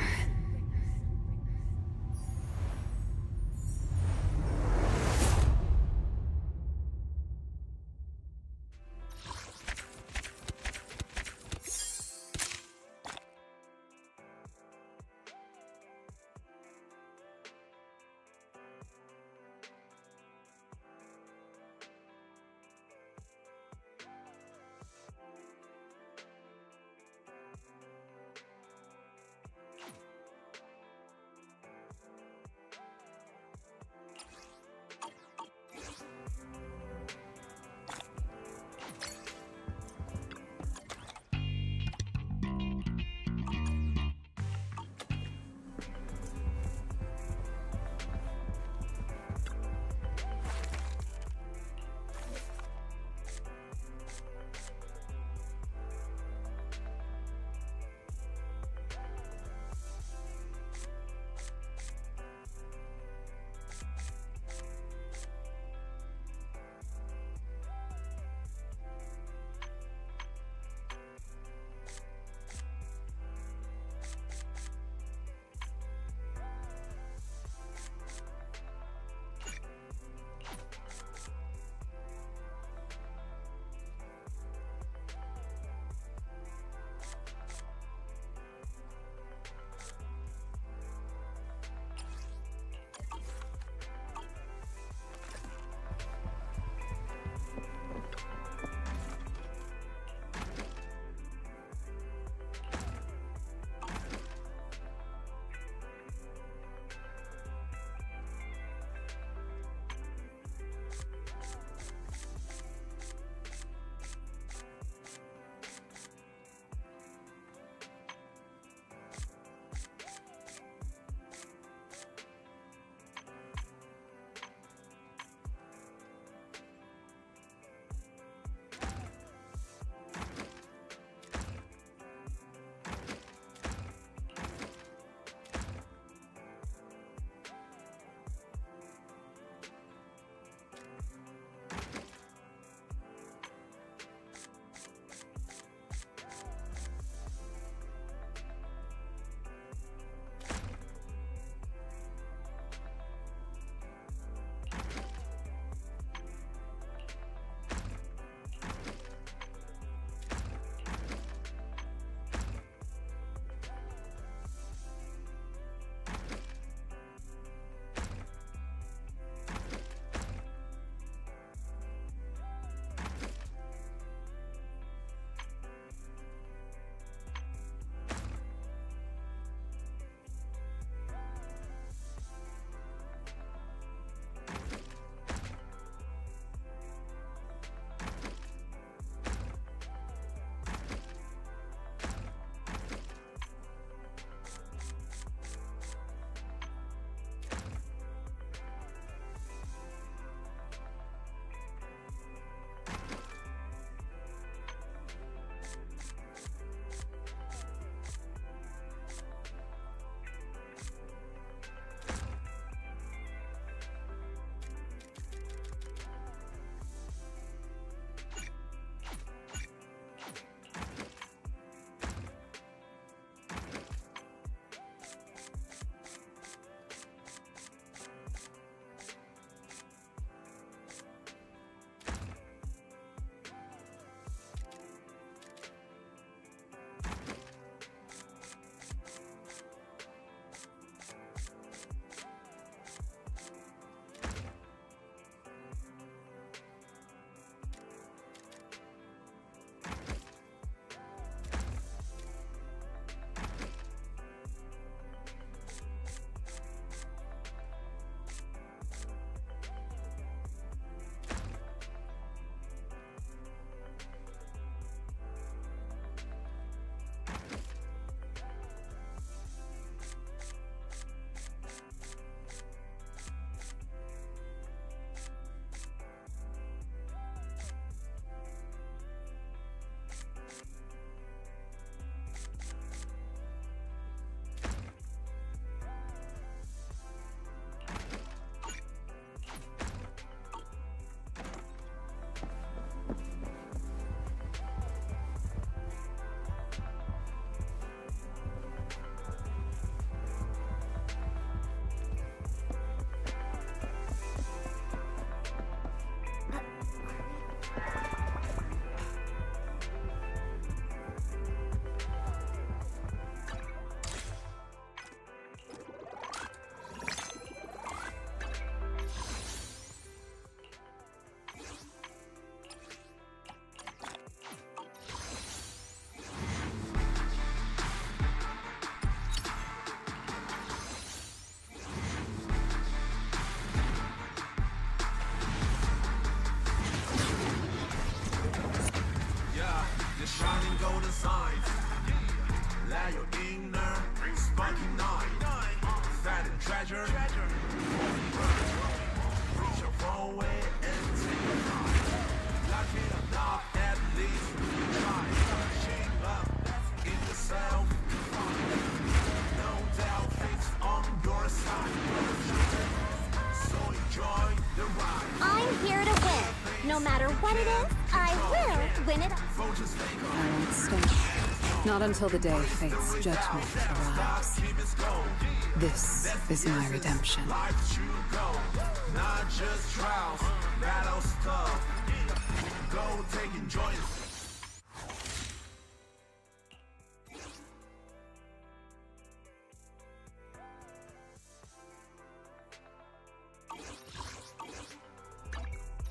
treasure. Reach your own way and take a ride. Lock it up now, at least try. Searching up in the self. No doubt fixed on your side. So enjoy the ride. I'm here to win. No matter what it is, I will win it. I won't stop. Not until the day fate's judgment arrives. This is my redemption. Not just trials, battle stuff. Go take and join us.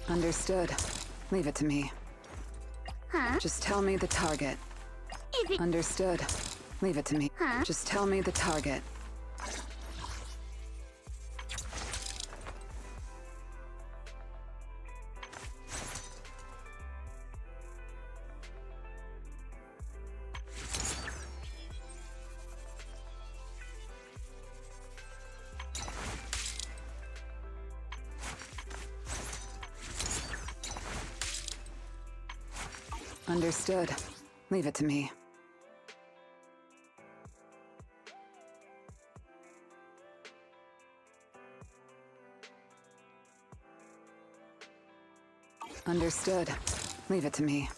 Understood. Leave it to me. Huh? Just tell me the target. If it... Understood. Leave it to me. Huh? Just tell me the target. Understood. Leave it to me. Understood. Leave it to me.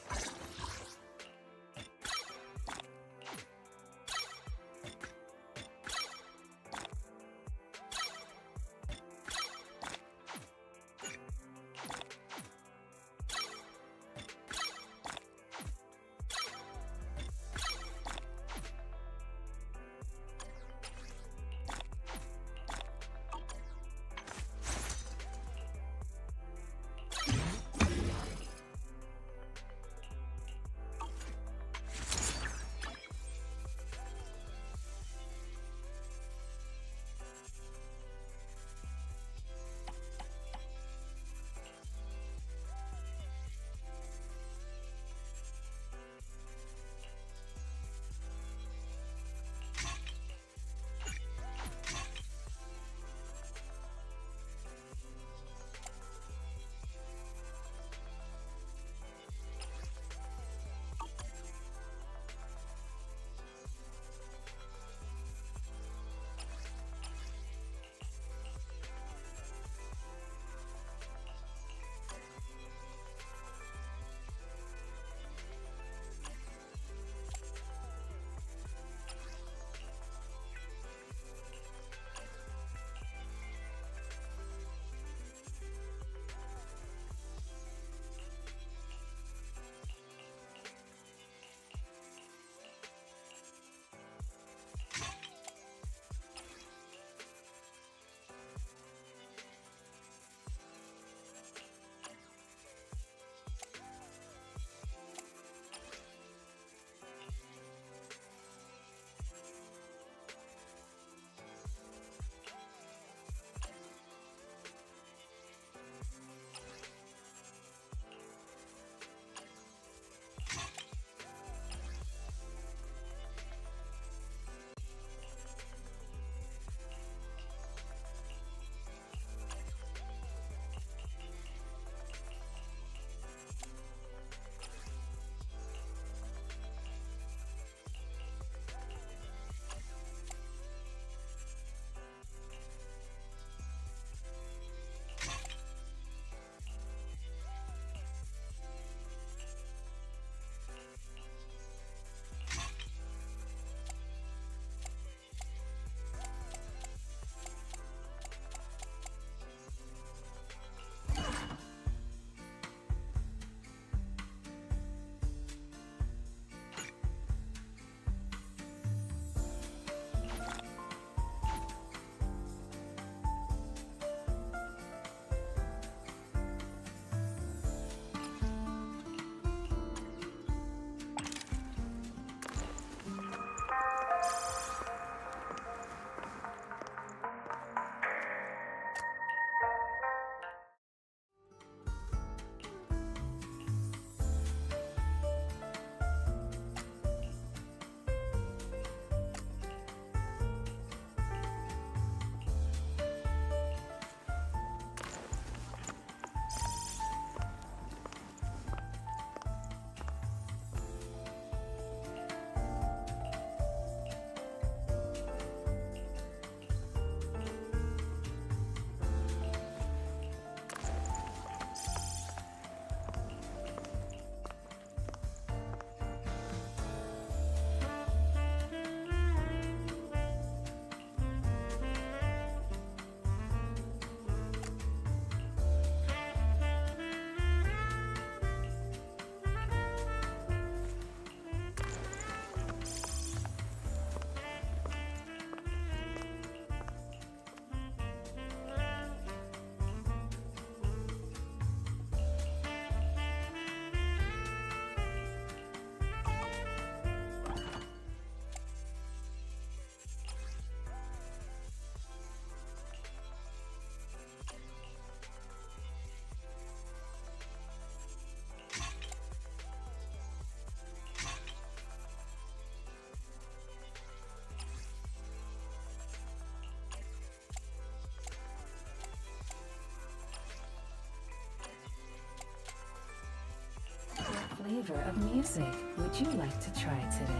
flavor of music would you like to try today?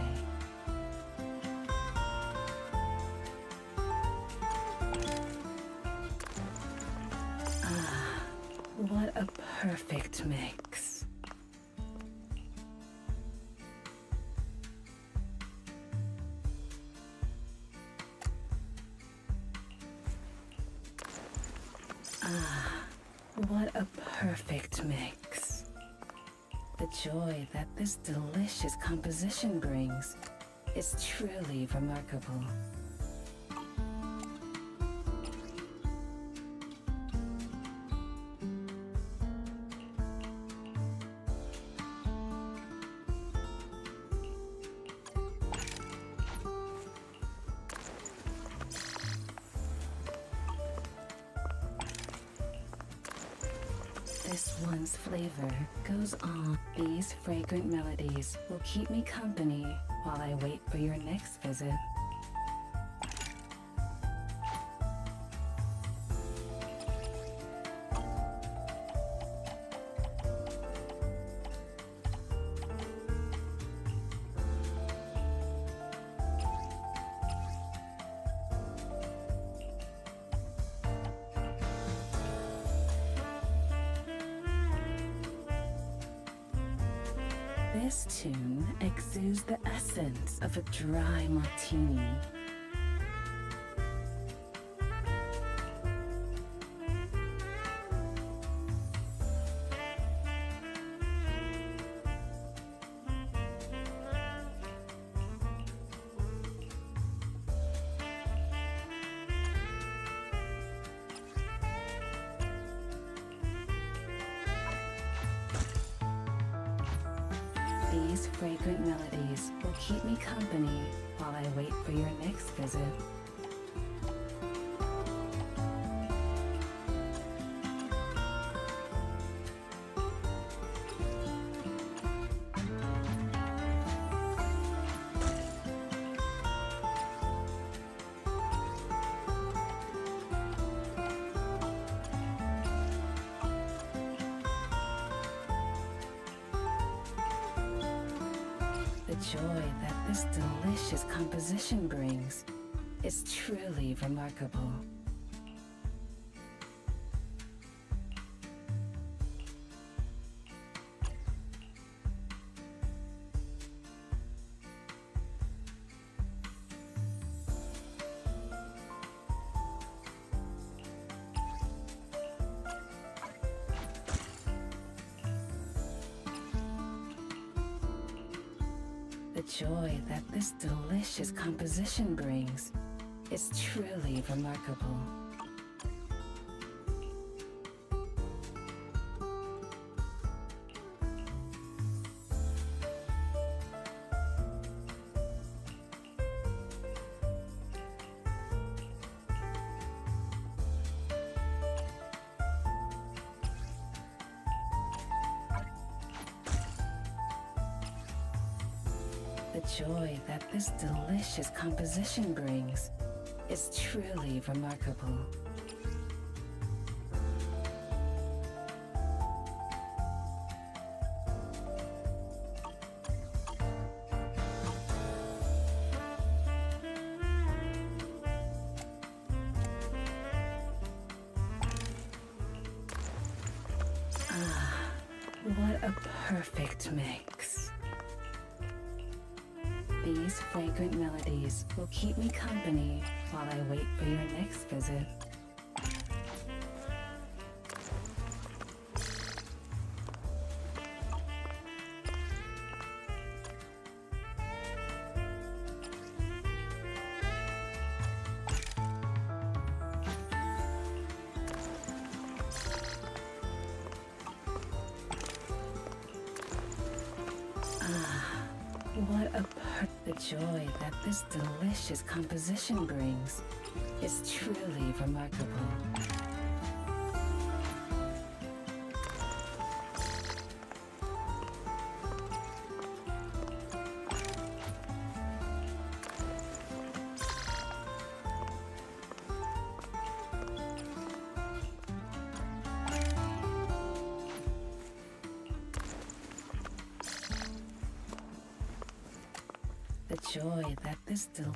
Ah, what a perfect mix. Ah, what a perfect mix. The joy that this delicious composition brings is truly remarkable. This one's flavor goes on. These fragrant melodies will keep me company while I wait for your next visit. This tune exudes the essence of a dry martini. These fragrant melodies will keep me company while I wait for your next visit. The joy that this delicious composition brings is truly remarkable. The joy that this delicious composition brings is truly remarkable. The joy that this delicious composition brings is truly remarkable. Ah, what a perfect mix. These fragrant melodies will keep me company while I wait for your next visit. Ah, what a the joy that this delicious composition brings is truly remarkable. joy that this still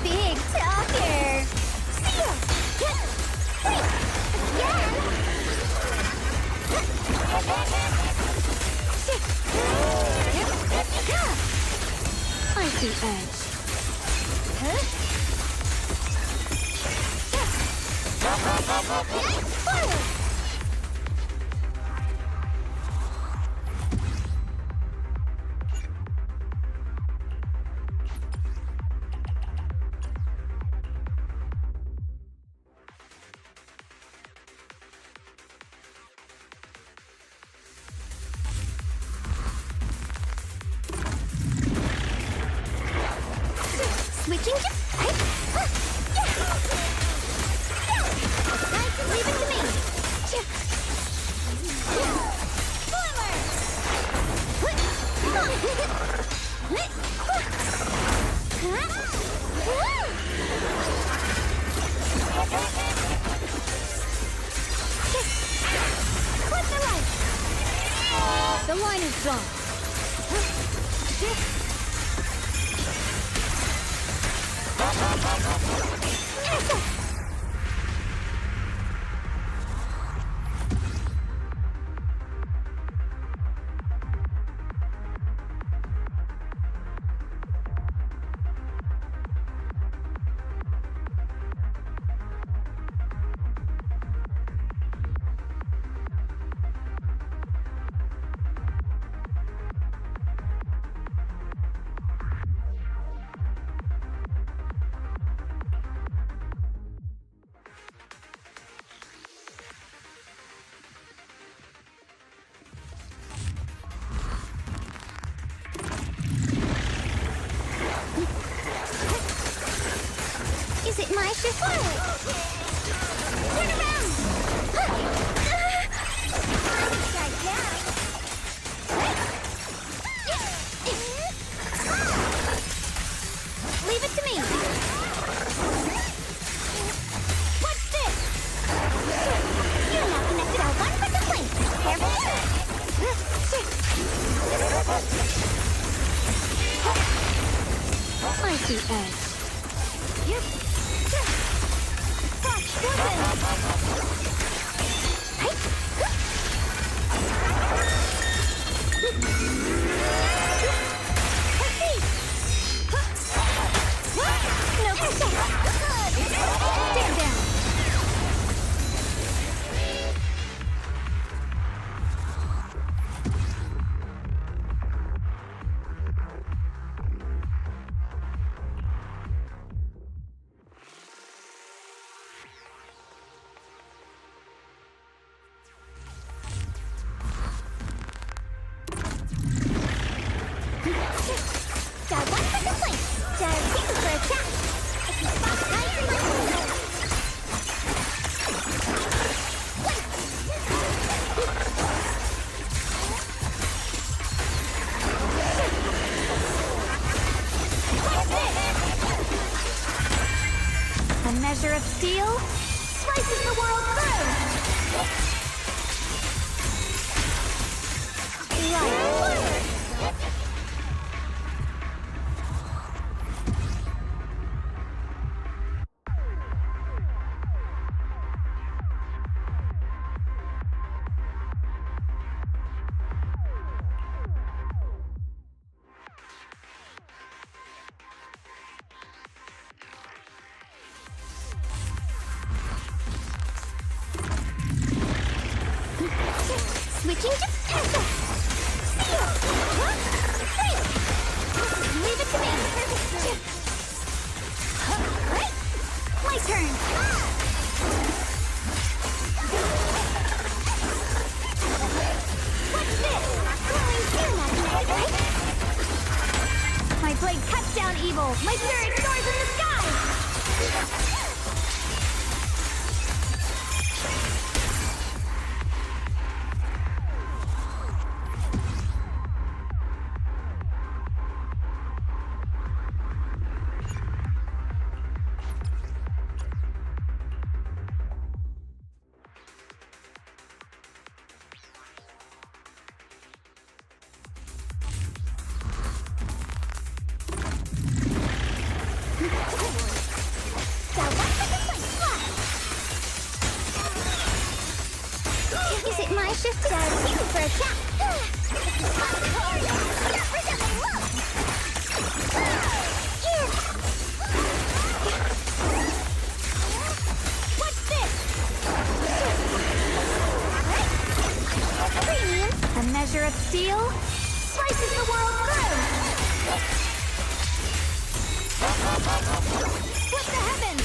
Big talker! Icy edge. Forward! Switching to leave it to me. What's the line? The line is drawn. shift forward! Turn around! Right now. Leave it to me! What's this? You're now connected on one quick link! I see edge. Yep. Watch, Stand down. Got one for complaint. Got two for a chat. If you spot hides and let me know. What's this? A measure of steel slices the world through. Right forward. Switching to Penta! Seal! Three! Leave it to me! My turn! What's this? You're not connected, right? My blade cuts down evil! My spirit soars in the sky! Is it my shift to dive you for a chat? What's this? Premium. A measure of steel slices the world through. What the heavens?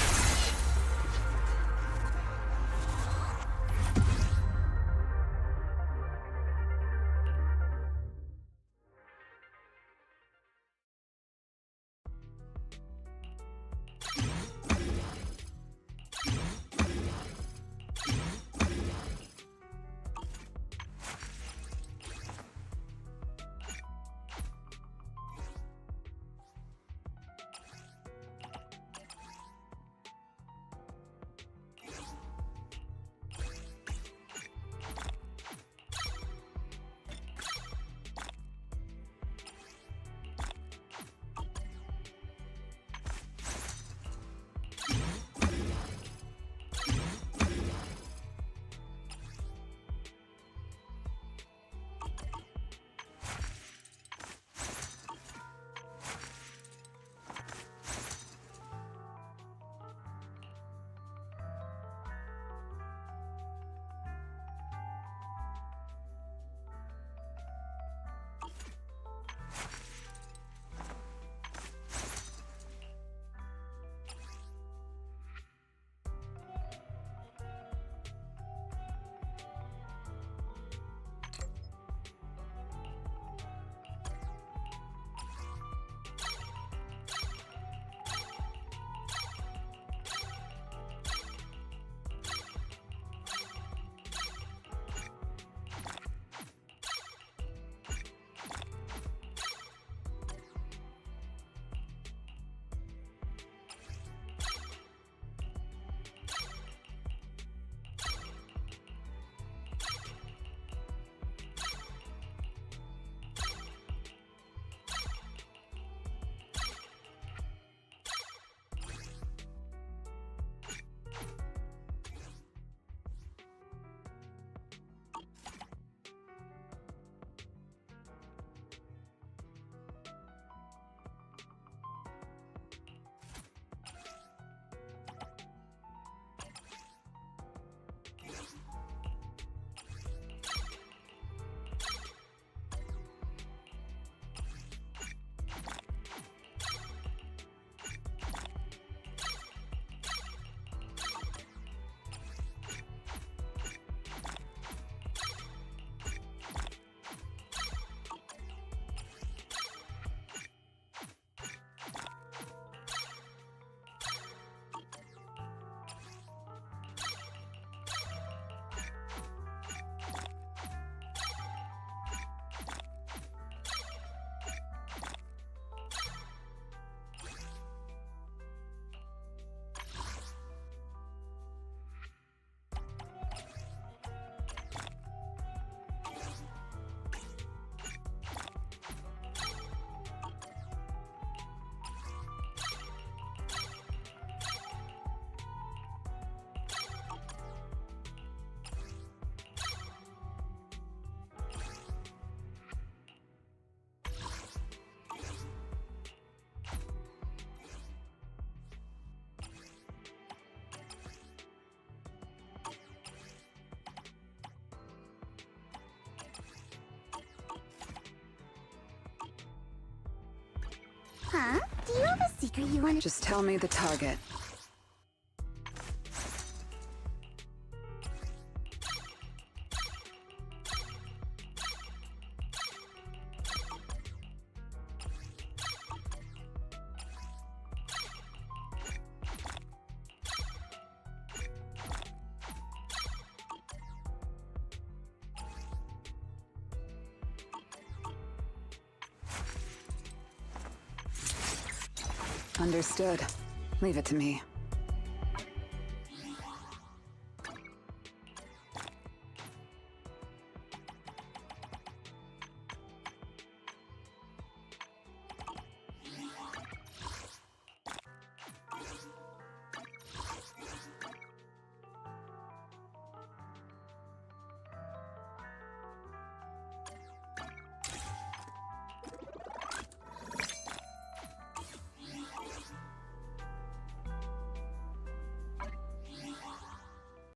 Huh? Do you have a secret you want? Just tell me the target. Understood. Leave it to me.